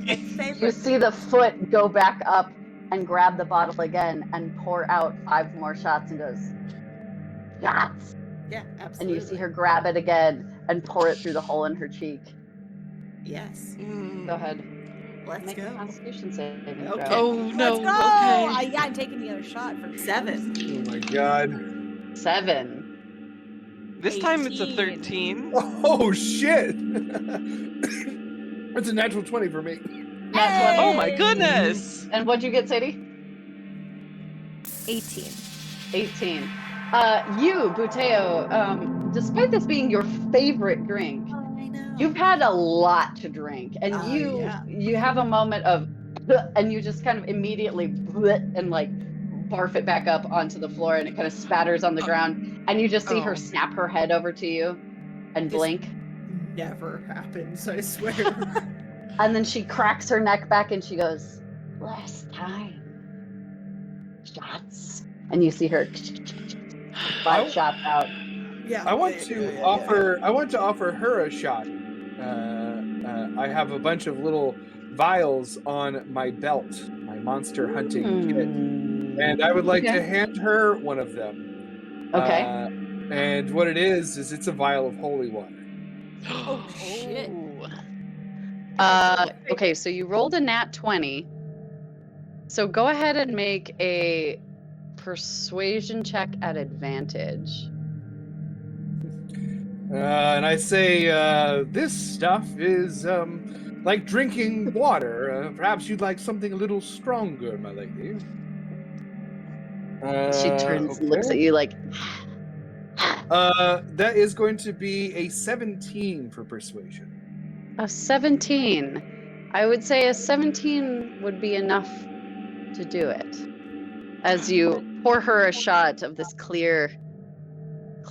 you Favorite. see the foot go back up and grab the bottle again and pour out 5 more shots and goes, shots. Yeah, And absolutely. you see her grab it again and pour it through the hole in her cheek. Yes. Go ahead. Let's Make a go. Constitution saving throw. Okay. Oh no. Let's go! Okay. Yeah, I'm taking the other shot for sure. 7. Oh my god. 7. This time it's a 18. 13. Oh shit. It's a natural 20 for me. Nat 20. Oh my goodness. And what'd you get, Sadie? 18. 18. You, Buteo, despite this being your favorite drink, I know. you've had a lot to drink, and Yeah. you have a moment of, and you just kind of immediately and like barf it back up onto the floor, and it kind of spatters on the ground, and you just see her Oh. snap her head over to you, and This- blink, Never happens, I swear. and then she cracks her neck back, and she goes, "Last time, shots," and you see her 5 shots out. Yeah. I want to offer her a shot. I have a bunch of little vials on my belt, my monster hunting kit, and I would like Okay. to hand her one of them. Okay. And what it is it's a vial of holy water. Oh, shit. Okay, so you rolled a nat 20. So go ahead and make a persuasion check at advantage. And I say, this stuff is like drinking water. Perhaps you'd like something a little stronger, my lady. She turns and looks okay. at you like, That is going to be a 17 for persuasion. a 17. I would say a 17 would be enough to do it. As you pour her a shot of this clear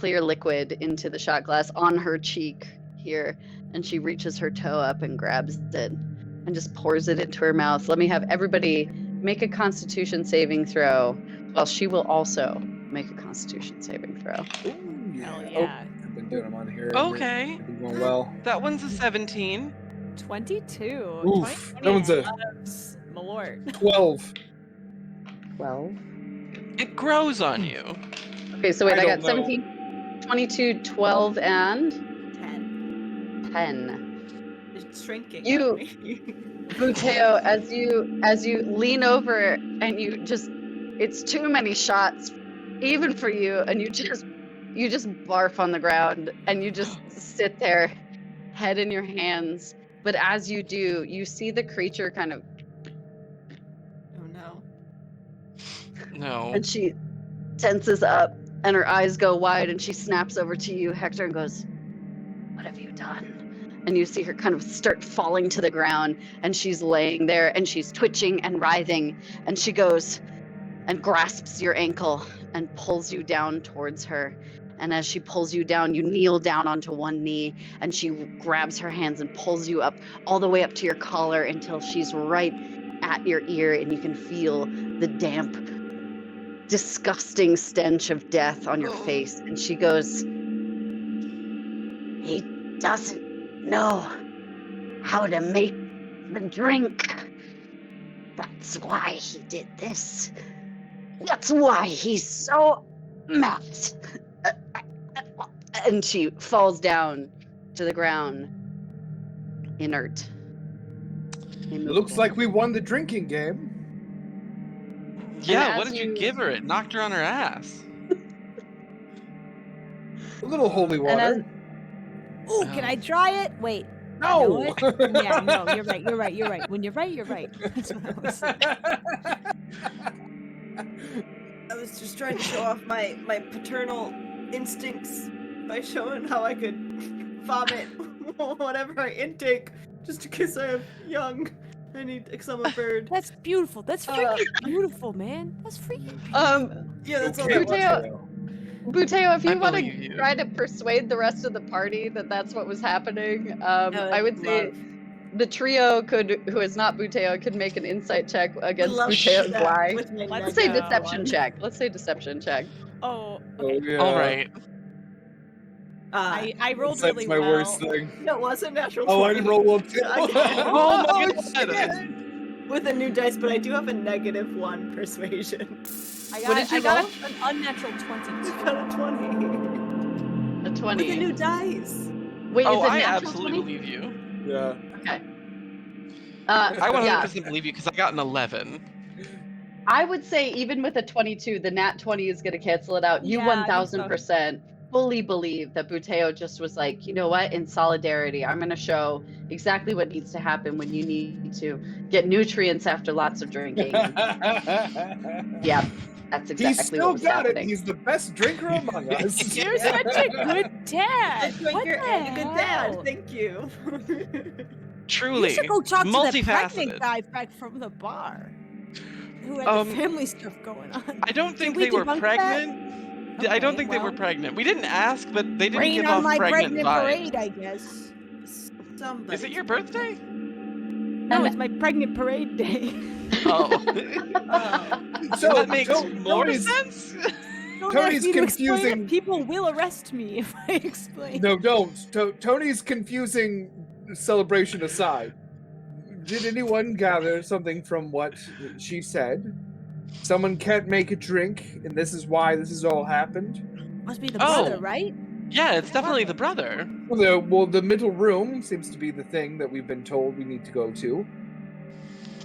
liquid into the shot glass on her cheek here, and she reaches her toe up and grabs it and just pours it into her mouth. Let me have everybody make a Constitution saving throw, while she will also make a Constitution saving throw. Ooh, Hell Oh, yeah. I've been doing them on here. Okay. They've been going well. That one's a 17. 22. Oof, that one's a Malort. 12. 12. It grows on you. Okay, so wait, I I got don't know. 17, 22, 12, and 10. 10. It's shrinking. You- on me. Buteo, as you lean over and you just, it's too many shots, even for you, and you just barf on the ground, and you just sit there, head in your hands. But as you do, you see the creature kind of, Oh no. No. and she tenses up, and her eyes go wide, and she snaps over to you, Hector, and goes, "What have you done?" And you see her kind of start falling to the ground, and she's laying there, and she's twitching and writhing, and she goes and grasps your ankle and pulls you down towards her. And as she pulls you down, you kneel down onto one knee, and she grabs her hands and pulls you up all the way up to your collar until she's right at your ear, and you can feel the damp, disgusting stench of death on your face. And she goes, "He doesn't know how to make the drink. That's why he did this. That's why he's so mad." And she falls down to the ground, inert. It looks like we won the drinking game. Yeah, as what did you give her? It knocked her on her ass. A little holy And water. Ooh, can I try it? Wait. You know No. what? Yeah, no, you're right. You're right. You're right. When you're right, you're right. That's what I was saying. I was just trying to show off my paternal instincts by showing how I could vomit whatever I intake, just because I am young. Because I'm a bird. That's beautiful. That's freaking beautiful, man. That's freaking beautiful. Yeah, that's all Okay, that was. Buteo, if I you want believe to you. try to persuade the rest of the party that that's what was happening, I would say the trio who is not Buteo, could make an insight check against love to do Buteo's that lie. with my Let's say negative deception one. check. Let's say deception check. Oh, Oh, okay. yeah. All right. I rolled That's really my well. worst thing. No, it wasn't natural. Oh, I 20. didn't roll well too. Oh my shit. god. With a new dice, but I do have a -1 persuasion. I What did you got roll? an unnatural 20. I got a 20. A With a 20. new dice. Wait, Oh, is it I natural absolutely 20? believe you. Yeah. Okay. I 100% Yeah, believe you because I got an 11. I would say even with a 22, the nat 20 is going to cancel it out. You Yeah, I think so. 1000% fully believe that Buteo just was like, you know what, in solidarity, I'm going to show exactly what needs to happen when you need to get nutrients after lots of drinking. Yeah, that's He's exactly still what was got it. happening. He's the best drinker among us. You're such a good dad. A drinker What and a the good hell? dad. Thank you. Truly. You should go talk to the pregnant multifaceted. guy back from the bar who had the family stuff going on. I don't think we they were debunk that? pregnant. I don't Okay, think they were well, pregnant. We didn't ask, but they didn't rain give on off my pregnant vibes. parade, I guess. Is it your birthday? No, it's my pregnant parade day. Oh. So That makes more Tony's- sense. Don't Tony's ask me to explain confusing- it. People will arrest me if I explain. No, don't. Tony's confusing celebration aside. Did anyone gather something from what she said? Someone can't make a drink, and this is why this has all happened. Must be the Oh. brother, right? Yeah, it's definitely the brother. Well, the middle room seems to be the thing that we've been told we need to go to.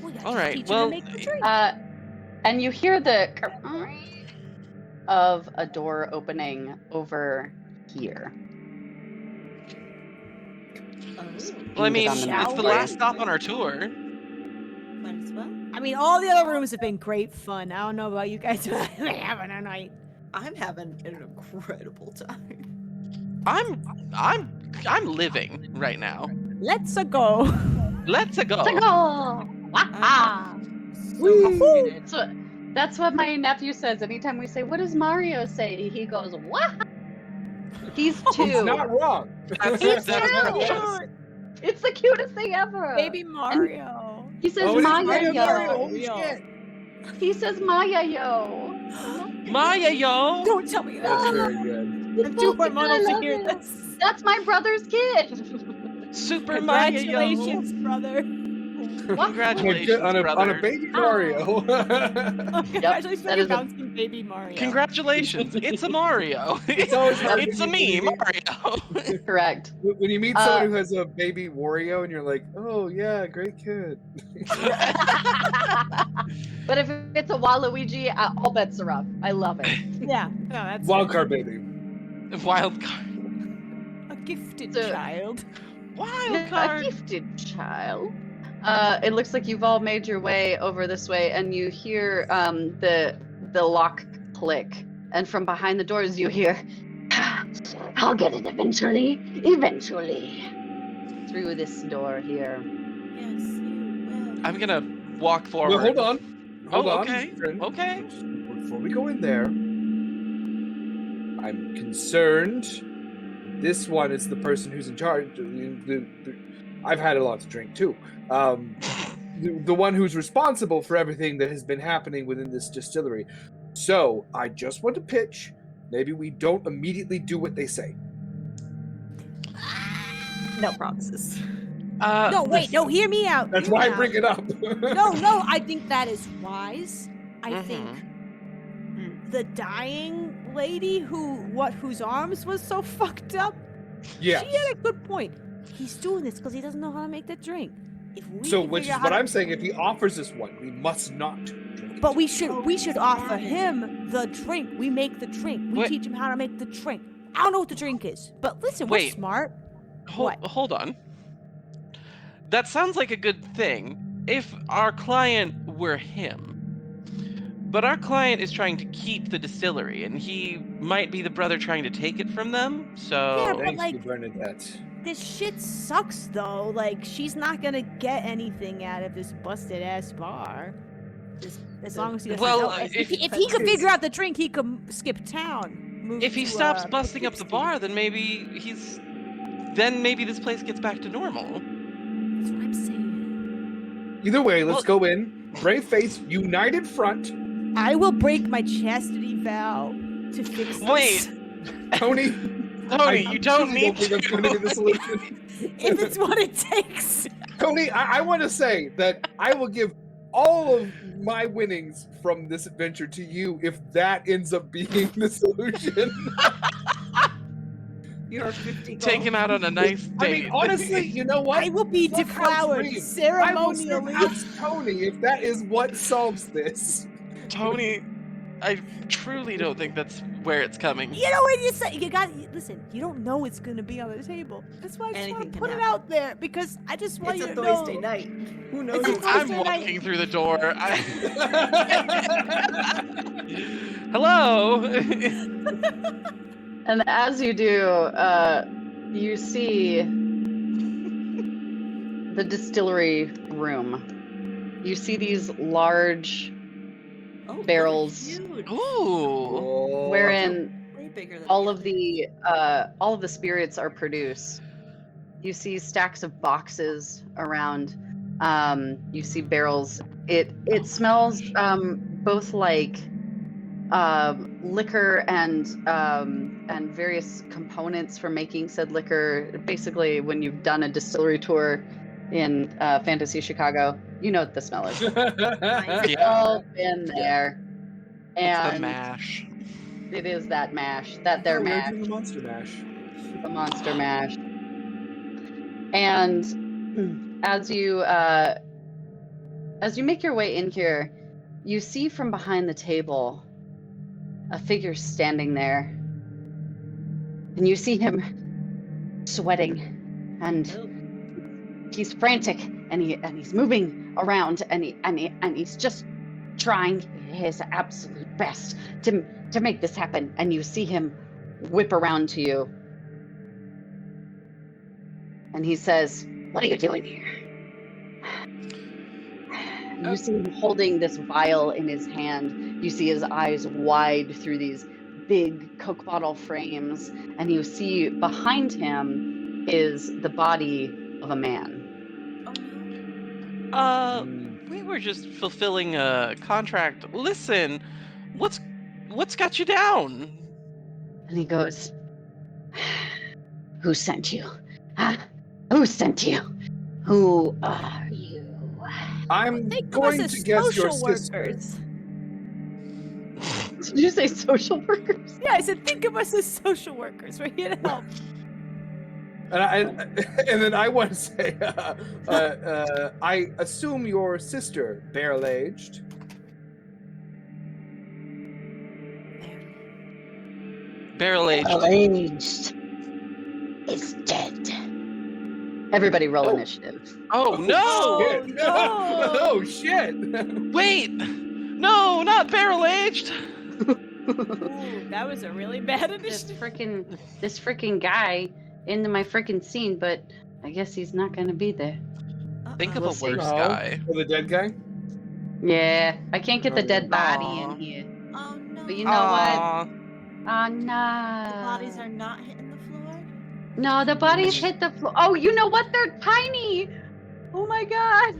Well, yeah, All just right, teach him well, to make the drink. And you hear the of a door opening over here. Well, I mean, on the map it's the for you. last stop on our tour. Might as well. I mean, all the other rooms have been great fun. I don't know about you guys, but I'm having a night. I'm having an incredible time. I'm living right now. Let's go. Let's go. Let's go! Wah-ha! So that's what my nephew says anytime we say, "What does Mario say?" He goes, "What?" He's two. He's not wrong. He's That's two. precious. It's the cutest thing ever. Baby Mario. He says Oh, it is Maya Mario, yo. Mario. Holy Real. shit. He says Maya yo. Maya, yo. Don't tell me That's that. very good. I'm too I hormonal to love hear it. this. That's my brother's kid. Super Maya, yo. Congratulations, brother. Congratulations, on a brother. baby Mario. Congratulations that on your is a- bouncing baby Mario. Congratulations. It's a Mario. It's always hard It's a when me, you meet- Mario. Correct. When you meet someone who has a baby Wario and you're like, oh yeah, great kid. But if it's a Waluigi, all bets are off. I love it. Yeah, no, that's Wildcard baby. Wild card. a gifted So- child. Wild A card. gifted child. It looks like you've all made your way over this way, and you hear the lock click, and from behind the doors you hear, "I'll get it eventually, eventually." Through this door here. Yes, you will. I'm gonna walk forward. Well, hold on. Hold on. okay. friend. Okay. Before we go in there, I'm concerned. This one is the person who's in charge. I've had a lot to drink too. The one who's responsible for everything that has been happening within this distillery. So I just want to pitch. Maybe we don't immediately do what they say. No promises. No, wait, no, hear me out. That's hear why me I bring out. it up. No, I think that is wise. I think Mm-hmm. the dying lady whose arms was so fucked up, Yeah. she had a good point. He's doing this because he doesn't know how to make the drink. If we So, can which figure is out what how to- I'm saying. If he offers us one, we must not drink it. But we should offer him the drink. We make the drink. We Wait. teach him how to make the drink. I don't know what the drink is, but listen, we're Wait. smart. Hold on. That sounds like a good thing if our client were him. But our client is trying to keep the distillery, and he might be the brother trying to take it from them. So Yeah, but Thank like- you, Bernadette. This shit sucks though. Like she's not gonna get anything out of this busted ass bar. As long as he doesn't Well, help us. if- If he could figure out the drink, he could skip town. Move if he to, stops busting up the Poughkeepsie. bar, then maybe maybe this place gets back to normal. That's what I'm saying. Either way, let's go in. Brave face, united front. I will break my chastity vow to fix this. Wait. Tony, Tony, you don't truly need think that's going to be the to. solution. If it's what it takes. Tony, I want to say that I will give all of my winnings from this adventure to you if that ends up being the solution. You're 50 gold. Take him out on a nice I date. mean, honestly, you know what? I will be Fuck House deflowered Reed. I will ceremonially. ask Tony if that is what solves this. Tony, I truly don't think that's where it's coming. You know what you say? You got listen. You don't know it's gonna be on the table. That's why I just Anything want to can put it happen. out there because I just want It's you a to Thursday know. night. Who knows? It's a what's I'm Thursday night. walking through the door. Hello. And as you do, you see the distillery room. You see these large Oh, barrels huge. Ooh. wherein Way bigger than all of the spirits are produced. You see stacks of boxes around. You see barrels. It smells both like liquor and various components for making said liquor. Basically, when you've done a distillery tour in Fantasy Chicago, you know what the smell is. It's Yeah. all been there, It's the and mash. it is that mash, that their Oh, we're mash, doing the monster mash. the monster mash. And as you make your way in here, you see from behind the table a figure standing there, and you see him sweating, and he's frantic, and he's moving around, and he's just trying his absolute best to make this happen. And you see him whip around to you, and he says, "What are you doing here?" And you see him holding this vial in his hand. You see his eyes wide through these big Coke bottle frames, and you see behind him is the body of a man. Oh, no. We were just fulfilling a contract. Listen, what's got you down? And he goes, "Who sent you? Huh? Who sent you? Who are you?" I'm Think of us going as to guess your social sister. workers. Did you say social workers? Yeah, I said think of us as social workers. We're here to help. And then I want to say, I assume your sister, barrel-aged. Barrel aged. Aged is dead. Everybody roll Oh. initiative. Oh no! Shit. no. Oh shit! Wait! No, not barrel aged. Ooh, that was a really bad this initiative. freaking guy into my freaking scene, but I guess he's not gonna be there. Think of We'll a see. worse Oh, guy. for the dead guy. Yeah, I can't get the Oh, dead body Aw. in here. Oh, no. But you know what? Aw. Oh no. The bodies are not hitting the floor? No, the bodies hit the floor. Oh, you know what? They're tiny. Oh my god.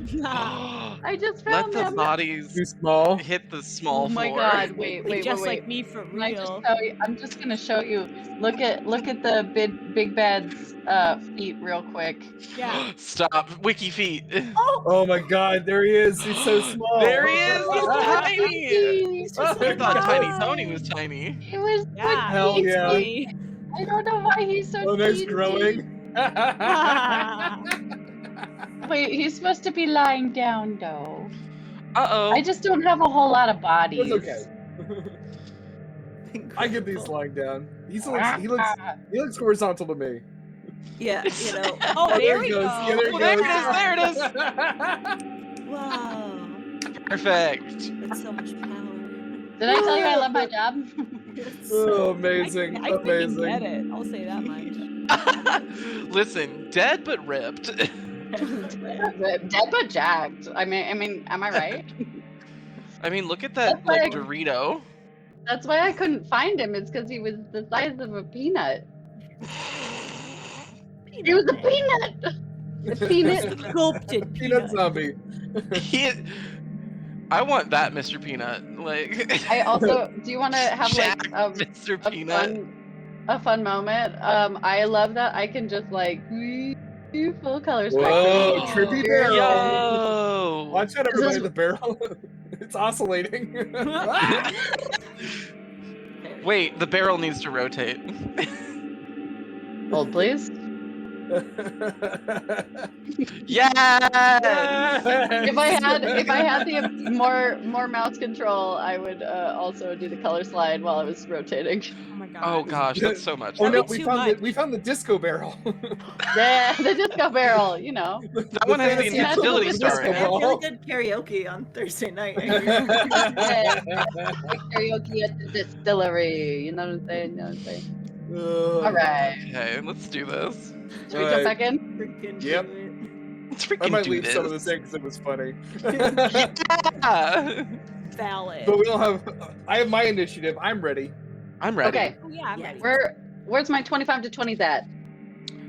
I just Let found the them. bodies Too small. hit the small Oh my floor. god. Wait. Just like me for Can I just real. show you? I'm just gonna show you. Look at the big bad's feet real quick. Yeah. Stop. Wiki feet. Oh my god, there he is. He's so small. There he is. He's tiny. He's just Oh I like thought Tiny mine. Tony was tiny. It was Yeah, Hell he's yeah. funny. I don't know why he's so Oh, nice teeny. growing. Wait, he's supposed to be lying down, though. Uh-oh. I just don't have a whole lot of bodies. It's okay. I get these lying down. He looks horizontal to me. Yeah, you know. Oh, Oh, there it we goes. go. Yeah, there it Oh, goes. there it is, Wow. Perfect. That's so much power. Did I tell you I love my job? It's Oh, so amazing. I think amazing. you get it. I'll say that much. Listen, dead but ripped. Dead but jacked. I mean, am I right? I mean, look at that That's like like- Dorito. That's why I couldn't find him. It's because he was the size of a peanut. He was a peanut. A peanut. Sculpted Peanut zombie. I want that, Mr. Peanut. Like I also. Do you want to have like Jack, Mr. a Peanut. fun moment? I love that I can just like full color Whoa, spectrum. trippy barrel. Yo! Watch out, This everybody. is- The barrel. It's oscillating. Wait, the barrel needs to rotate. Hold, please. Yes! If I had the more mouse control, I would also do the color slide while I was rotating. Oh my god. Oh gosh, that's so much. Oh no, That'd be we too found the disco barrel. Yeah, the disco barrel, you know. That one has the fantasy invincibility disco star in Yeah, it. really good karaoke on Thursday night. Karaoke at the distillery. You know what I'm saying? All right. Okay, let's do this. Should we jump back in? Freaking Yep. do it. Let's I freaking might do leave this. some of this in because it was funny. Yeah! Valid. But we don't have. I have my initiative. I'm ready. I'm ready. Okay. Oh yeah, I'm Yeah. ready. Where's my 25 to 20s at?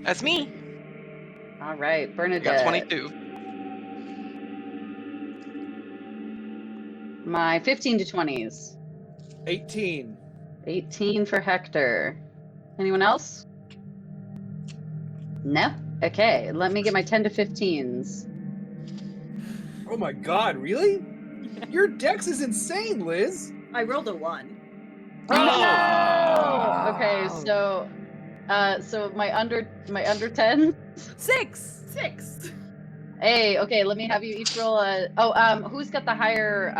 That's me. All right, I Bernadette. got 22. My 15 to 20s. 18. 18 for Hector. Anyone else? No? Okay, let me get my 10 to 15s. Oh my god, really? Your dex is insane, Liz. I rolled a 1. No! Okay, so my under 10. 6. 6. Hey, okay, let me have you each roll a. Who's got the higher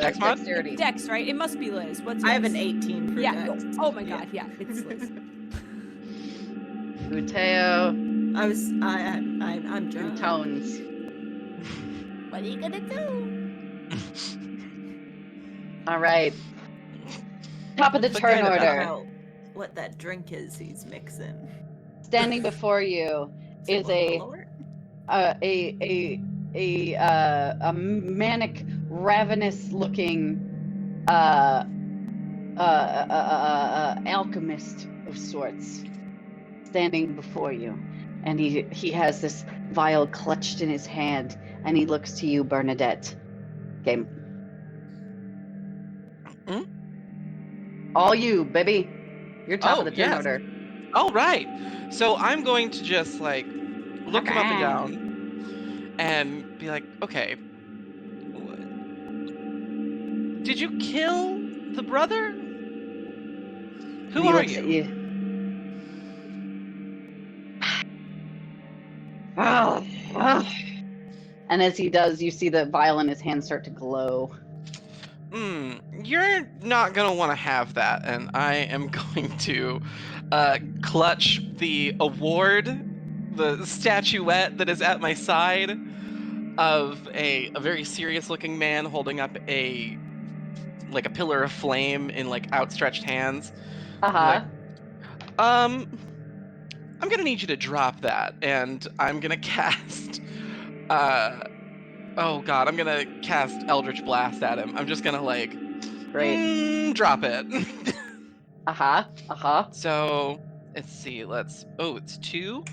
Dex mod? dexterity? Dex, right? It must be Liz. What's I have an yours? 18 for Yeah. Dex. Oh my god. Yeah, it's Liz. Uteo I'm drunk. tones. What are you gonna do? All right. Top of the Forget turn about order. About what that drink is he's mixing. Standing before you is a manic, ravenous-looking alchemist of sorts, standing before you, and he has this vial clutched in his hand, and he looks to you, Bernadette. Okay. Hmm? All you, baby. You're top of the turn yes. order. All right. So I'm going to just like look him up and down and be like, okay, did you kill the brother? Who He are looks at you? And as he does, you see the vial in his hand start to glow. You're not gonna want to have that, and I am going to clutch the award, the statuette that is at my side of a very serious-looking man holding up a pillar of flame in like outstretched hands. Uh-huh. I'm gonna need you to drop that, and I'm gonna cast. Oh god, I'm gonna cast Eldritch Blast at him. I'm just gonna Great. drop it. Uh-huh. So let's see. It's 2.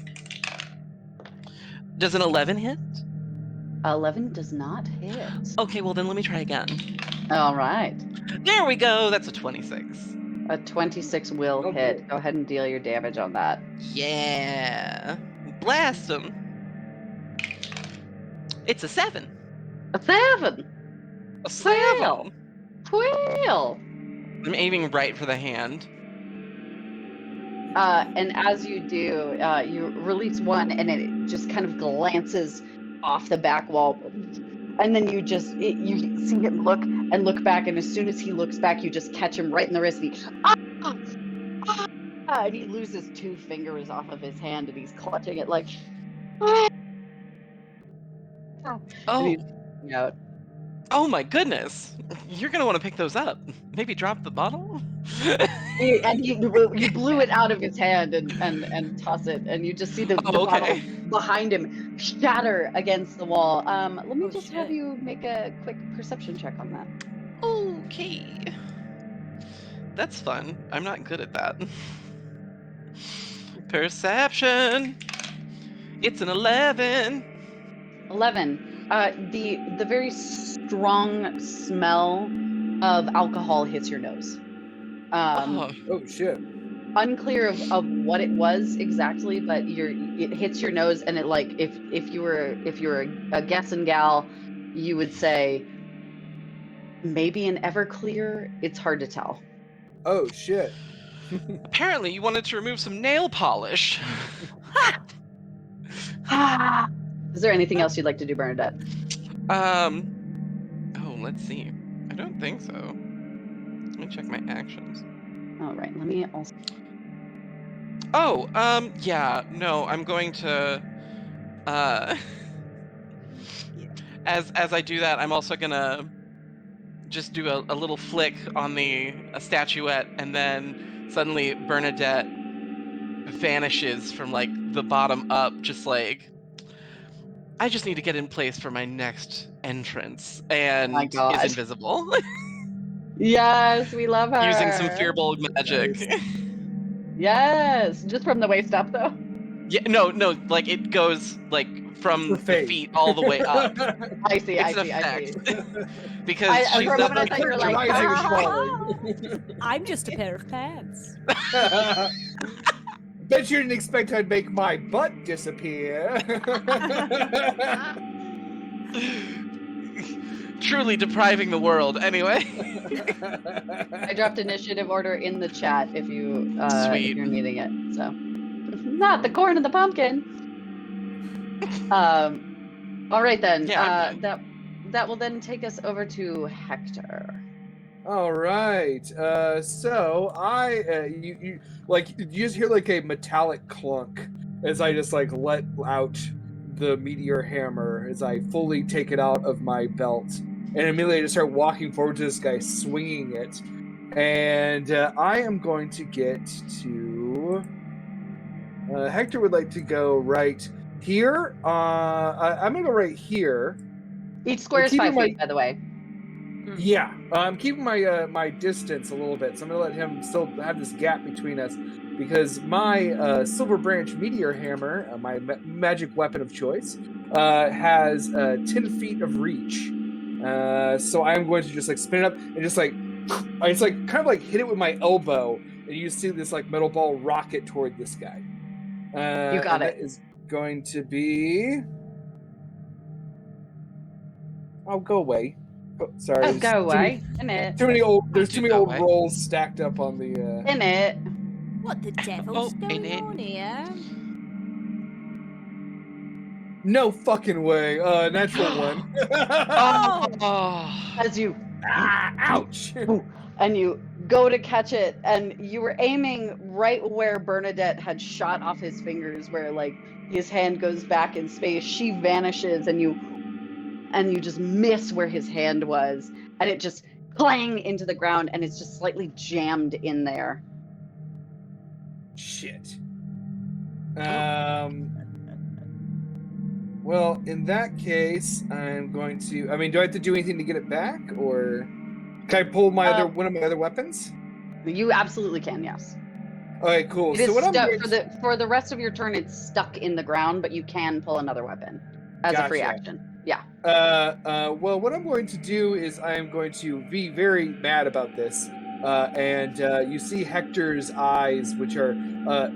Does an 11 hit? 11 does not hit. Okay, well then let me try again. All right. There we go. That's a 26. A 26 will Oh, hit. boy. Go ahead and deal your damage on that. Yeah. Blast him. It's a 7. A 7. A 7. 12. I'm aiming right for the hand. And as you do, you release one, and it just kind of glances off the back wall, and then you see him look back, and as soon as he looks back, you just catch him right in the wrist. And and he loses 2 fingers off of his hand, and he's clutching it like. And Oh, he's out. oh my goodness! You're gonna want to pick those up. Maybe drop the bottle. And you blew it out of his hand and toss it, and you just see the Oh, bottle okay. behind him shatter against the wall. Let me Oh, just have shit. you make a quick perception check on that. Okay. That's fun. I'm not good at that. Perception. It's an 11. 11. The very strong smell of alcohol hits your nose. Oh, Oh shit. Unclear of what it was exactly, but it hits your nose, and it like if you were a guessing gal, you would say maybe an Everclear. It's hard to tell. Oh shit. apparently you wanted to remove some nail polish. Is there anything else you'd like to do, Bernadette? Oh, let's see. I don't think so. Let me check my actions. All right, let me also. Oh, yeah, no, I'm going to, as I do that, I'm also gonna just do a little flick on a statuette, and then suddenly Bernadette vanishes from like the bottom up, just like, I just need to get in place for my next entrance, and my God. is invisible. Yes, we love her. Using some Fearbold magic. Nice. Yes, just from the waist up though. Yeah, no, like it goes like from For the fate. feet all the way up. I see. It's I an see. I see. effect. Because I- she's for a not moment I thought you were like, Rising and "Ah." falling. I'm just a pair of pants. Bet you didn't expect I'd make my butt disappear. truly depriving the world. Anyway. I dropped initiative order in the chat if Sweet. if you're needing it. So, not the corn and the pumpkin. All right then. Yeah, That will then take us over to Hector. All right. So you just hear like a metallic clunk as I just like let out the meteor hammer as I fully take it out of my belt, and immediately I just start walking forward to this guy, swinging it, and I am going to get to. Hector would like to go right here. I'm gonna go right here. Each square is keeping 5 feet, by the way. Yeah, I'm keeping my my distance a little bit, so I'm gonna let him still have this gap between us because my silver branch meteor hammer, my magic weapon of choice, has 10 feet of reach. So I'm going to just like spin it up and just like I just like kind of like hit it with my elbow, and you see this like metal ball rocket toward this guy. You got it. That is going to be. Oh, go away. Oh, sorry. Oh, there's go too many- away. In it. Too many old. There's Do too many go old away. rolls stacked up on the. In it. What the devil's in going it. on here? No fucking way. Natural one. Oh. As you Ouch. and you go to catch it, and you were aiming right where Bernadette had shot off his fingers, where like his hand goes back in space. She vanishes, and you just miss where his hand was, and it just clang into the ground, and it's just slightly jammed in there. Shit. Well, in that case, I'm going to. I mean, do I have to do anything to get it back, or can I pull my one of my other weapons? You absolutely can, yes. Okay, cool. It is So what I'm stuck going for the rest of your turn. It's stuck in the ground, but you can pull another weapon as a free Gotcha. action. Yeah. Well, what I'm going to do is I am going to be very mad about this. And you see Hector's eyes, which are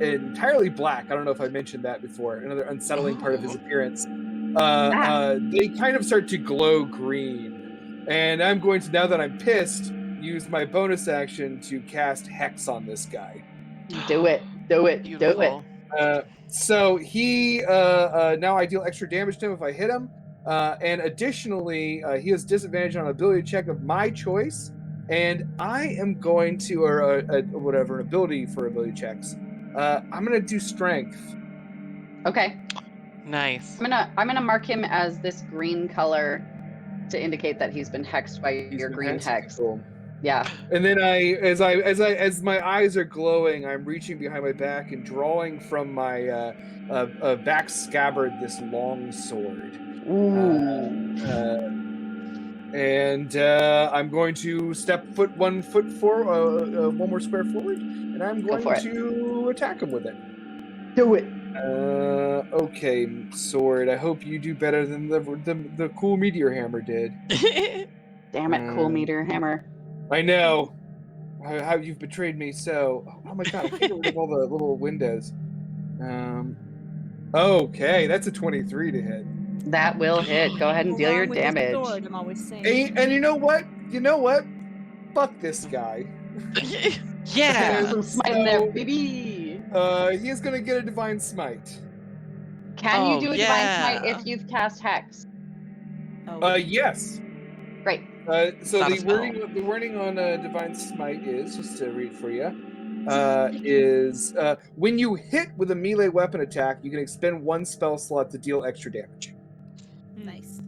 entirely black. I don't know if I mentioned that before. Another unsettling part of his appearance. They kind of start to glow green. And I'm going to, now that I'm pissed, use my bonus action to cast Hex on this guy. Do it. Do it. Beautiful. So he now I deal extra damage to him if I hit him, and additionally he has disadvantage on an ability check of my choice, and I am going to whatever an ability for ability checks. I'm gonna do strength. Okay. Nice. I'm gonna mark him as this green color to indicate that he's been hexed by He's your been green hexed? hex. Cool. Yeah. And then as my eyes are glowing, I'm reaching behind my back and drawing from my back scabbard this long sword. Ooh. And I'm going to step one more square forward, and I'm Go going for it. to attack him with it. Do it. Okay, sword. I hope you do better than the cool meteor hammer did. Damn it, cool meteor hammer. I know how you've betrayed me. So, oh my god, I can't get rid of all the little windows. Okay, that's a 23 to hit. That will hit. Go ahead and deal your Along with his damage. sword, I'm always saying. And you know what? Fuck this guy. Yeah. Some smite in there, baby. He is gonna get a divine smite. Can you do a divine smite yeah. if you've cast hex? Yes. Great. So Not a the spell. wording on divine smite is, just to read for you, is when you hit with a melee weapon attack, you can expend one spell slot to deal extra damage. Nice.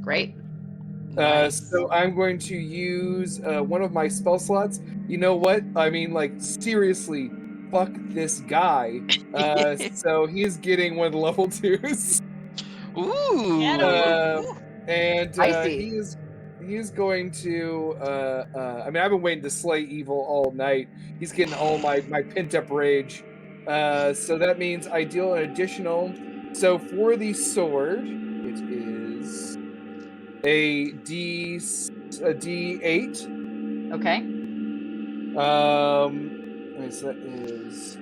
Great. Nice. So I'm going to use one of my spell slots. You know what? I mean, like, seriously, fuck this guy. So he's getting one of the level 2s. Ooh. And Spicy. he is going to I mean, I've been waiting to slay evil all night. He's getting all my pent up rage. So that means I deal an additional. So for the sword, it is a D8. Okay. So that is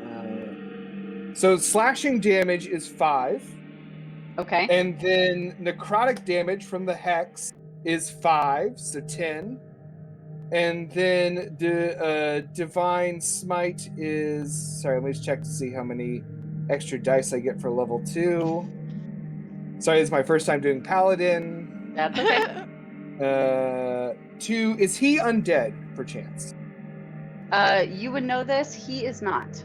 so slashing damage is 5. Okay. And then necrotic damage from the hex is 5, so 10. And then the divine smite is, sorry, let me just check to see how many extra dice I get for level 2. Sorry, this is my first time doing paladin. That's okay. 2, is he undead perchance? You would know this. He is not.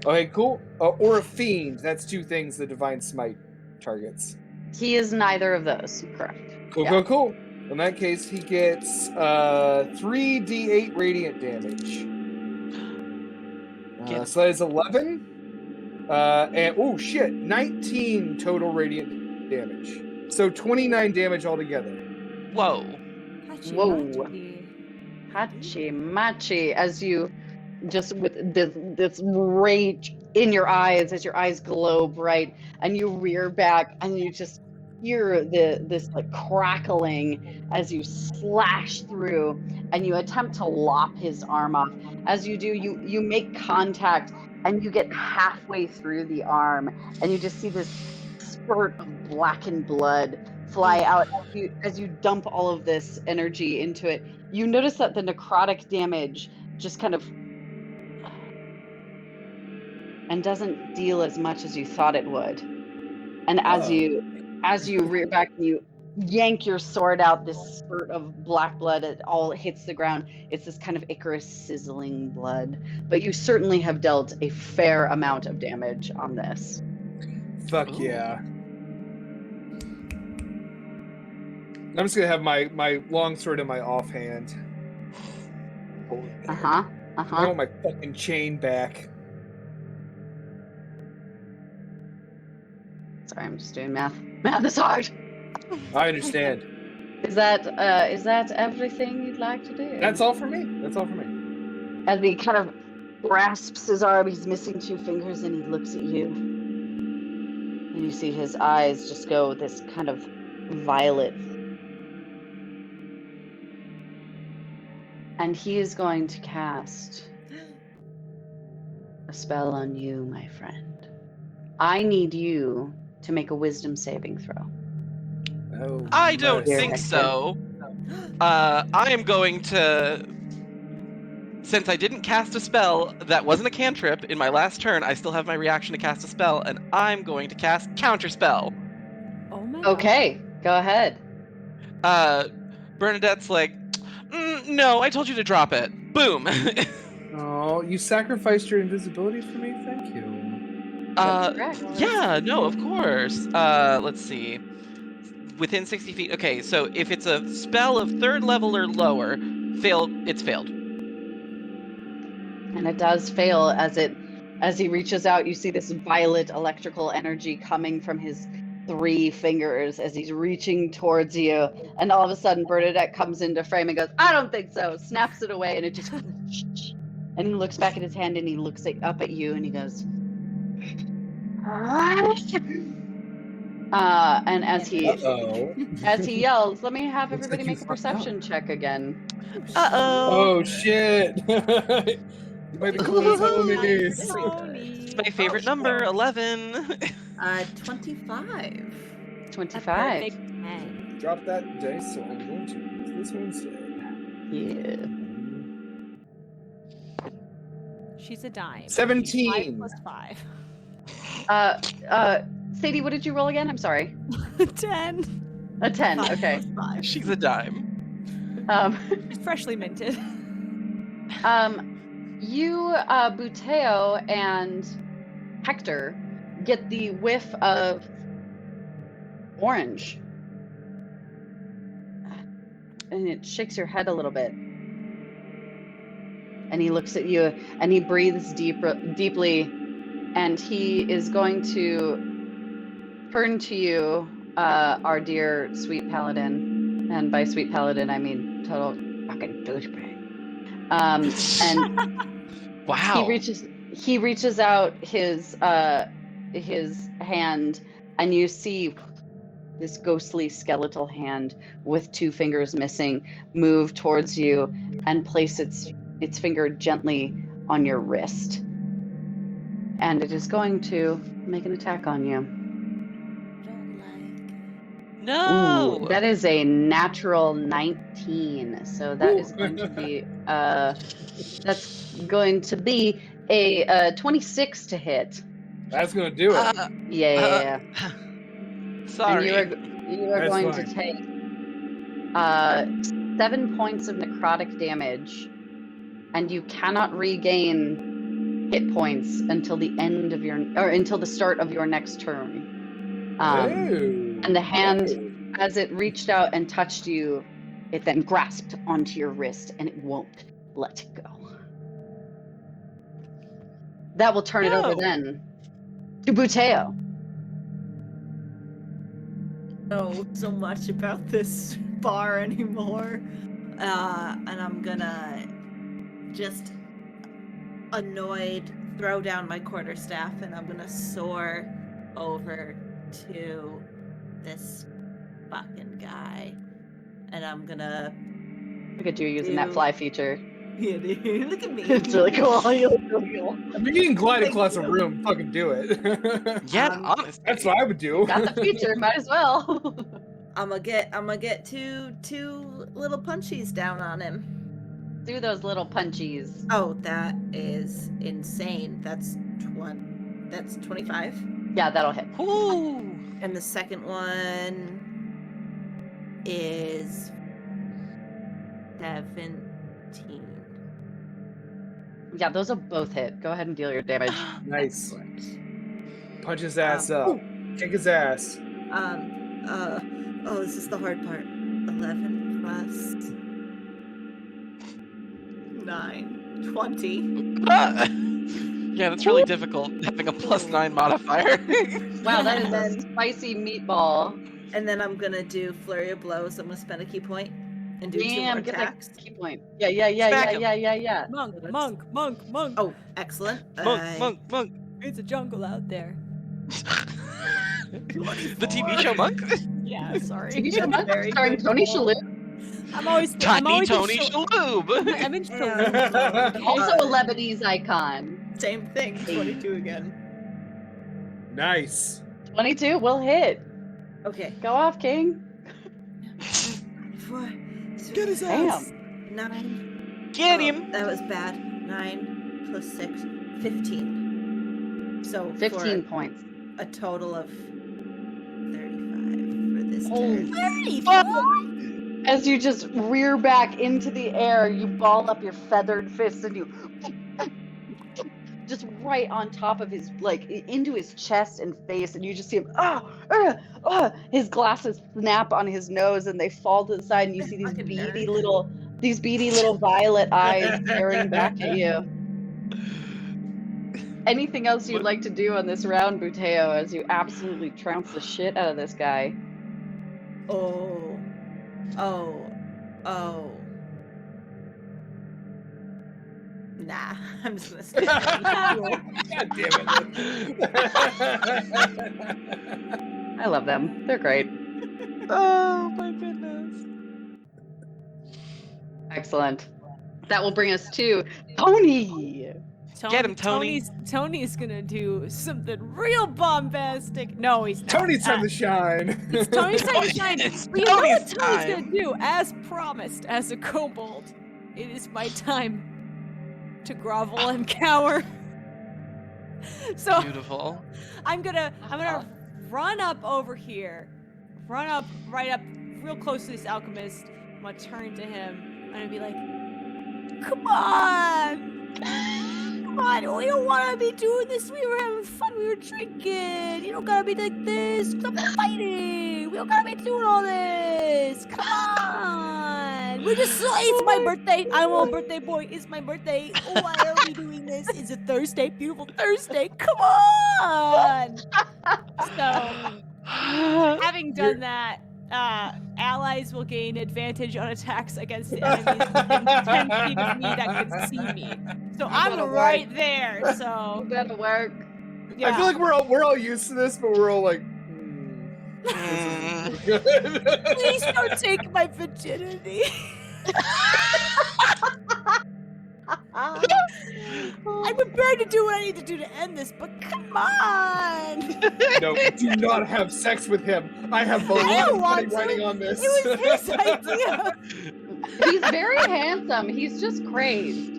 Okay, cool. Or a fiend. That's 2 things the divine smite targets. He is neither of those. Correct. Cool, Yeah. cool. In that case, he gets 3d8 radiant damage. So that is 11. And oh shit, 19 total radiant damage. So 29 damage altogether. Whoa. Whoa. Hachi-machi, as you just with this rage in your eyes, as your eyes glow bright, and you rear back, and you just hear this like crackling as you slash through, and you attempt to lop his arm off. As you do, you make contact, and you get halfway through the arm, and you just see this spurt of blackened blood fly out as you dump all of this energy into it. You notice that the necrotic damage just kind of and doesn't deal as much as you thought it would. And as you rear back and you yank your sword out, this spurt of black blood, it all hits the ground. It's this kind of Icarus sizzling blood. But you certainly have dealt a fair amount of damage on this. Fuck Ooh. yeah. I'm just gonna have my long sword in my offhand. I want my fucking chain back. Sorry, I'm just doing math. Math is hard. I understand. Is that everything you'd like to do? That's all for me. That's all for me. As he kind of grasps his arm, he's missing 2 fingers, and he looks at you. And you see his eyes just go this kind of violet. And he is going to cast a spell on you, my friend. I need you to make a wisdom saving throw. Oh, I don't mercy. think so. I am going to since I didn't cast a spell that wasn't a cantrip in my last turn, I still have my reaction to cast a spell, and I'm going to cast Counterspell. Oh my god. Okay, go ahead. Bernadette's like, no, I told you to drop it. Boom. Oh, you sacrificed your invisibility for me? Thank you. That's correct. Yeah, no, of course. Let's see. Within 60 feet. Okay, so if it's a spell of 3rd level or lower, it's failed. And it does fail as he reaches out. You see this violet electrical energy coming from his 3 fingers as he's reaching towards you. And all of a sudden, Bernadette comes into frame and goes, "I don't think so." Snaps it away, and it just. And he looks back at his hand and he looks up at you and he goes. And as he yells, let me have Looks everybody like you make a fucked up. perception check again. Oh shit! You might be close homies. It's my favorite number, 11. 25. 25. Perfect 10. Drop that dice, so I'm going to use this one instead. Yeah. She's a dime. 17. 5 plus 5. Sadie, what did you roll again? I'm sorry. 10. A 10. 5 Okay. plus 5. She's a dime. It's freshly minted. You, Buteo and Hector get the whiff of orange. And it shakes your head a little bit. And he looks at you and he breathes deeply. And he is going to turn to you, our dear sweet paladin. And by sweet paladin, I mean total fucking douchebag. And Wow. he reaches out his hand, and you see this ghostly skeletal hand with 2 fingers missing move towards you and place its finger gently on your wrist. And it is going to make an attack on you. No. Ooh, that is a natural 19. So that is going to be that's going to be a 26 26 to hit. That's gonna do it. Yeah. Sorry. And you are That's going fine. to take 7 points of necrotic damage, and you cannot regain hit points until the end of until the start of your next turn. And the hand, as it reached out and touched you, it then grasped onto your wrist and it won't let go. That will turn it over No. then to Buteo. Know so much about this bar anymore. And I'm gonna just annoyed throw down my quarterstaff and I'm gonna soar over to this fucking guy. And I'm gonna Look at you using that fly feature. yeah, dude, look at me. It's really cool. You look really cool. I mean, you can glide across a room. Fucking do it. Yeah, honestly. That's what I would do. Got the feature, might as well. I'm gonna get two little punchies down on him. Do those little punchies. Oh, that is insane. That's 25. Yeah, that'll hit. Ooh. And the second one is 17. Yeah, those will both hit. Go ahead and deal your damage. Nice. Punch his ass up. Kick his ass. Oh, this is the hard part. 11 plus 9, 20. Yeah, that's really difficult, having a +9 modifier. Wow, that is a spicy meatball. And then I'm gonna do Flurry of Blows. I'm gonna spend a key point and do 2 more Damn, get attacks. that key point. Yeah. Monk. Oh, excellent. Monk. It's a jungle out there. The TV show Monk? Yeah, sorry. TV show Monk, Very starring good Tony roll. Shalhoub. I'm always Tiny Tony in Shalhoub. I'm in Shalhoub. Also a Lebanese icon. Same thing. 22 again. Nice. 22 will hit. Okay. Go off, King. 4, Get his Damn. ass. 9, Get him! That was bad. 9 plus 6, 15. So 15 for points. a total of 35 for this Oh, turn. 35? As you just rear back into the air, you ball up your feathered fists and you just right on top of his, like, into his chest and face, and you just see him, his glasses snap on his nose and they fall to the side, and you see these Fucking beady nerd. little violet eyes staring back at you. Anything else you'd What- like to do on this round, Buteo, as you absolutely trounce the shit out of this guy? Oh. Nah, I'm just gonna stay. God damn it. I love them. They're great. Oh my goodness. Excellent. That will bring us to Tony. Get him, Tony. Tony's gonna do something real bombastic. No, he's not. Tony's time to shine. It's Tony's time to shine. It's But you know what Tony's Tony's time. gonna do? As promised, as a kobold, it is my time to grovel and cower. So Beautiful. I'm gonna run up over here, run up right up real close to this alchemist. I'm gonna turn to him. I'm gonna be like, "Come on, come on! We don't want to be doing this. We were having fun. We were drinking. You don't gotta be like this. Stop fighting. We don't gotta be doing all this. Come on! We're just it's my birthday. I'm a birthday boy. It's my birthday. Why are we doing this? It's a Thursday, beautiful Thursday. Come on!" So, having done that, allies will gain advantage on attacks against the enemies within 10 feet of me that can see me. So I'm That'll right work. there. So That'll work. yeah. I feel like we're all used to this, but we're all like, Mm. Please don't take my virginity. I'm prepared to do what I need to do to end this, but come on! No, do not have sex with him. I have a lot don't of want money to. writing on this. It was his idea. He's very handsome. He's just crazed.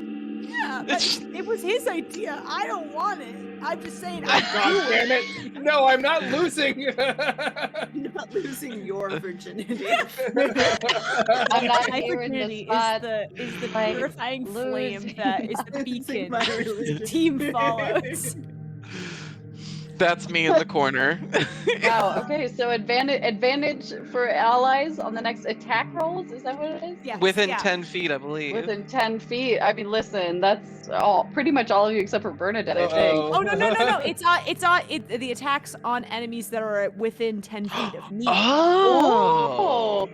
Yeah, but it was his idea. I don't want it. I'm just saying. God damn it! No, I'm not losing. I'm not losing your virginity. I'm not My here in virginity the spot. is the like, purifying flame losing that is the Losing beacon my religion. team follows. That's me in the corner. Wow. Okay. So advantage for allies on the next attack rolls. Is that what it is? Yes, Within yeah. 10 feet, I believe. Within 10 feet. I mean, listen, that's pretty much all of you except for Bernadette, I think. Oh no! The attacks on enemies that are within 10 feet of me. Oh.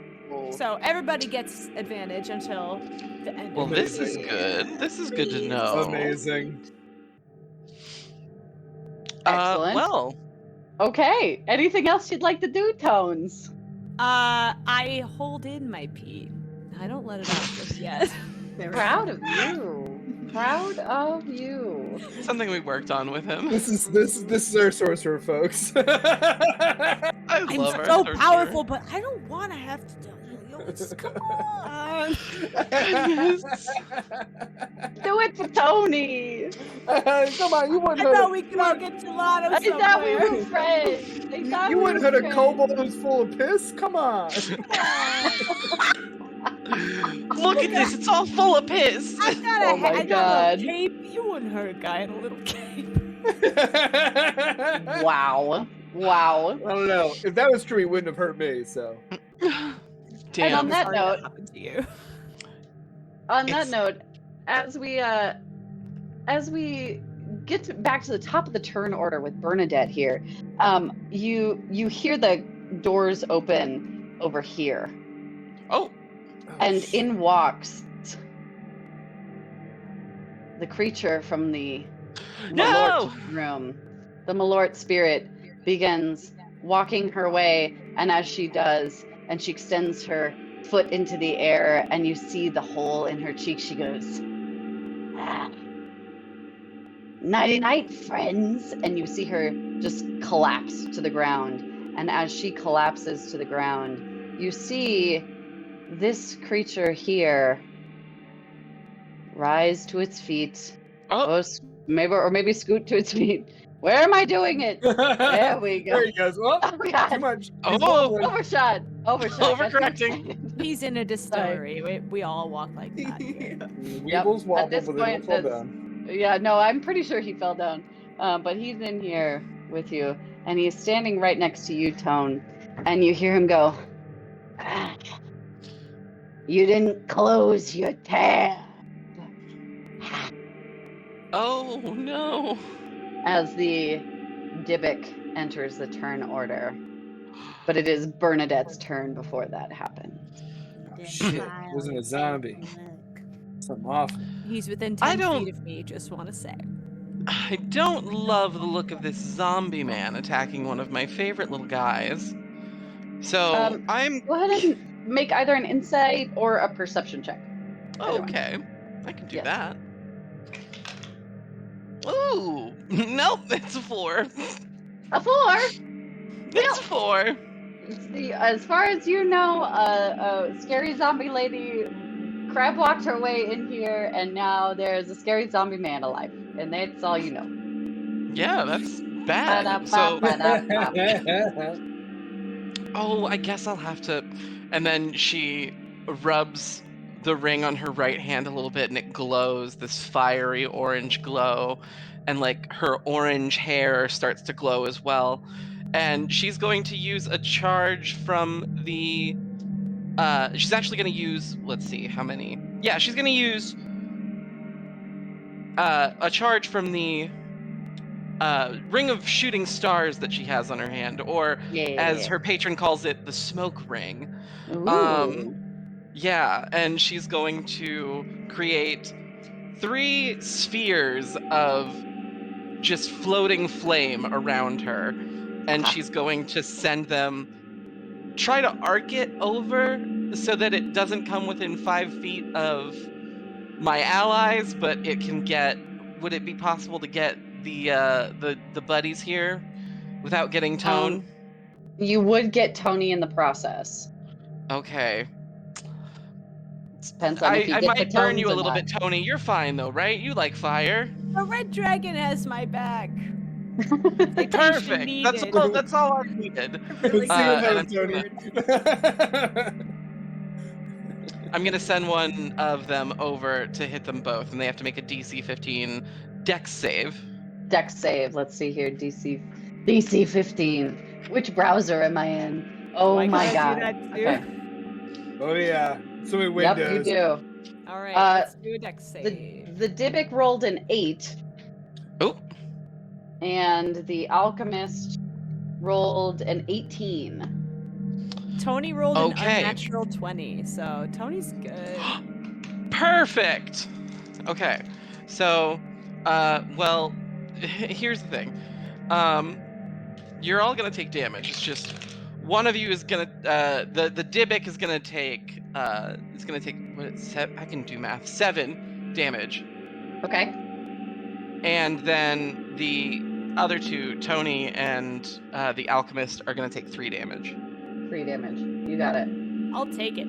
So everybody gets advantage until the end. Well, of the this is turn. good. This is good to know. Amazing. Excellent. Well, Okay. Anything else you'd like to do, Tones? I hold in my pee. I don't let it out just yet. Proud of you. Proud of you. something we worked on with him. This is our sorcerer, folks. I I'm love our so sorcerer. powerful, but I don't want to have to tell you. Just come on. Do it for Tony. Come on, you wouldn't I hurt thought we could all get gelato I thought we somewhere. were friends. I thought You we wouldn't were hurt a friends. kobold who's full of piss? Come on. Look at this, it's all full of piss. I got a, Oh my I got a God. little cape. You wouldn't hurt a guy in a little cape. Wow. Wow. I don't know. If that was true, he wouldn't have hurt me, so. And Damn. on that Sorry note, happened to you. on that It's- note, as we get back to the top of the turn order with Bernadette here, you hear the doors open over here, Oh, and in walks the creature from the No! Malort room. The Malort spirit begins walking her way, and as she does, and she extends her foot into the air, and you see the hole in her cheek, she goes, "Nighty night, friends," and you see her just collapse to the ground. And as she collapses to the ground, you see this creature here rise to its feet. Oh, Maybe scoot to its feet. Where am I doing it? There we go. There he goes. Oh, Oh God. too much. He's Oh. wobbling. Overshot. Got too Overcorrecting. excited. He's in a distillery. We all walk like that. Yeah. Weebles wobble, At this but they don't point, fall that's- down. Yeah, no, I'm pretty sure he fell down. But he's in here with you, and he's standing right next to you, Tone. And you hear him go, "Ah, you didn't close your tab." Oh no. As the Dybbuk enters the turn order. But it is Bernadette's turn before that happens. Oh, shit, wasn't a zombie. Something awful. He's within I 10 don't- feet of me, just want to say. I don't love the look of this zombie man attacking one of my favorite little guys. So I'm Go ahead and make either an insight or a perception check. either one. okay. I can do Yes. that. Ooh, nope, it's a 4. A 4? It's a 4. See, as far as you know, a scary zombie lady crab walked her way in here, and now there's a scary zombie man alive, and that's all you know. Yeah, that's bad. So, Ba-da-ba-ba-da-ba. oh, I guess I'll have to. And then she rubs the ring on her right hand a little bit, and it glows this fiery orange glow, and like her orange hair starts to glow as well. And she's going to use a charge from the. She's actually going to use. Let's see how many. Yeah, she's going to use a charge from the ring of shooting stars that she has on her hand, or as her patron calls it, the smoke ring. Ooh. Yeah, and she's going to create 3 spheres of just floating flame around her, and she's going to send them, try to arc it over so that it doesn't come within 5 feet of my allies, but it can get. Would it be possible to get the buddies here without getting Tone? You would get Tony in the process. Okay. Depends on if you I get might the burn you a tones or little not. bit, Tony. You're fine though, right? You like fire. The red dragon has my back. Citation Perfect. needed. That's all I needed. Really See you and later, I'm Tony. I'm gonna send one of them over to hit them both, and they have to make a DC 15 Dex save. Dex save. Let's see here. DC 15. Which browser am I in? Oh I my gotta god. do that too. Okay. Oh yeah, so many Yep, windows. you do. All right, let's do a dex save. The Dybbuk rolled an 8, Oh, and the Alchemist rolled an 18. Tony rolled Okay. an unnatural 20, so Tony's good. perfect. Okay, so, well, here's the thing. You're all gonna take damage. It's just one of you is gonna. The Dybbuk is gonna take. It's gonna take. I can do math. 7 damage. Okay. And then the other 2, Tony and the Alchemist, are going to take 3 damage. 3 damage. You got it. I'll take it.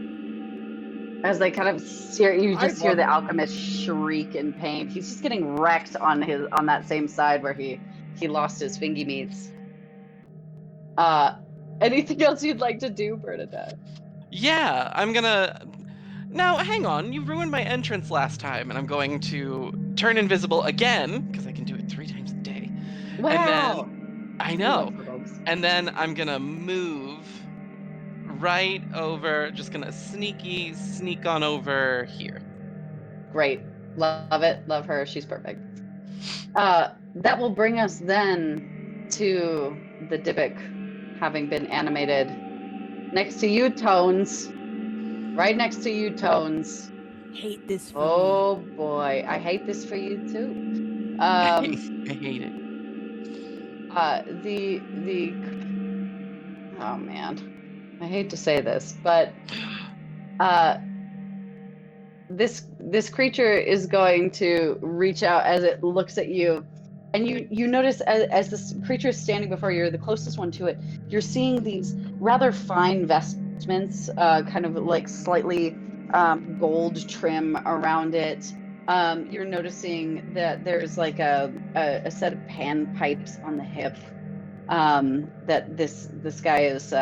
As they kind of you I just hear love the it. Alchemist shriek in pain. He's just getting wrecked on that same side where he lost his fingy meats. Anything else you'd like to do, Bernadette? Yeah, I'm going to... Now, hang on. You ruined my entrance last time, and I'm going to turn invisible again, because I can do it 3 times a day. Wow. I know. And then I'm going to move right over, just going to sneak on over here. Great. Love it. Love her. She's perfect. That will bring us then to the Dybbuk having been animated. Next to you, Tones. Right next to you, Tones. Hate this for Oh boy, I hate this for you too. I hate it. Oh man, I hate to say this, but this creature is going to reach out as it looks at you, and you notice as this creature is standing before you, you're the closest one to it. You're seeing these rather fine vestments, kind of like slightly gold trim around it, you're noticing that there's like a set of pan pipes on the hip. That this guy is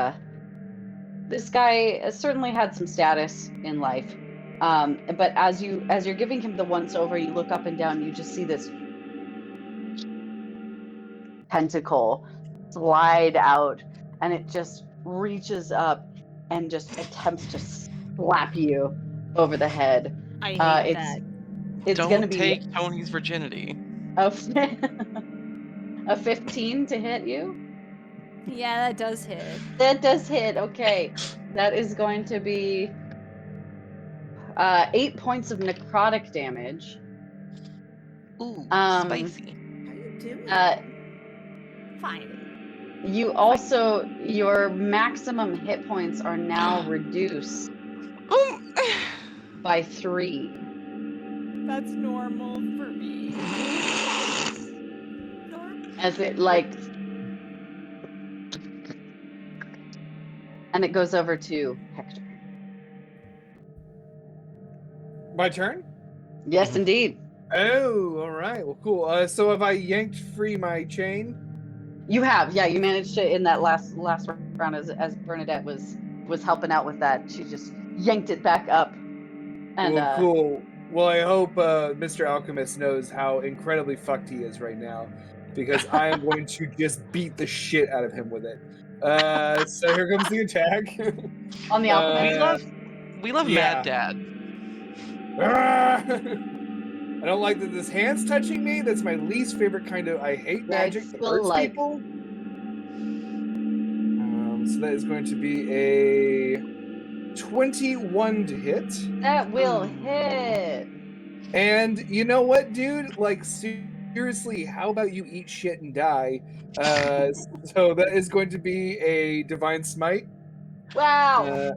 this guy has certainly had some status in life. But as you're giving him the once over, you look up and down, you just see this tentacle slide out, and it just reaches up and just attempts to slap you over the head. I hate that. It's Don't gonna be take Tony's virginity. a 15 to hit you. Yeah, that does hit. That does hit. Okay, that is going to be 8 points of necrotic damage. Ooh, Um, spicy. How you doing? Fine. You also, your maximum hit points are now reduced by 3. That's normal for me. As it like, and it goes over to Hector. My turn? Yes, indeed. Oh, all right. Well, cool. So have I yanked free my chain? You have, yeah. You managed to in that last round as Bernadette was helping out with that. She just yanked it back up. And Well, cool. Well, I hope Mr. Alchemist knows how incredibly fucked he is right now, because I am going to just beat the shit out of him with it. So here comes the attack. on the alchemist. We love yeah. Mad Dad. I don't like that this hand's touching me. That's my least favorite kind of. I hate Yeah, magic it's that still hurts like- people. So that is going to be a 21 to hit. That will hit. And you know what, dude? Like, seriously, how about you eat shit and die? So that is going to be a divine smite. Wow.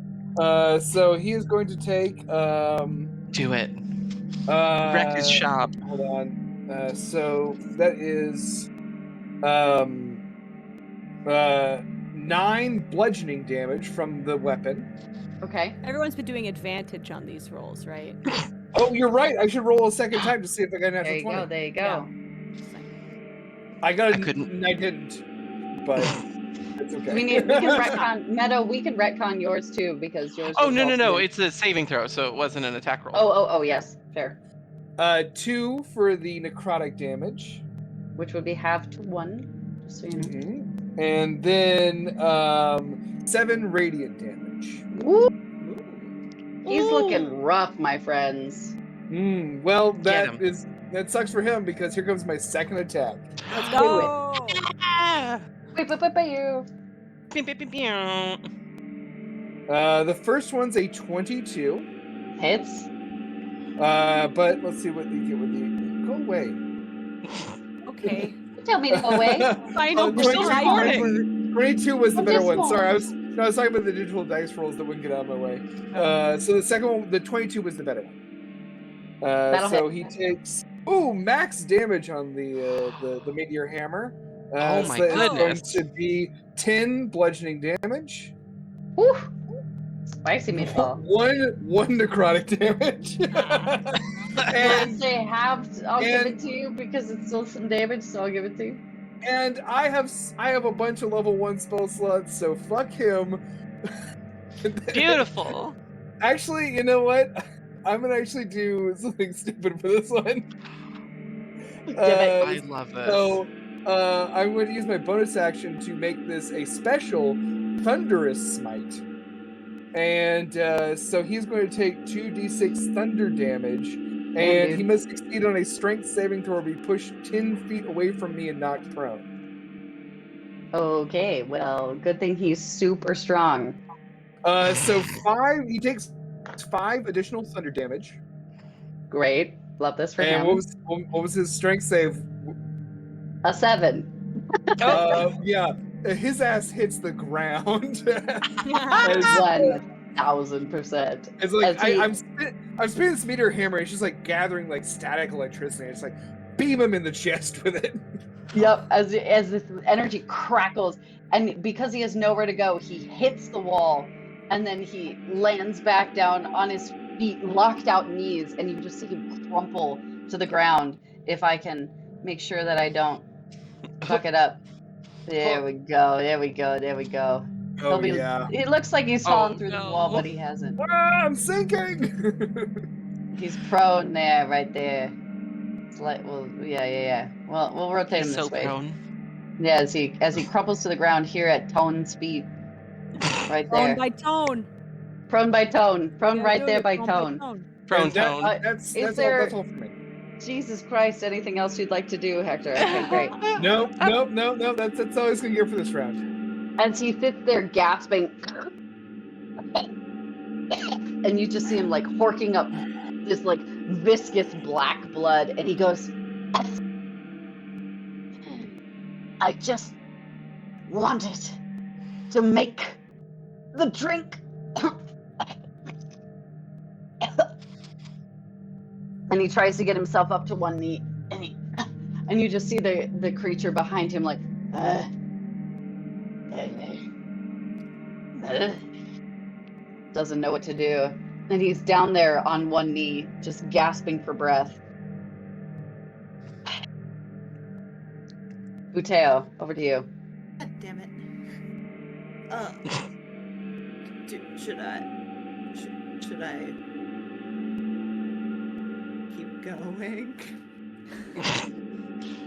So he is going to take Do it. Wreck his shop. Hold on. So that is 9 bludgeoning damage from the weapon. Okay. Everyone's been doing advantage on these rolls, right? Oh, you're right. I should roll a second time to see if I got a natural There you 20. go. There you go. I got a, I couldn't. I didn't, but it's okay. We can retcon Meadow. We can retcon yours too because yours. Oh was no. also- It's a saving throw, so it wasn't an attack roll. Oh, yes, fair. 2 for the necrotic damage. Which would be half to 1, just so you know. Mhm. And then 7 radiant damage. Woo! He's looking rough, my friends. Well, Get him. that sucks for him because here comes my second attack. Let's do go. Ah! Wait, you. Pew, pew, pew, pew. The first one's a 22. Hits. But let's see what you get with the. Go away. Okay. Tell me to go away. Final we're still recording. 22 was the I'm better just one. Sorry, I small. was talking about the digital dice rolls that wouldn't get out of my way. So the second one, the 22 was the better one. That'll So hit. he takes max damage on the meteor hammer. Oh my so that is goodness. going to be 10 bludgeoning damage. Woo! Spicy meatball. One necrotic damage. And say half. I'll give and- it to you because it's still some damage, so I'll give it to you. And I have a bunch of level 1 spell slots, so fuck him. Beautiful. Actually, you know what? I'm gonna actually do something stupid for this one. I love this. So, I'm going to use my bonus action to make this a special thunderous smite. And so he's going to take 2d6 thunder damage, and he must succeed on a strength saving throw or be pushed 10 feet away from me and knocked prone. Okay, well, good thing he's super strong. So he takes 5 additional thunder damage. Great. Love this for And him. what was his strength save? A 7. Yeah, his ass hits the ground. 1000%. It's like As he- I'm spinning this meteor hammer. It's just like gathering like static electricity. It's like beam him in the chest with it. Yep, as this energy crackles, and because he has nowhere to go, he hits the wall, and then he lands back down on his feet, locked out knees, and you just see him crumple to the ground. If I can make sure that I don't fuck it up. There we go. There we go. There we go. Oh, He'll be, yeah. It looks like he's Oh, fallen through the wall, no. but he hasn't. Ah, I'm sinking. He's prone there, right there. It's like, well, yeah. Well, we'll rotate He's him this so way. prone. Yeah, as he crumples to the ground here at Tone's feet, right Prone there. by Tone. Prone by Tone. Prone Yeah, right do there it, by prone Tone. Prone And that- tone. That's Is all. there- That's all for me. Jesus Christ! Anything else you'd like to do, Hector? Okay, great. Nope. That's all he's gonna get for this round. As he sits there gasping, and you just see him like horking up this like viscous black blood, and he goes, "I just wanted to make the drink." And he tries to get himself up to one knee, and you just see the creature behind him like, doesn't know what to do. And he's down there on one knee, just gasping for breath. Buteo, over to you. God damn it. Should I keep going?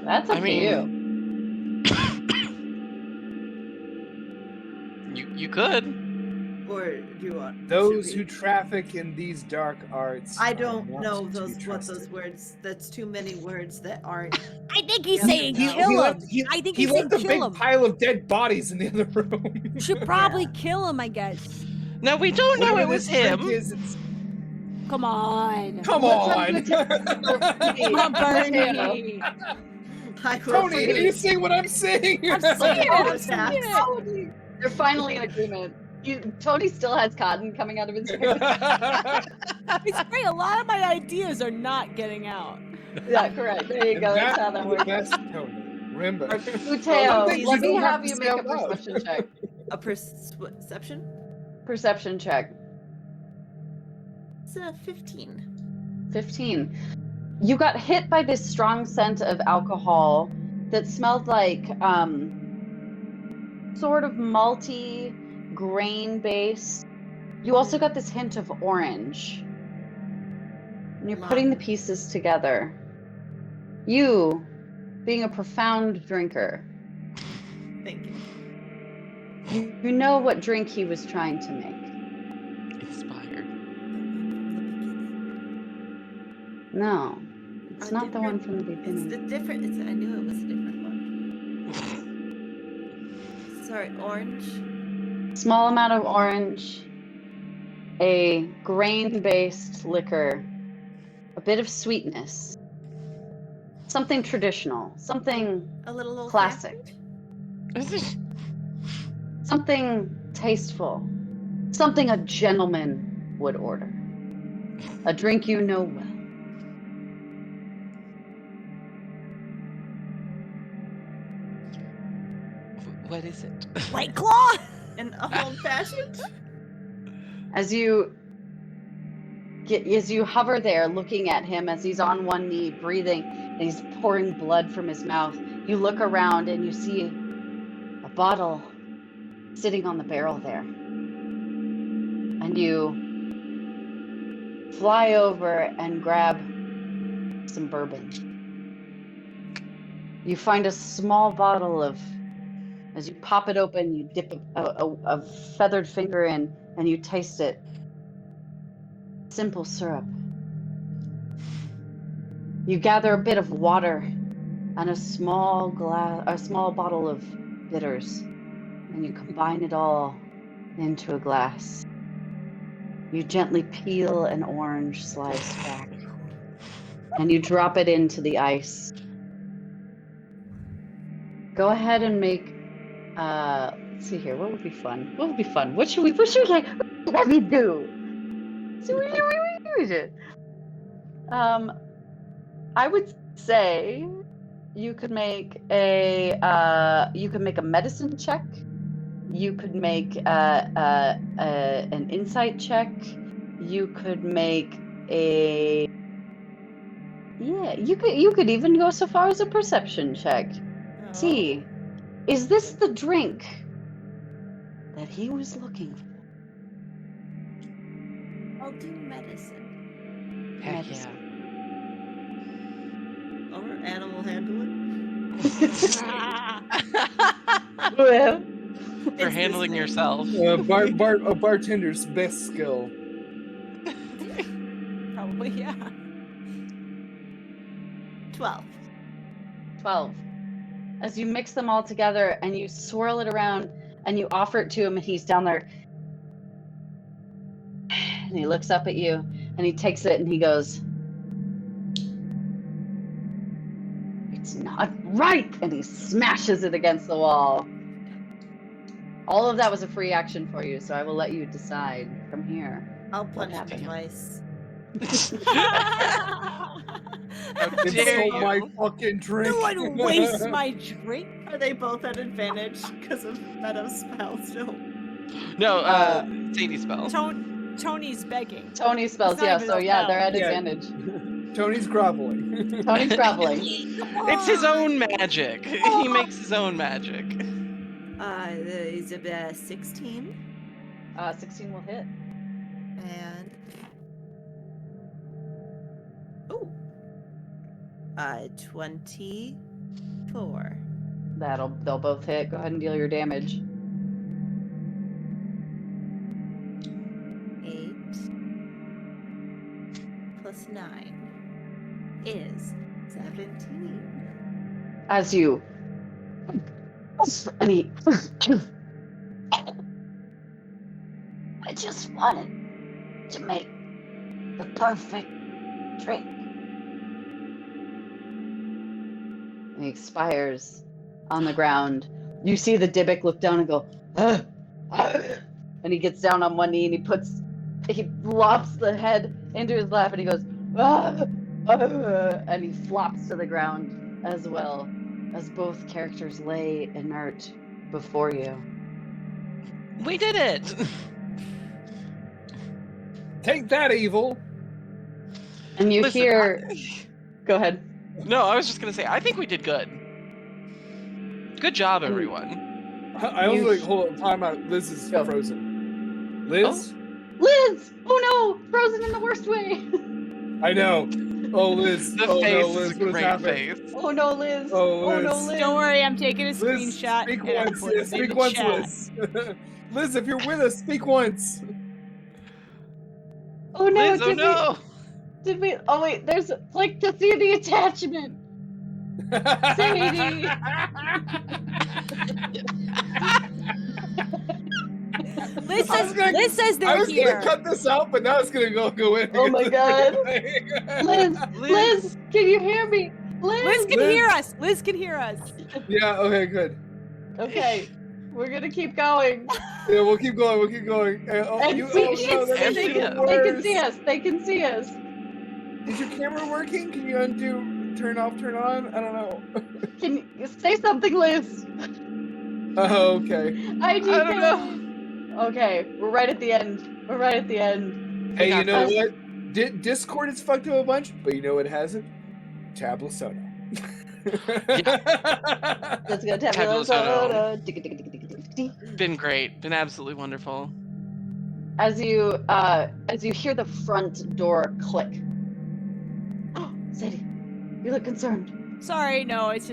That's up I to you. You could. Or do you want Those should who we- traffic in these dark arts. I are don't not know to be those what those trusted. words. That's too many words that aren't. I think he's Yeah, saying he- kill he him. left, he, I think he he's left saying a kill big him. pile of dead bodies in the other room. You should probably kill him, I guess. No, we don't know Whatever it was this drink him. is, it's... Come on. Come Let's on! have Come on, Bernie. I will Tony, forgive do you see what I'm saying? I'm saying it. I'm Yeah. saying it. They're finally in agreement. Tony still has cotton coming out of his ears. It's great. A lot of my ideas are not getting out. Yeah, correct. There you go. That's how that the works. best, Tony. Remember. Buteo, things let you me don't have have to you say make a out loud. perception check. a perception. Perception check. It's 15. 15. You got hit by this strong scent of alcohol that smelled like sort of malty, grain based. You also got this hint of orange. And you're putting the pieces together. You, being a profound drinker, Thank you. you know what drink he was trying to make. Inspired. No, it's A not the one different- from the It's beginning. the different. I knew it was a different one. Sorry, orange. Small amount of orange, a grain-based liquor, a bit of sweetness, something traditional, something A little old classic, something tasteful, something a gentleman would order, a drink you know well. What is it? White Claw. An old fashioned. As you hover there looking at him as he's on one knee breathing and he's pouring blood from his mouth, you look around and you see a bottle sitting on the barrel there, and you fly over and grab some bourbon. You find a small bottle of, as you pop it open, you dip a feathered finger in and you taste it. Simple syrup. You gather a bit of water and a small bottle of bitters, and you combine it all into a glass. You gently peel an orange slice back, and you drop it into the ice. Go ahead and make. Let's see here. What would be fun? What would be fun? What should we like? Let me do. I would say you could make a medicine check. You could make an insight check. you could make a. Yeah, you could even go so far as a perception check. Oh. See, is this the drink that he was looking for? I'll do medicine. Heck Medicine. Or animal handling. Well, For handling yourself. A bartender's best skill. Probably, yeah. 12. 12. As you mix them all together and you swirl it around and you offer it to him, and he's down there. And he looks up at you and he takes it and he goes, "It's not right!" And he smashes it against the wall. All of that was a free action for you, so I will let you decide from here. I'll punch him happened? twice. How It's dare so my you? fucking drink. No one wastes my drink. Are they both at advantage because of Meadow's spell still? No, Sadie spell. Tony's begging. Tony spells, It's not yeah, even so a yeah, spell. they're at Yeah. advantage. Tony's groveling. Tony's groveling. It's his own magic. He makes his own magic. Is it 16? 16 will hit. And. Oh. 24. They'll both hit. Go ahead and deal your damage. 8 plus 9 is 17. As you and he I just wanted to make the perfect drink. And he expires on the ground. You see the Dybbuk look down and go, "Ugh, ugh." And he gets down on one knee and he lops the head into his lap and he goes, "Ugh, ugh," and he flops to the ground as well as both characters lay inert before you. We did it. Take that, evil. And you Listen, hear, go ahead. No, I was just gonna say, I think we did good. Good job, everyone. I was like, hold on, time out. Liz is Go. frozen. Liz? Liz! Oh no! Frozen in the worst way! I know. Oh, Liz. The oh, face no, Liz. is a What has great happened? face. Oh no, Liz! Oh, Oh no, Liz. Liz! Don't worry, I'm taking a Liz, screenshot. speak and I'm once. putting Yeah, it in speak the once, chat. Liz. Liz, if you're with us, speak once. Oh no! Liz, oh no! Did we? Oh wait, there's click to see the attachment. Sadie. Liz I was says, gonna- Liz says I they're was here. gonna cut this out, but now it's gonna go in. Oh my God. Liz, Liz. Liz, can you hear me? Liz Liz. can Liz. hear us. Liz can hear us. Yeah. Okay. Good. Okay, we're gonna keep going. Yeah, we'll keep going. We'll keep going. Oh, And you, we oh can no, that see makes it. it They can worse. see us. They can see us. Is your camera working? Can you undo? Turn off? Turn on? I don't know. Can you say something, Liz? Oh, okay. I don't know. Okay, we're right at the end. We're right at the end. Hey, you know us. what? Discord has fucked up a bunch, but you know what hasn't? Tabula Sono. Let's go Tabula Tabula Sono. Sono. Been great. Been absolutely wonderful. As you hear the front door click. Oh, Sadie, you look concerned. Sorry, no, it's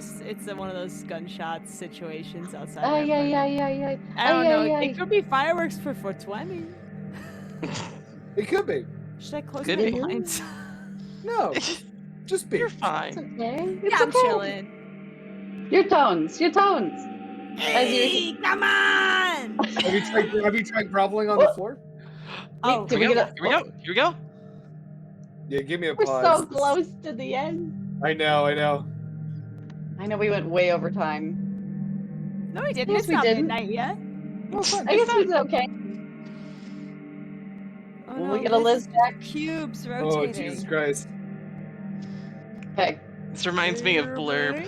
one of those gunshots situations outside. my Yeah. apartment. I don't know. Ay. It could be fireworks for 420. It could be. Should I close Could my be. blinds? No, just be. You're It's fine. okay. It's Yeah, I'm okay. chilling. Your tones. Hey, come on! Have you tried groveling on the floor? Oh, Did Here we we go. get a- Here we go. Here we go. Yeah, give me a We're pause. so close to the end. I know. I know we went way over time. no, we didn't. Yes, It's we not didn't. midnight yet. I guess we did okay. Oh, Will no, we get a Liz back? Cubes Oh, rotating. Jesus Christ. Okay. This reminds me of Blurb.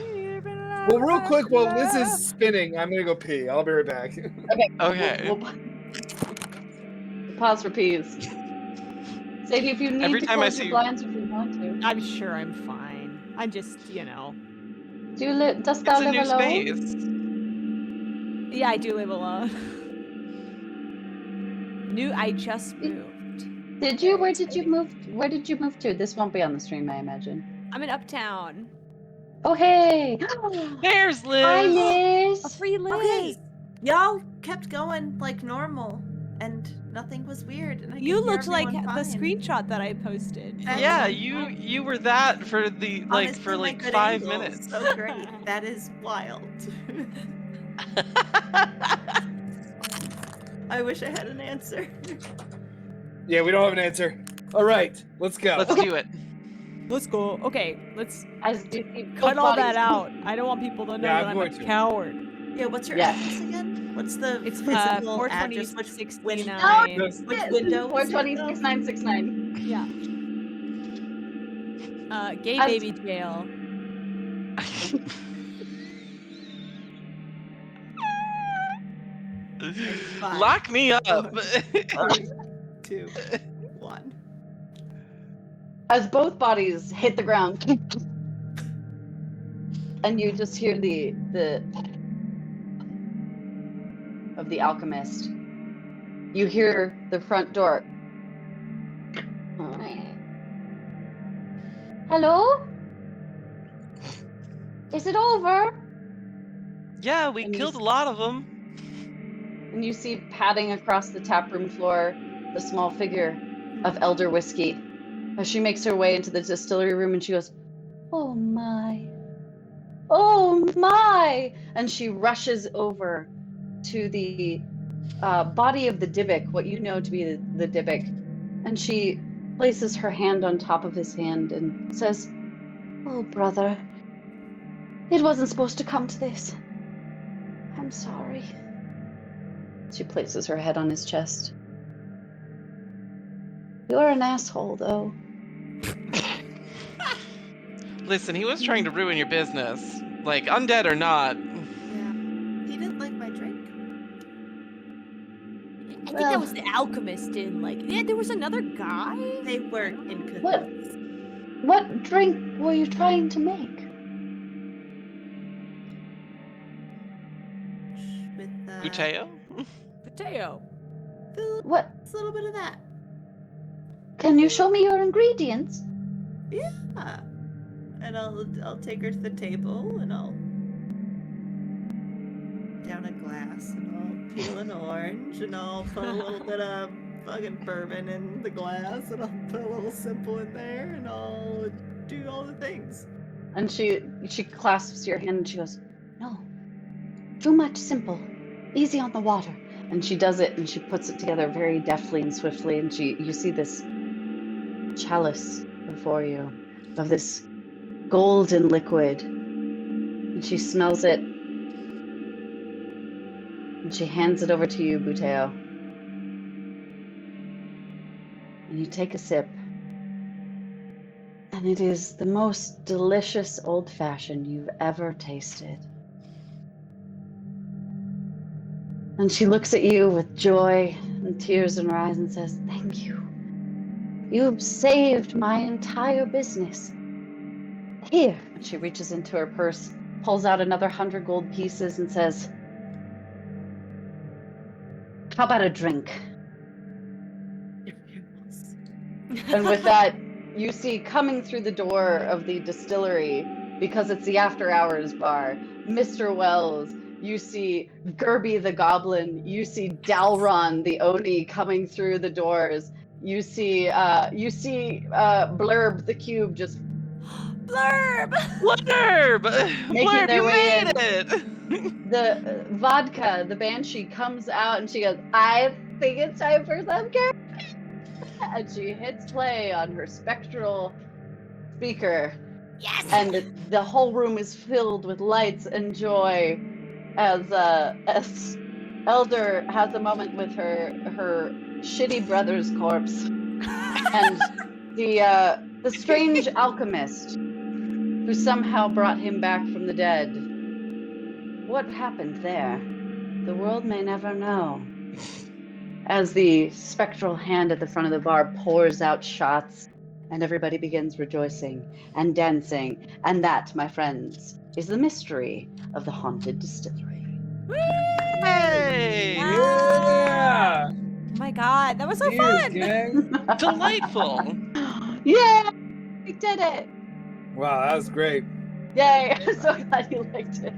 Well, real quick, while Liz is spinning, I'm gonna go pee. I'll be right back. Okay. We'll pause for peas. Sadie, if you need Every to time I close your see- blinds if you want to. I'm sure I'm fine. I'm just, Dost thou It's a live new alone? space. Yeah, I do live alone. I just moved. Did you? Where did you move? Where did you move to? This won't be on the stream, I imagine. I'm in Uptown. Oh, hey! There's Hi, Liz. Liz! A free Liz. Okay, y'all kept going like normal, and nothing was weird. And I You could hear looked like everyone the fine. screenshot that I posted. Yeah, you were that for the Honestly, for my like good 5 angles, minutes. So great. That is wild. I wish I had an answer. Yeah, we don't have an answer. All right, let's go. Let's do it. Let's go. Okay, let's As you see cut both all that bodies- out. I don't want people to know Yeah, that I'm I'm a going to. coward. Yeah, what's your Yeah. address again? What's the It's physical 420 address? Which 69. Yes. Which window? 420-6969. Yeah. Gay As- baby jail. Five, Lock me up. 3, 2, 1. As both bodies hit the ground, and you just hear the of the alchemist. You hear the front door. Hello? Is it over? Yeah, we And you killed a s- lot of them. And you see padding across the taproom floor the small figure of Elder Whiskey as she makes her way into the distillery room and she goes, "Oh my. Oh my!" And she rushes over to the body of the Dybbuk, what you know to be the Dybbuk, and she places her hand on top of his hand and says, "Oh, brother, it wasn't supposed to come to this. I'm sorry." She places her head on his chest. "You're an asshole, though." Listen, he was trying to ruin your business. Like, undead or not. Yeah. He didn't like my drink. I think that was the alchemist in there was another guy. They were in cahoots. What drink were you trying to make? With Buteo? Mateo. What? a little bit of that. Can you show me your ingredients? Yeah. And I'll take her to the table and I'll down a glass and I'll peel an orange and I'll put a little bit of fucking bourbon in the glass and I'll put a little simple in there and I'll do all the things. And she clasps your hand and she goes, "No, too much simple. Easy on the water." And she does it and she puts it together very deftly and swiftly. And you see this chalice before you of this golden liquid. And she smells it. And she hands it over to you, Buteo. And you take a sip. And it is the most delicious old-fashioned you've ever tasted. And she looks at you with joy and tears in her eyes and says, "Thank you. You've saved my entire business. Here." And she reaches into her purse, pulls out another 100 gold pieces and says, "How about a drink?" And with that, you see coming through the door of the distillery, because it's the after hours bar, Mr. Wells. You see Gerby the Goblin. You see Dalron the Oni coming through the doors. You see Blurb the Cube just Blurb. Blurb! Making Blurb, their you way made in. it! the vodka, the banshee comes out and she goes, "I think it's time for some Gerby." And she hits play on her spectral speaker. Yes. And the whole room is filled with lights and joy as Elder has a moment with her shitty brother's corpse, and the strange alchemist who somehow brought him back from the dead. What happened there? The world may never know. as the spectral hand at the front of the bar pours out shots and everybody begins rejoicing and dancing. And that, my friends, is the mystery of the haunted distillery. Hey! Yeah! Oh my god, that was so Cheers, fun! gang. Delightful. Yeah, we did it. Wow, that was great. Yay. I'm so glad you liked it.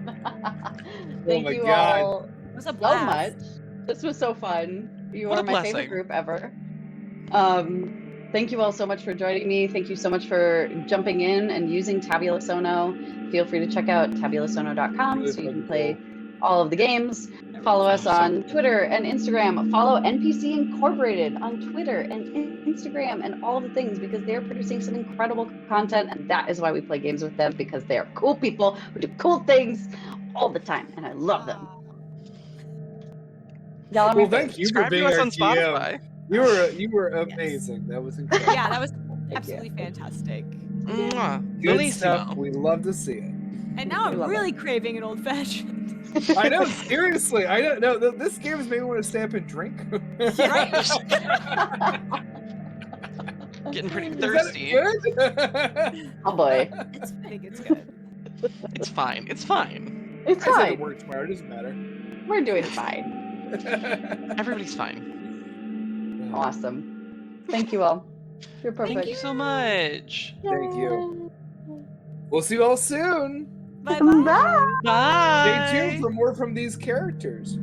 Thank my you God. all It was a so blast. much. This was so fun. You What are a my favorite blessing. group ever. Thank you all so much for joining me. Thank you so much for jumping in and using Tabula Sono. Feel free to check out tabulasono.com Really so you fucking can play all of the games. Follow us on Twitter and Instagram. Follow NPC Incorporated on Twitter and Instagram and all the things because they're producing some incredible content. And that is why we play games with them, because they are cool people who do cool things all the time. And I love them. Y'all are my Well, thank you for Subscribe to being us our on GM. Spotify. You were amazing. That was incredible. Yeah, that was Thank you. absolutely fantastic. Mwah. Good stuff. Bellissimo. We love to see it. And now We I'm love really craving an old fashioned. I know, seriously. I don't know. This game has made me want to stay up and drink. Right? Getting pretty Is that thirsty. good? Oh boy. It's big, it's good. It's fine. It's fine. It's I said to fine. work tomorrow. It doesn't matter. We're doing fine. Everybody's fine. Awesome. Thank you all. You're perfect. Thank you so much. Thank you. We'll see you all soon. Bye bye. Bye. Bye. Stay tuned for more from these characters.